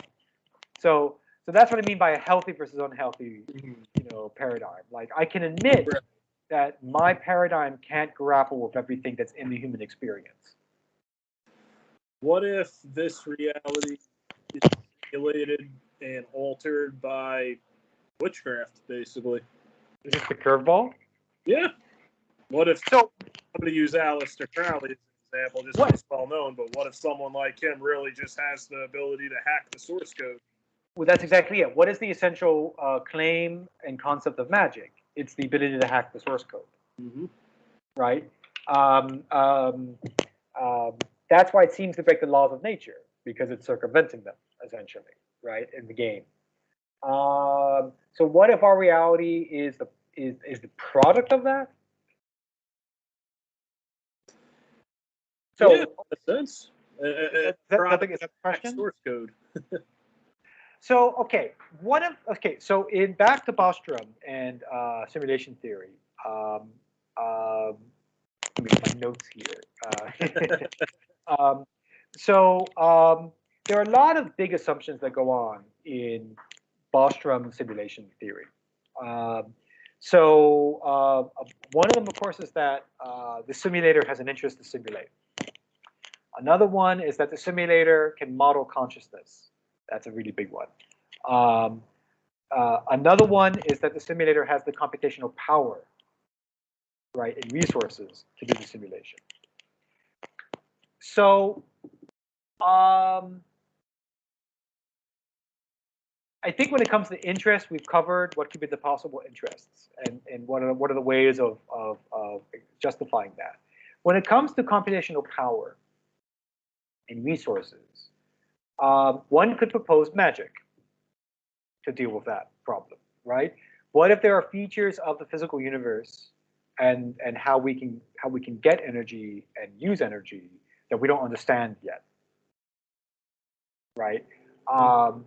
[SPEAKER 2] So that's what I mean by a healthy versus unhealthy paradigm. Like, I can admit that my paradigm can't grapple with everything that's in the human experience.
[SPEAKER 1] What if this reality is manipulated and altered by witchcraft, basically?
[SPEAKER 2] Is this the curveball?
[SPEAKER 1] Yeah. What if I'm going to use Aleister Crowley as an example, just because it's well known, but what if someone like him really just has the ability to hack the source code?
[SPEAKER 2] Well, that's exactly it. What is the essential claim and concept of magic? It's the ability to hack the source code, right? That's why it seems to break the laws of nature, because it's circumventing them, essentially, right, in the game. So what if our reality is the product of that? So,
[SPEAKER 1] yeah, in a sense.
[SPEAKER 2] Is that the question?
[SPEAKER 1] Source code.
[SPEAKER 2] So, so in back to Bostrom and simulation theory, let me get my notes here. There are a lot of big assumptions that go on in Bostrom simulation theory. One of them, of course, is that the simulator has an interest to simulate. Another one is that the simulator can model consciousness. That's a really big one. Another one is that the simulator has the computational power, right, and resources to do the simulation. So, I think when it comes to interest, we've covered what could be the possible interests and what are the ways of justifying that. When it comes to computational power and resources, one could propose magic to deal with that problem, right? What if there are features of the physical universe and how we can get energy and use energy that we don't understand yet, right? And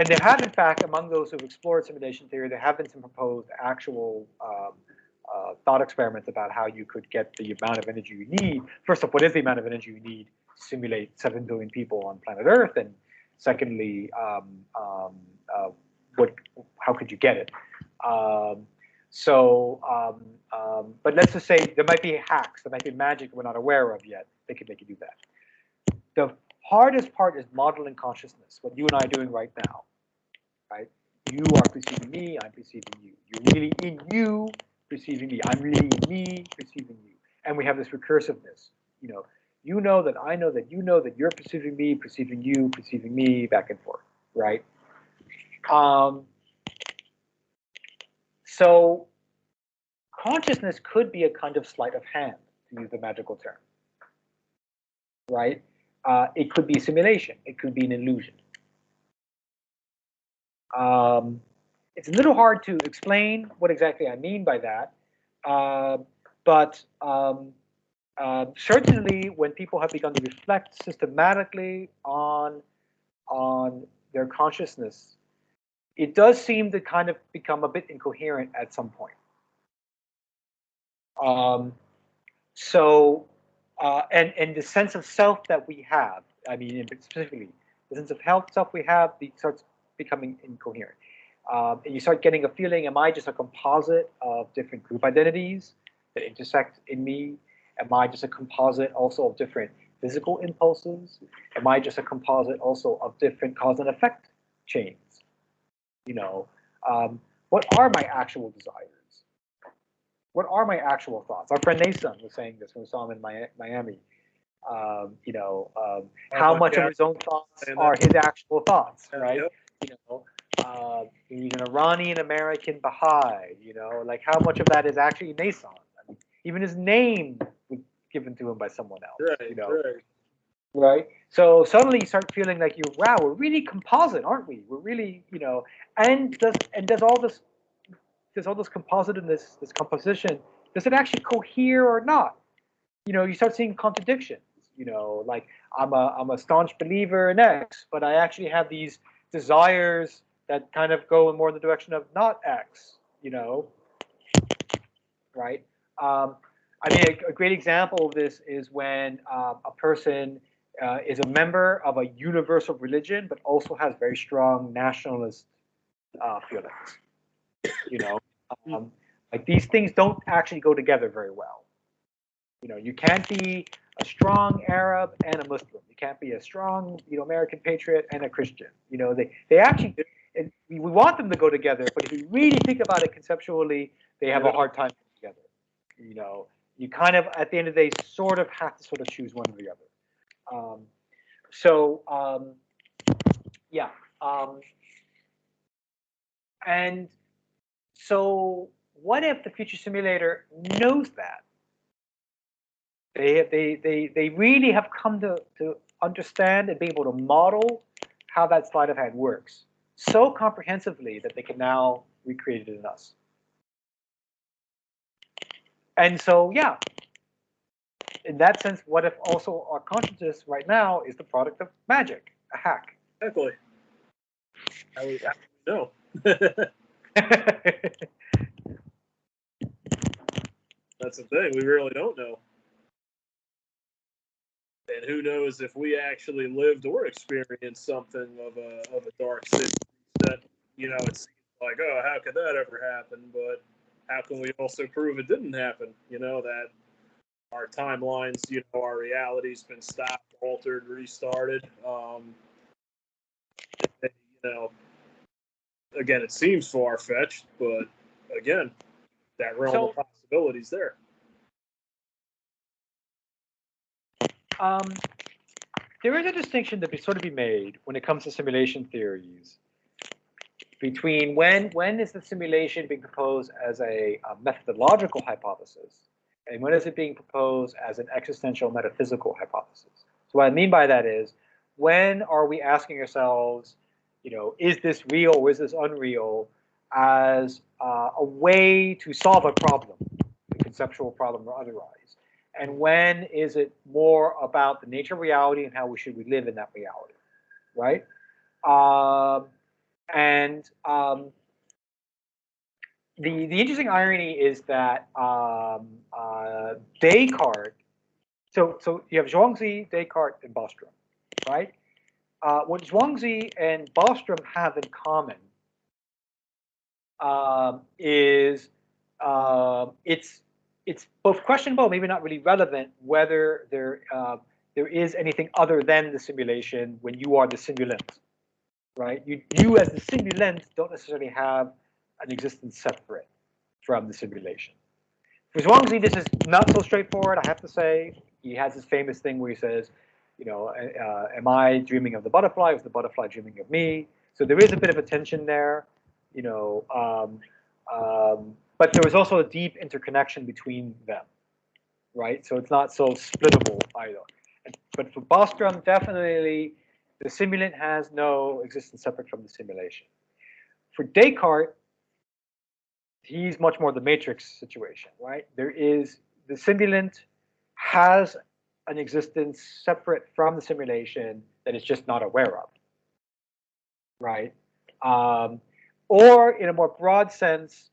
[SPEAKER 2] there have, in fact, among those who've explored simulation theory, there have been some proposed actual thought experiments about how you could get the amount of energy you need. First off, what is the amount of energy you need to simulate 7 billion people on planet Earth? And secondly, how could you get it? But let's just say there might be hacks, there might be magic we're not aware of yet. They could make you do that. The hardest part is modeling consciousness, what you and I are doing right now, right? You are perceiving me, I'm perceiving you. You're really in you, perceiving me. I'm really in me, perceiving you. And we have this recursiveness. You know that I know that you know that you're perceiving me, perceiving you, perceiving me, back and forth, right? So consciousness could be a kind of sleight of hand, to use the magical term, right? It could be a simulation. It could be an illusion. It's a little hard to explain what exactly I mean by that, but certainly when people have begun to reflect systematically on their consciousness, it does seem to kind of become a bit incoherent at some point. And the sense of self that we have, I mean, specifically, the sense of health stuff we have starts becoming incoherent. And you start getting a feeling, am I just a composite of different group identities that intersect in me? Am I just a composite also of different physical impulses? Am I just a composite also of different cause and effect chains? What are my actual desires? What are my actual thoughts? Our friend Nason was saying this when we saw him in Miami. How much of his own thoughts are his actual thoughts, right? He's an Iranian American Baha'i. Like how much of that is actually Nason? I mean, even his name was given to him by someone else. Right. So suddenly you start feeling like wow, we're really composite, aren't we? We're really, and does all this composite and this composition, does it actually cohere or not? You start seeing contradictions. Like I'm a staunch believer in X, but I actually have these desires that kind of go in more in the direction of not X. Right? I mean, a great example of this is when a person is a member of a universal religion, but also has very strong nationalist feelings. Like these things don't actually go together very well. You can't be a strong Arab and a Muslim. You can't be a strong, American patriot and a Christian. They actually, we want them to go together, but if you really think about it conceptually, they have a hard time together. You kind of, at the end of the day, sort of have to sort of choose one or the other. Yeah. And so what if the future simulator knows that? They really have come to understand and be able to model how that sleight of hand works so comprehensively that they can now recreate it in us. And so, yeah, in that sense, what if also our consciousness right now is the product of magic, a hack?
[SPEAKER 1] Exactly. I would know. That's the thing. We really don't know. And who knows if we actually lived or experienced something of a dark city that, it seems like, oh, how could that ever happen? But how can we also prove it didn't happen? That our timelines, our reality's been stopped, altered, restarted. Again, it seems far-fetched, but again, that realm of possibilities there.
[SPEAKER 2] There is a distinction to sort of be made when it comes to simulation theories between when is the simulation being proposed as a methodological hypothesis and when is it being proposed as an existential metaphysical hypothesis. So what I mean by that is, when are we asking ourselves, is this real or is this unreal, as a way to solve a problem, a conceptual problem or otherwise? And when is it more about the nature of reality and how we live in that reality, right? The interesting irony is that Descartes. So you have Zhuangzi, Descartes, and Bostrom, right? What Zhuangzi and Bostrom have in common is it's both questionable, maybe not really relevant, whether there is anything other than the simulation when you are the simulant, right? You as the simulant don't necessarily have an existence separate from the simulation. For Zhuangzi, this is not so straightforward, I have to say. He has this famous thing where he says, am I dreaming of the butterfly? Or is the butterfly dreaming of me? So there is a bit of a tension there, but there is also a deep interconnection between them, right? So it's not so splittable either. But for Bostrom, definitely the simulant has no existence separate from the simulation. For Descartes, he's much more the matrix situation, right? The simulant has an existence separate from the simulation that it's just not aware of, right? Or in a more broad sense,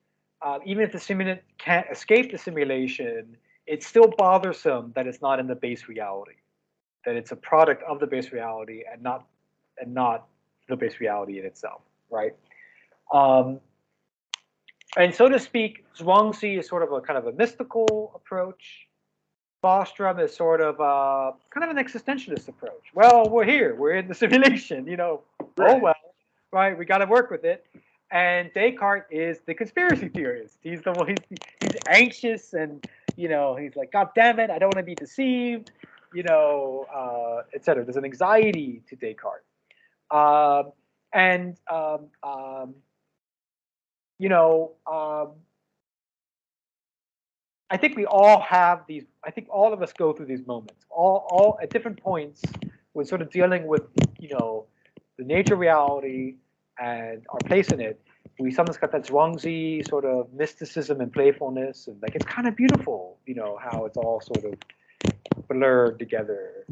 [SPEAKER 2] even if the simulant can't escape the simulation, it's still bothersome that it's not in the base reality, that it's a product of the base reality and and not flow-based reality in itself, right? And so to speak, Zhuangzi is sort of a kind of a mystical approach. Bostrom is sort of kind of an existentialist approach. Well, we're here, we're in the simulation, Oh well, right? We got to work with it. And Descartes is the conspiracy theorist. He's the one. He's anxious, and he's like, God damn it, I don't want to be deceived, etc. There's an anxiety to Descartes, and I think we all have these. I think all of us go through these moments, all at different points. We're sort of dealing with, the nature of reality and our place in it. We sometimes got that Zhuangzi sort of mysticism and playfulness, and like it's kind of beautiful, how it's all sort of blurred together.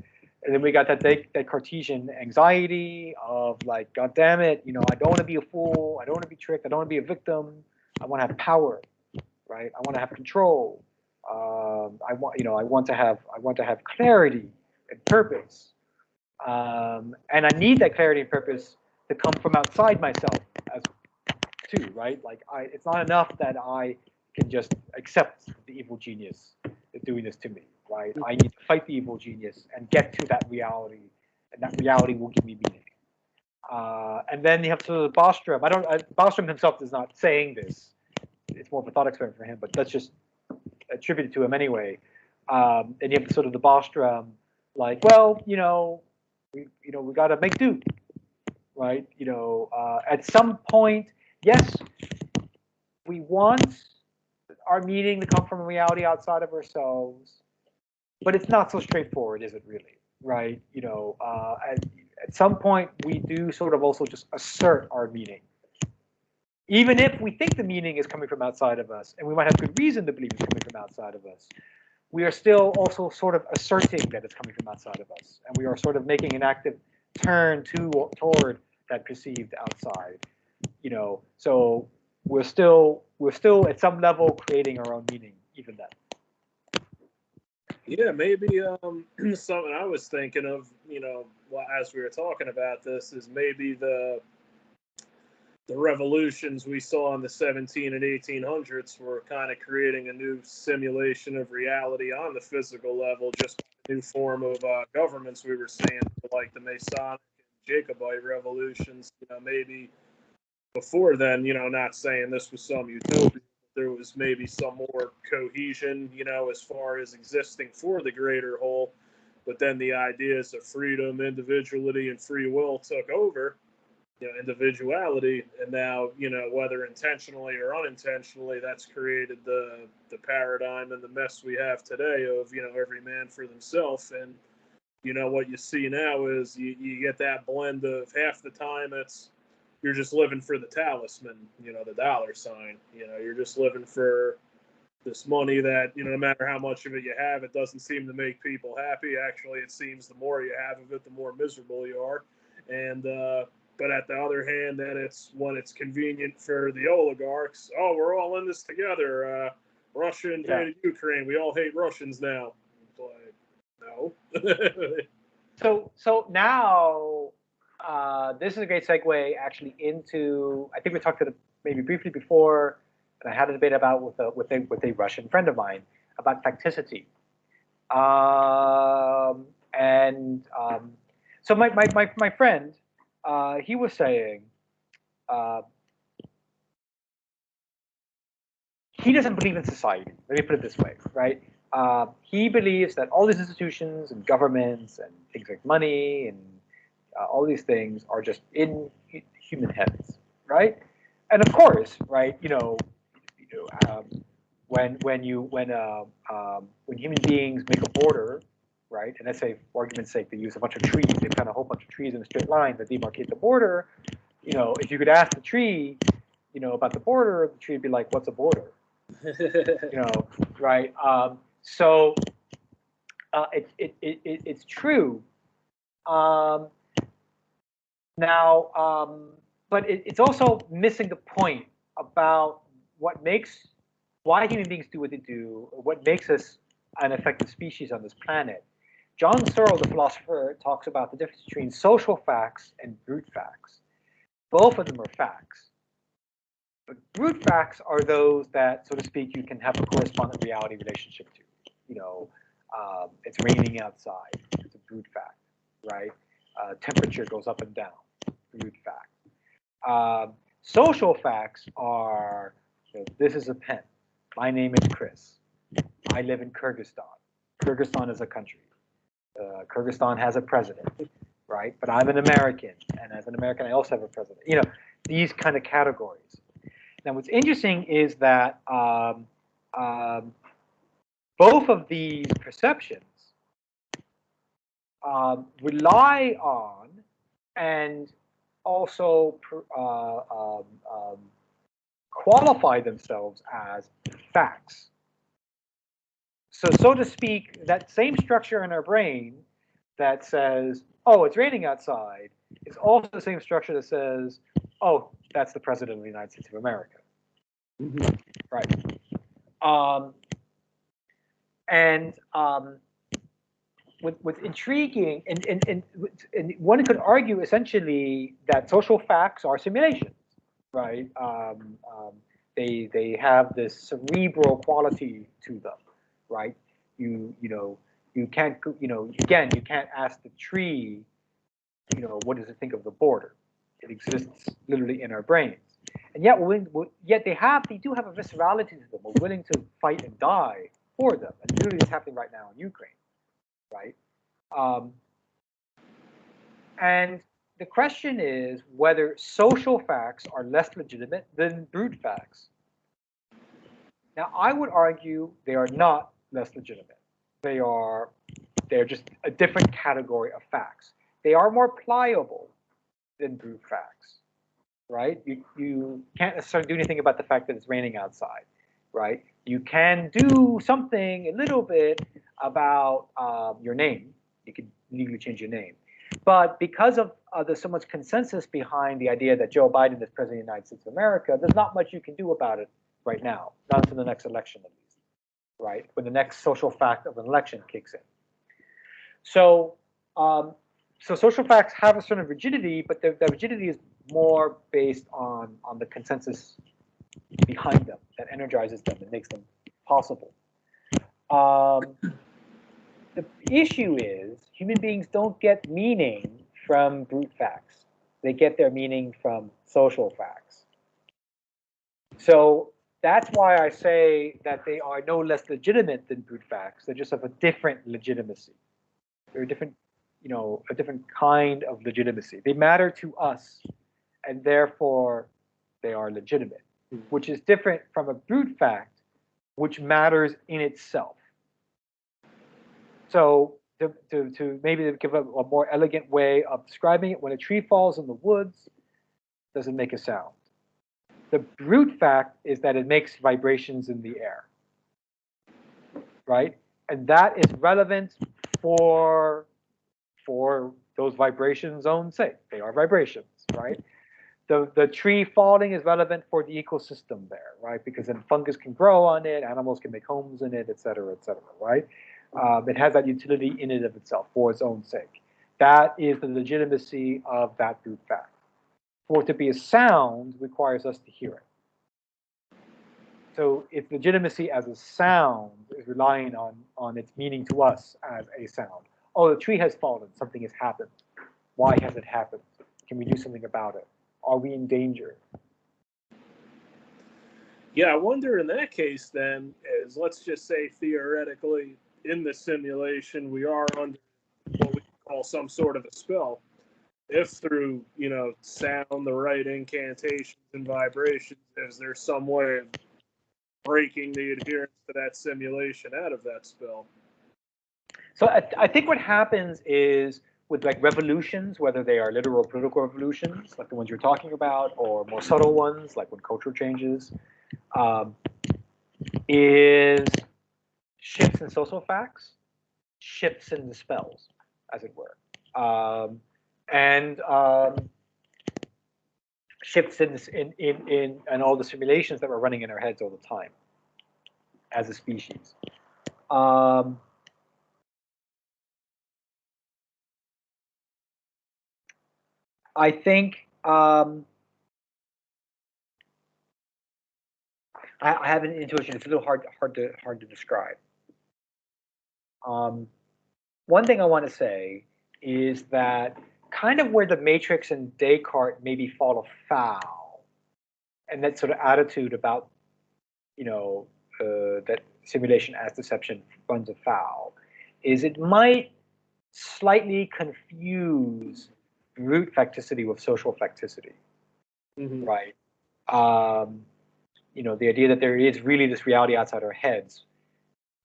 [SPEAKER 2] And then we got that Cartesian anxiety of like, God damn it, I don't want to be a fool, I don't want to be tricked, I don't want to be a victim, I want to have power, right? I want to have control. I want to have clarity and purpose, and I need that clarity and purpose to come from outside myself as too, right? Like it's not enough that I can just accept the evil genius is doing this to me, right? I need to fight the evil genius and get to that reality, and that reality will give me meaning. And then you have sort of Bostrom. Bostrom himself is not saying this. It's more of a thought experiment for him, but that's just attributed to him anyway. And you have sort of the Bostrom, like, well, we got to make do, right? At some point, yes, we want our meaning to come from a reality outside of ourselves, but it's not so straightforward, is it really? Right? At some point, we do sort of also just assert our meaning. Even if we think the meaning is coming from outside of us, and we might have good reason to believe it's coming from outside of us, we are still also sort of asserting that it's coming from outside of us, and we are sort of making an active turn toward that perceived outside. So we're still at some level creating our own meaning, even then.
[SPEAKER 1] Yeah, maybe something I was thinking of, as we were talking about this, is maybe the revolutions we saw in the 17 and 1800s were kind of creating a new simulation of reality on the physical level, just a new form of governments we were seeing, like the Masonic and Jacobite revolutions. Maybe before then, not saying this was some utopia, there was maybe some more cohesion, as far as existing for the greater whole. But then the ideas of freedom, individuality, and free will took over. Individuality, and now, whether intentionally or unintentionally, that's created the paradigm and the mess we have today of, every man for themselves. And, what you see now is you get that blend of half the time you're just living for the talisman, the dollar sign, you're just living for this money that, no matter how much of it you have, it doesn't seem to make people happy. Actually, it seems the more you have of it, the more miserable you are. And, but at the other hand, then it's when it's convenient for the oligarchs. Oh, we're all in this together. Russia invaded Ukraine. We all hate Russians now. But no.
[SPEAKER 2] So now this is a great segue actually into. I think we talked to maybe briefly before, and I had a debate about with a Russian friend of mine about facticity. So my friend. He was saying he doesn't believe in society. Let me put it this way, right? He believes that all these institutions and governments and things like money and all these things are just in human heads, right? And of course, right? When human beings make a border, right? And let's say, for argument's sake, they use a bunch of trees. They plant a whole bunch of trees in a straight line that demarcate the border. If you could ask the tree, about the border, the tree would be like, "What's a border?" Right? So it's true. But it's also missing the point about why human beings do what they do, what makes us an effective species on this planet. John Searle, the philosopher, talks about the difference between social facts and brute facts. Both of them are facts. But brute facts are those that, so to speak, you can have a correspondent reality relationship to. You know, it's raining outside. It's a brute fact, right? Temperature goes up and down. Brute fact. Social facts are, you know, this is a pen. My name is Chris. I live in Kyrgyzstan. Kyrgyzstan is a country. Kyrgyzstan has a president, right? But I'm an American, and as an American, I also have a president. You know, these kind of categories. Now, what's interesting is that both of these perceptions rely on and also qualify themselves as facts. So to speak, that same structure in our brain that says, oh, it's raining outside, is also the same structure that says, oh, that's the President of the United States of America. Mm-hmm. Right. What's intriguing, and one could argue essentially that social facts are simulations, right? They have this cerebral quality to them, right? You can't, again, you can't ask the tree, what does it think of the border? It exists literally in our brains, and yet they do have a viscerality to them. We're willing to fight and die for them, and literally it's happening right now in Ukraine, right? And the question is whether social facts are less legitimate than brute facts. Now, I would argue they are not less legitimate. They're just a different category of facts. They are more pliable than brute facts, right? You can't necessarily do anything about the fact that it's raining outside, right? You can do something a little bit about your name. You can legally change your name. But because of there's so much consensus behind the idea that Joe Biden is President of the United States of America, there's not much you can do about it right now, not until the next election at least, right? When the next social fact of an election kicks in. So social facts have a certain rigidity, but the rigidity is more based on the consensus behind them that energizes them and makes them possible. The issue is human beings don't get meaning from brute facts. They get their meaning from social facts. So that's why I say that they are no less legitimate than brute facts. They're just of a different legitimacy. They're a different kind of legitimacy. They matter to us, and therefore they are legitimate, which is different from a brute fact, which matters in itself. So to maybe give a more elegant way of describing it, when a tree falls in the woods, it doesn't make a sound. The brute fact is that it makes vibrations in the air, right? And that is relevant for those vibrations' own sake. They are vibrations, right? The tree falling is relevant for the ecosystem there, right? Because then fungus can grow on it, animals can make homes in it, et cetera, right? It has that utility in and of itself for its own sake. That is the legitimacy of that brute fact. For it to be a sound requires us to hear it. So its legitimacy as a sound is relying on its meaning to us as a sound. Oh, the tree has fallen. Something has happened. Why has it happened? Can we do something about it? Are we in danger?
[SPEAKER 1] Yeah, I wonder in that case then, is let's just say theoretically in the simulation we are under what we call some sort of a spell. If through, sound, the right incantations and vibrations, is there some way of breaking the adherence to that simulation out of that spell?
[SPEAKER 2] So I think what happens is with like revolutions, whether they are literal political revolutions, like the ones you're talking about, or more subtle ones, like when culture changes, is shifts in social facts, shifts in the spells, as it were, and shifts in all the simulations that we're running in our heads all the time as a species. I think I have an intuition. It's a little hard to describe. One thing I want to say is that kind of where the Matrix and Descartes maybe fall afoul, and that sort of attitude about, that simulation as deception runs afoul, is it might slightly confuse brute facticity with social facticity, right? The idea that there is really this reality outside our heads,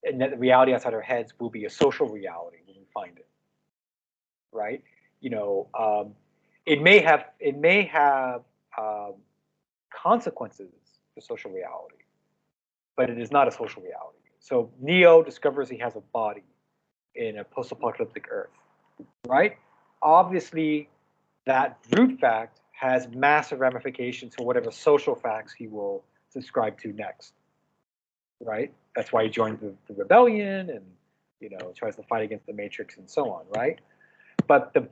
[SPEAKER 2] and that the reality outside our heads will be a social reality when we find it, right? It may have consequences to social reality, but it is not a social reality. So Neo discovers he has a body in a post-apocalyptic Earth, right? Obviously, that brute fact has massive ramifications for whatever social facts he will subscribe to next, right? That's why he joins the rebellion and tries to fight against the Matrix and so on, right? But the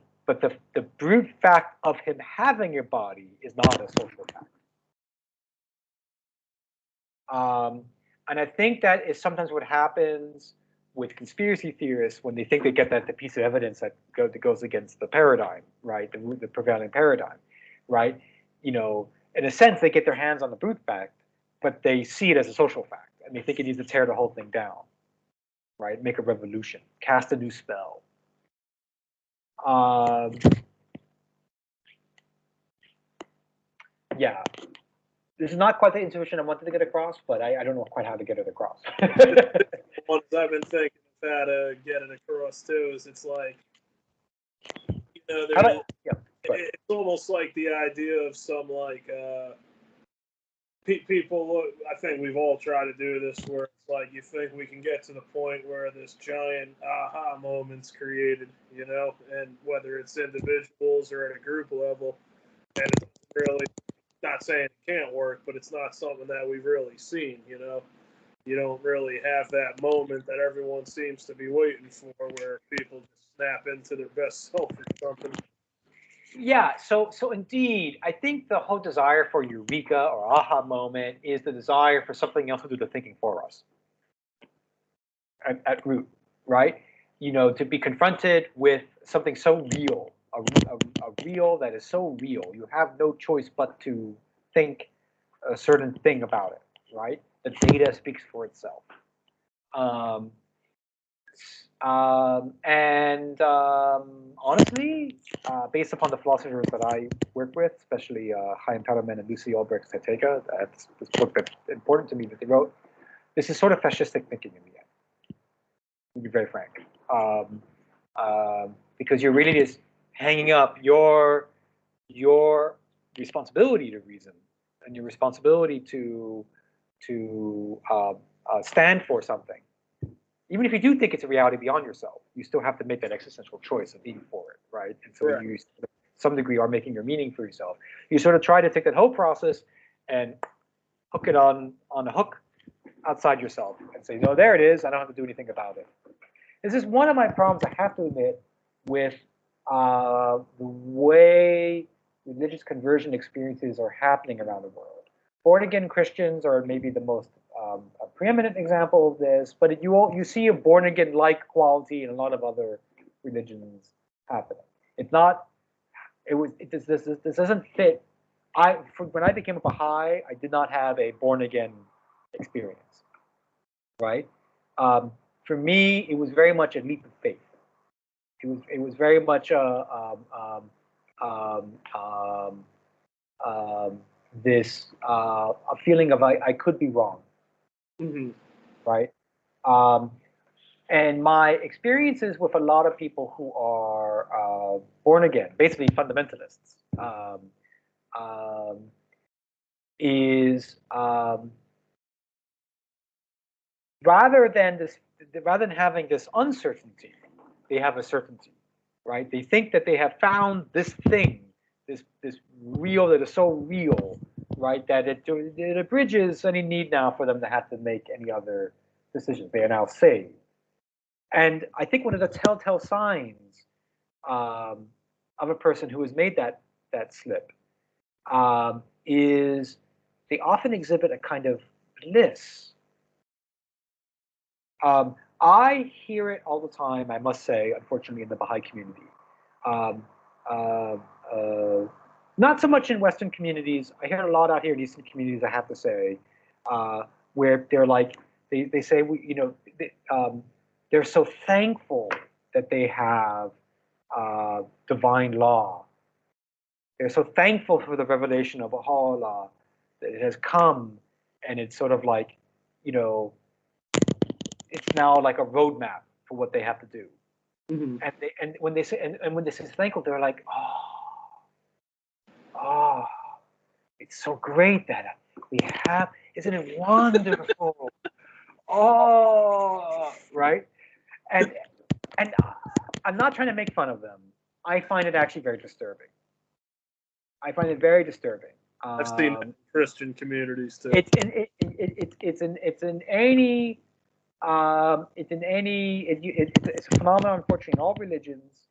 [SPEAKER 2] brute fact of him having a body is not a social fact. And I think that is sometimes what happens with conspiracy theorists when they think they get the piece of evidence that goes against the paradigm, right? The prevailing paradigm, right? In a sense, they get their hands on the brute fact, but they see it as a social fact, and they think it needs to tear the whole thing down, right? Make a revolution, cast a new spell. Yeah, this is not quite the intuition I wanted to get across, but I don't know quite how to get it across.
[SPEAKER 1] Ones I've been thinking of how to get it across too is it's like, it's almost like the idea of some like people. I think we've all tried to do this, where it's like you think we can get to the point where this giant aha moment's created, and whether it's individuals or at a group level, and it's really not saying it can't work, but it's not something that we've really seen. You don't really have that moment that everyone seems to be waiting for, where people just snap into their best self or something.
[SPEAKER 2] Yeah, so indeed, I think the whole desire for eureka or aha moment is the desire for something else to do the thinking for us at root, right? To be confronted with something so real, a real that is so real, you have no choice but to think a certain thing about it, right? The data speaks for itself. Honestly, based upon the philosophers that I work with, especially Chaim Pellerman and Lucy Ulbricht Satega, that's this book that's important to me that they wrote, this is sort of fascistic thinking in the end, to be very frank. Because you're really just hanging up your responsibility to reason and your responsibility to stand for something. Even if you do think it's a reality beyond yourself, you still have to make that existential choice of being for it, right? And so you, to some degree, are making your meaning for yourself. You sort of try to take that whole process and hook it on a hook outside yourself and say, no, there it is. I don't have to do anything about it. This is one of my problems, I have to admit, with the way religious conversion experiences are happening around the world. Born-again Christians are maybe the most a preeminent example of this, but you see a born-again-like quality in a lot of other religions happening. It's not. This doesn't fit. When I became a Baha'i, I did not have a born-again experience, right? For me, it was very much a leap of faith. It was very much this a feeling of I could be wrong, right? And my experiences with a lot of people who are born again, basically fundamentalists, is rather than having this uncertainty, they have a certainty, right? They think that they have found this thing, this real that is so real, right? That it abridges any need now for them to have to make any other decisions. They are now saved. And I think one of the telltale signs of a person who has made that slip is they often exhibit a kind of bliss. I hear it all the time, I must say, unfortunately, in the Baha'i community. Not so much in Western communities. I hear it a lot out here in Eastern communities, I have to say, where they're like, they say, they're so thankful that they have divine law. They're so thankful for the revelation of Baha'u'llah, that it has come, and it's sort of like, it's now like a roadmap for what they have to do.
[SPEAKER 1] Mm-hmm.
[SPEAKER 2] And when they say thankful, they're like, oh, it's so great that we have. Isn't it wonderful? Oh, right. And I'm not trying to make fun of them. I find it actually very disturbing. I find it very disturbing.
[SPEAKER 1] I've seen it in Christian communities too.
[SPEAKER 2] It's in any it's a phenomenon, unfortunately, in all religions,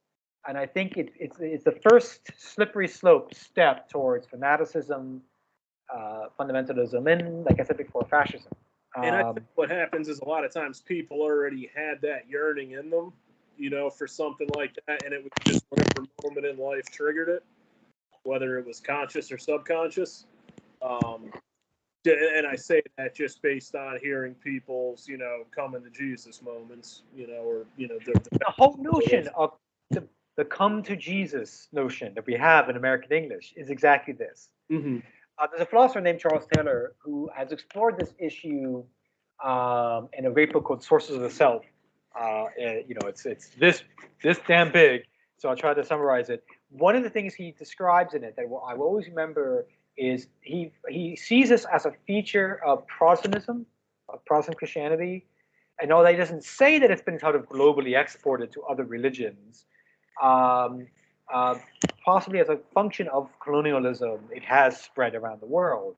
[SPEAKER 2] and I think it's the first slippery slope step towards fanaticism, fundamentalism, and, like I said before, fascism.
[SPEAKER 1] And I think what happens is a lot of times people already had that yearning in them, for something like that, and it was just whatever moment in life triggered it, whether it was conscious or subconscious. And I say that just based on hearing people's, coming to Jesus moments, or the
[SPEAKER 2] whole notion of the come to Jesus notion that we have in American English is exactly this.
[SPEAKER 1] Mm-hmm.
[SPEAKER 2] There's a philosopher named Charles Taylor who has explored this issue in a great book called Sources of the Self. It's this damn big, so I'll try to summarize it. One of the things he describes in it that I will always remember is he sees this as a feature of Protestantism, of Protestant Christianity, and although he doesn't say that it's been sort of globally exported to other religions, possibly as a function of colonialism, it has spread around the world.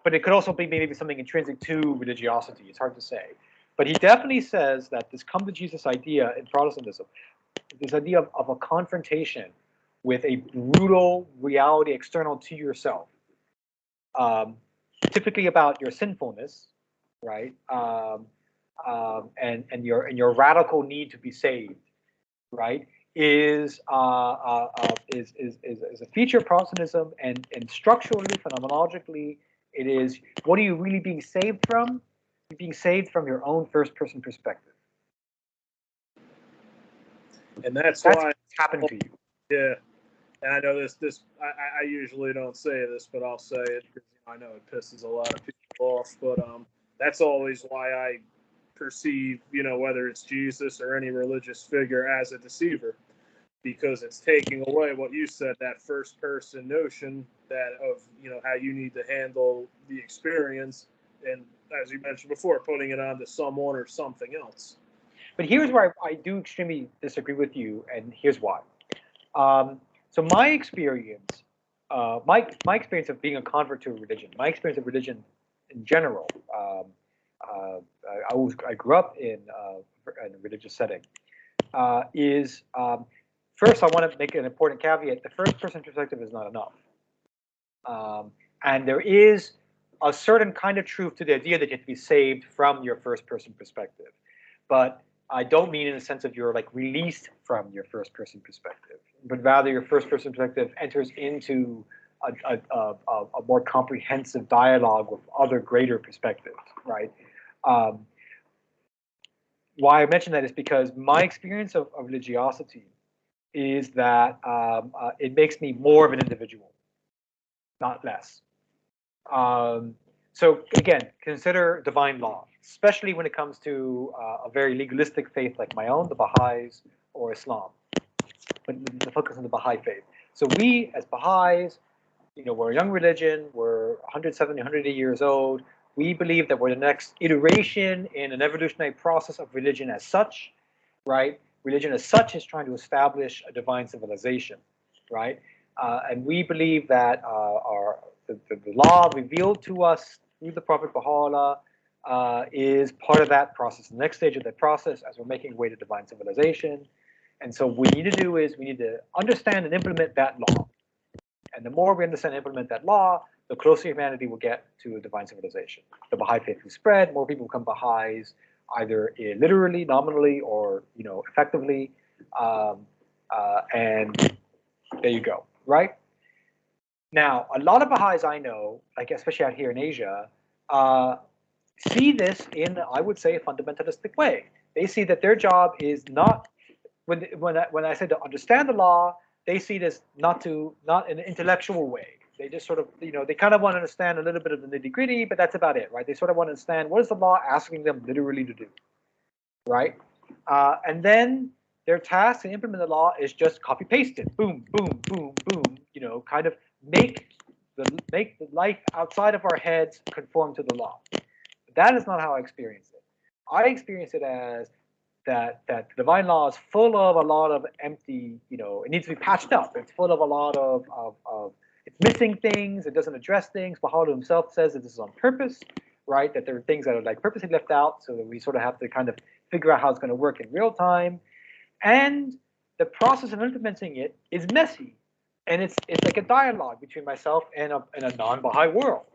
[SPEAKER 2] But it could also be maybe something intrinsic to religiosity. It's hard to say. But he definitely says that this come to Jesus idea in Protestantism, this idea of a confrontation with a brutal reality external to yourself, typically about your sinfulness, right? And your radical need to be saved, right? Is a feature of Protestantism, and structurally, phenomenologically, it is, what are you really being saved from? You're being saved from your own first-person perspective.
[SPEAKER 1] And that's why
[SPEAKER 2] what's happened to you.
[SPEAKER 1] Yeah, and I know this. I usually don't say this, but I'll say it because I know it pisses a lot of people off. But that's always why I perceive, whether it's Jesus or any religious figure, as a deceiver, because it's taking away what you said, that first person notion that of, how you need to handle the experience, and as you mentioned before, putting it onto someone or something else.
[SPEAKER 2] But here's where I do extremely disagree with you, and here's why. So my experience, my experience of being a convert to a religion, my experience of religion in general, I grew up in a religious setting, is first, I want to make an important caveat. The first person perspective is not enough. And there is a certain kind of truth to the idea that you have to be saved from your first person perspective. But I don't mean in the sense of you're like released from your first person perspective, but rather your first person perspective enters into a more comprehensive dialogue with other greater perspectives, right? Why I mention that is because my experience of religiosity is that it makes me more of an individual, not less. So again, consider divine law, especially when it comes to a very legalistic faith like my own, the Baha'is, or Islam, but the focus on the Baha'i faith. So we, as Baha'is, we're a young religion, we're 170, 180 years old. We believe that we're the next iteration in an evolutionary process of religion as such, right? Religion as such is trying to establish a divine civilization, right? And we believe that the law revealed to us through the Prophet Baha'u'llah is part of that process. The next stage of that process, as we're making way to divine civilization. And so what we need to do is we need to understand and implement that law. And the more we understand and implement that law, the closer humanity will get to a divine civilization. The Baha'i faith will spread, more people become Baha'is, either literally, nominally, or effectively. And there you go, right? Now, a lot of Baha'is I know, like especially out here in Asia, see this in, I would say, a fundamentalistic way. They see that their job is not, when I say to understand the law, they see this not in an intellectual way. They just sort of, they kind of want to understand a little bit of the nitty gritty, but that's about it, right? They sort of want to understand what is the law asking them literally to do, right? And then their task to implement the law is just copy paste it, boom, boom, boom, boom, kind of make the life outside of our heads conform to the law. That is not how I experience it. I experience it as that the divine law is full of a lot of empty, it needs to be patched up. It's full of a lot of it's missing things, it doesn't address things. Baha'u'llah himself says that this is on purpose, right? That there are things that are like purposely left out, so that we sort of have to kind of figure out how it's going to work in real time. And the process of implementing it is messy. And it's like a dialogue between myself and a non-Baha'i world,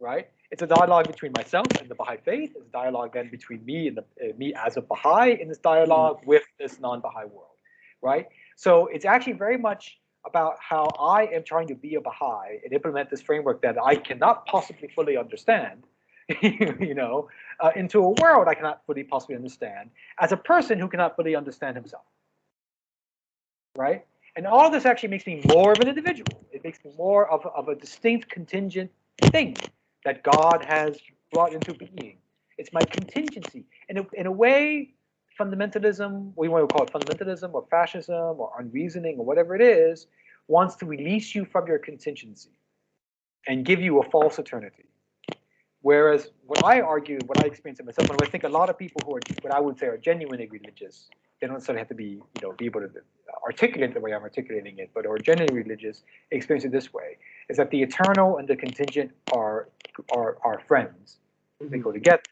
[SPEAKER 2] right? It's a dialogue between myself and the Baha'i faith. It's a dialogue then between me and me as a Baha'i in this dialogue with this non-Baha'i world, right? So it's actually very much about how I am trying to be a Baha'i and implement this framework that I cannot possibly fully understand, into a world I cannot fully possibly understand as a person who cannot fully understand himself, right? And all of this actually makes me more of an individual. It makes me more of a distinct contingent thing that God has brought into being. It's my contingency. In a way, fundamentalism, we want to call it fundamentalism or fascism or unreasoning or whatever it is, wants to release you from your contingency and give you a false eternity. Whereas what I argue, what I experience in myself, and I think a lot of people who are what I would say are genuinely religious, they don't necessarily have to be, be able to articulate it the way I'm articulating it, but are genuinely religious, experience it this way, is that the eternal and the contingent are friends. They go together,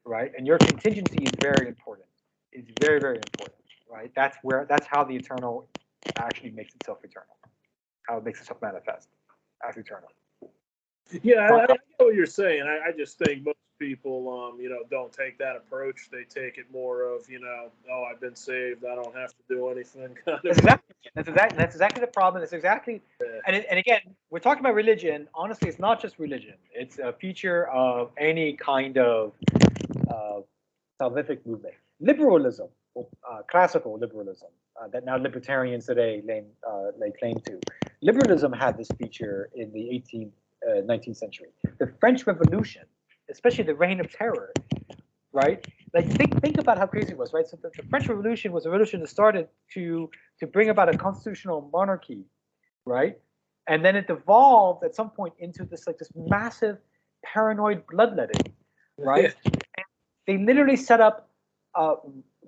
[SPEAKER 2] right? And your contingency is very important. It's very, very important, right? That's how the eternal actually makes itself eternal, how it makes itself manifest as eternal.
[SPEAKER 1] Yeah, I get what you're saying. I just think most people, don't take that approach. They take it more of, oh, I've been saved, I don't have to do anything. Kind of.
[SPEAKER 2] That's exactly the problem. That's exactly, and again, we're talking about religion. Honestly, it's not just religion. It's a feature of any kind of salvific movement. Liberalism, classical liberalism, that now libertarians today lay claim to. Liberalism had this feature in the 19th century. The French Revolution, especially the Reign of Terror, right? Like think about how crazy it was, right? So the French Revolution was a revolution that started to bring about a constitutional monarchy, right? And then it devolved at some point into this massive paranoid bloodletting, right? And they literally set up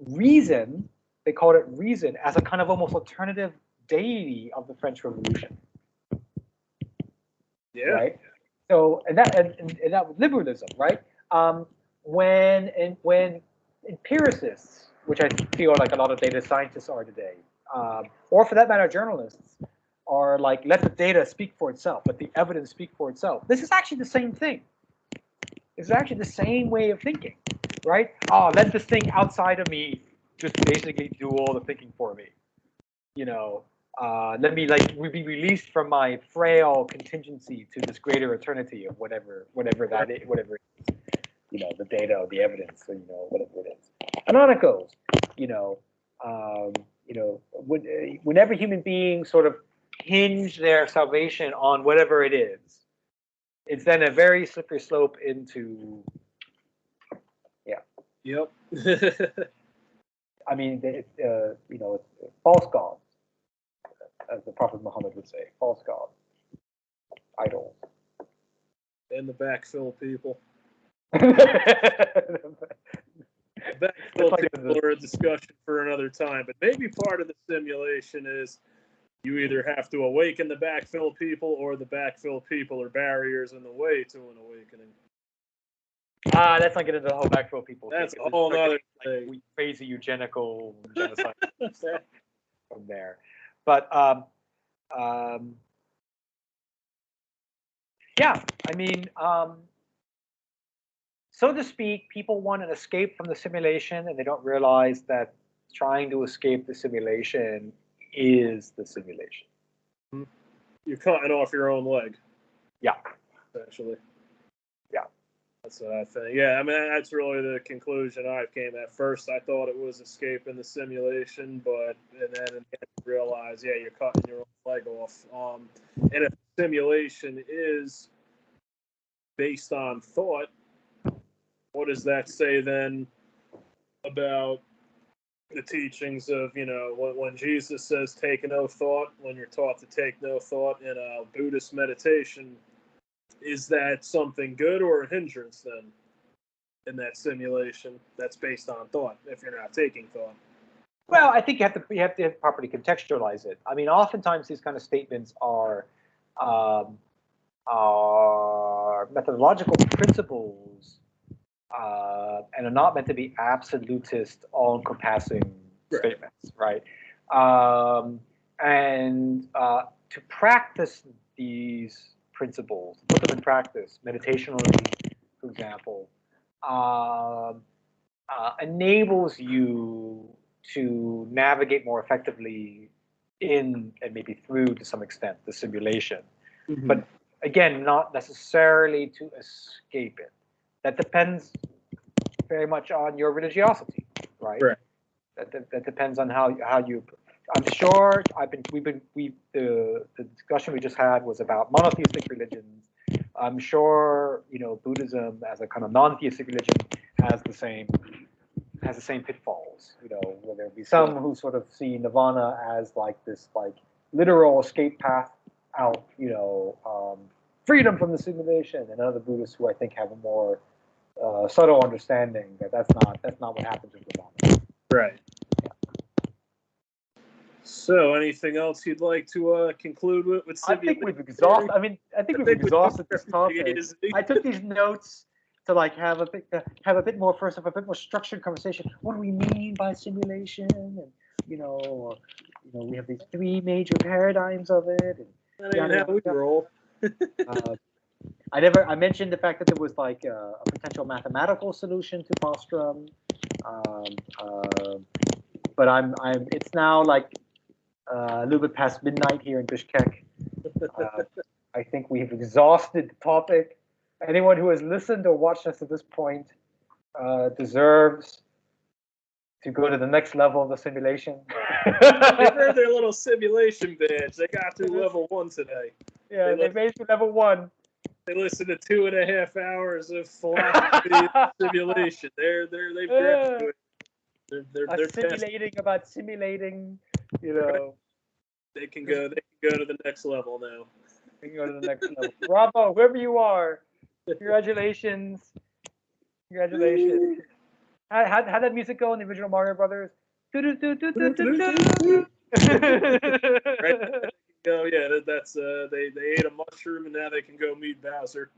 [SPEAKER 2] reason. They called it reason as a kind of almost alternative deity of the French Revolution.
[SPEAKER 1] Yeah.
[SPEAKER 2] Right. So and that was liberalism, right? When empiricists, which I feel like a lot of data scientists are today, or for that matter, journalists, are like, let the data speak for itself, let the evidence speak for itself. This is actually the same thing. It's actually the same way of thinking, right? Oh, let this thing outside of me just basically do all the thinking for me. Let me be released from my frail contingency to this greater eternity of whatever that is, whatever it is. The data or the evidence, or whatever it is. And on it goes. Whenever human beings sort of hinge their salvation on whatever it is, it's then a very slippery slope into,
[SPEAKER 1] Yep.
[SPEAKER 2] I mean, false gods, as the Prophet Muhammad would say, false gods, idols.
[SPEAKER 1] And the backfill people.
[SPEAKER 2] Backfill
[SPEAKER 1] people are a discussion for another time, but maybe part of the simulation is you either have to awaken the backfill people, or the backfill people are barriers in the way to an awakening.
[SPEAKER 2] Let's not get into the whole backfill people.
[SPEAKER 1] That's a whole other
[SPEAKER 2] thing. Crazy eugenical genocide from there. But Yeah, I mean, so to speak, people want an escape from the simulation, and they don't realize that trying to escape the simulation is the simulation.
[SPEAKER 1] You're cutting off your own leg.
[SPEAKER 2] Yeah.
[SPEAKER 1] Essentially.
[SPEAKER 2] Yeah.
[SPEAKER 1] That's what I think. Yeah, I mean, that's really the conclusion I came at first. I thought it was escaping the simulation, and then realize, yeah, you're cutting your own leg off. And if simulation is based on thought, what does that say then about the teachings of, when Jesus says take no thought, when you're taught to take no thought in a Buddhist meditation, is that something good or a hindrance then in that simulation that's based on thought if you're not taking thought?
[SPEAKER 2] Well, I think you have to properly contextualize it. I mean, oftentimes these kind of statements are methodological principles and are not meant to be absolutist, all-encompassing statements, right? And to practice these principles, put them in practice, meditationally, for example, enables you to navigate more effectively in, and maybe through to some extent, the simulation. Mm-hmm. But again, not necessarily to escape it. That depends very much on your religiosity, right?
[SPEAKER 1] Right.
[SPEAKER 2] That depends on how you. I'm sure the discussion we just had was about monotheistic religions. I'm sure Buddhism as a kind of non-theistic religion has the same pitfalls. Where there'll be some who sort of see nirvana as like this literal escape path out, freedom from the simulation, and other Buddhists who I think have a more subtle understanding that that's not what happens in nirvana.
[SPEAKER 1] Right. So, anything else you'd like to conclude with?
[SPEAKER 2] I think we've exhausted. I think we've exhausted this topic. I took these notes to have a bit more structured conversation. What do we mean by simulation? And we have these three major paradigms of it.
[SPEAKER 1] And how we roll.
[SPEAKER 2] I mentioned the fact that there was a potential mathematical solution to Bostrom, but it's now a little bit past midnight here in Bishkek. I think we have exhausted the topic. Anyone who has listened or watched us to this point deserves to go to the next level of the simulation.
[SPEAKER 1] They heard their little simulation badge. They got through level 1 today.
[SPEAKER 2] Yeah, they made it to level 1.
[SPEAKER 1] They listened to 2.5 hours of philosophy simulation. They've graduated. They're
[SPEAKER 2] simulating past. About simulating.
[SPEAKER 1] They can go to the next level now.
[SPEAKER 2] They can go to the next level. Bravo, whoever you are. Congratulations. Congratulations. How'd that music go in the original Mario Brothers?
[SPEAKER 1] Right. Oh yeah, that's they ate a mushroom and now they can go meet Bowser.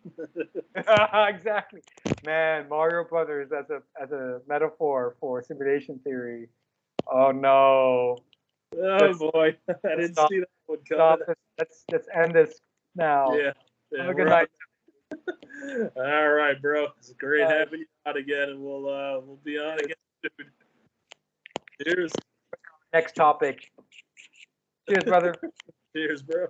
[SPEAKER 2] Exactly. Man, Mario Brothers as a metaphor for simulation theory. Oh no.
[SPEAKER 1] Oh boy, I didn't see that one coming.
[SPEAKER 2] Let's end this now.
[SPEAKER 1] Yeah.
[SPEAKER 2] Have a good night.
[SPEAKER 1] All right, bro. It's great having you out again, and we'll be on again soon. Cheers.
[SPEAKER 2] Next topic. Cheers, brother.
[SPEAKER 1] Cheers, bro.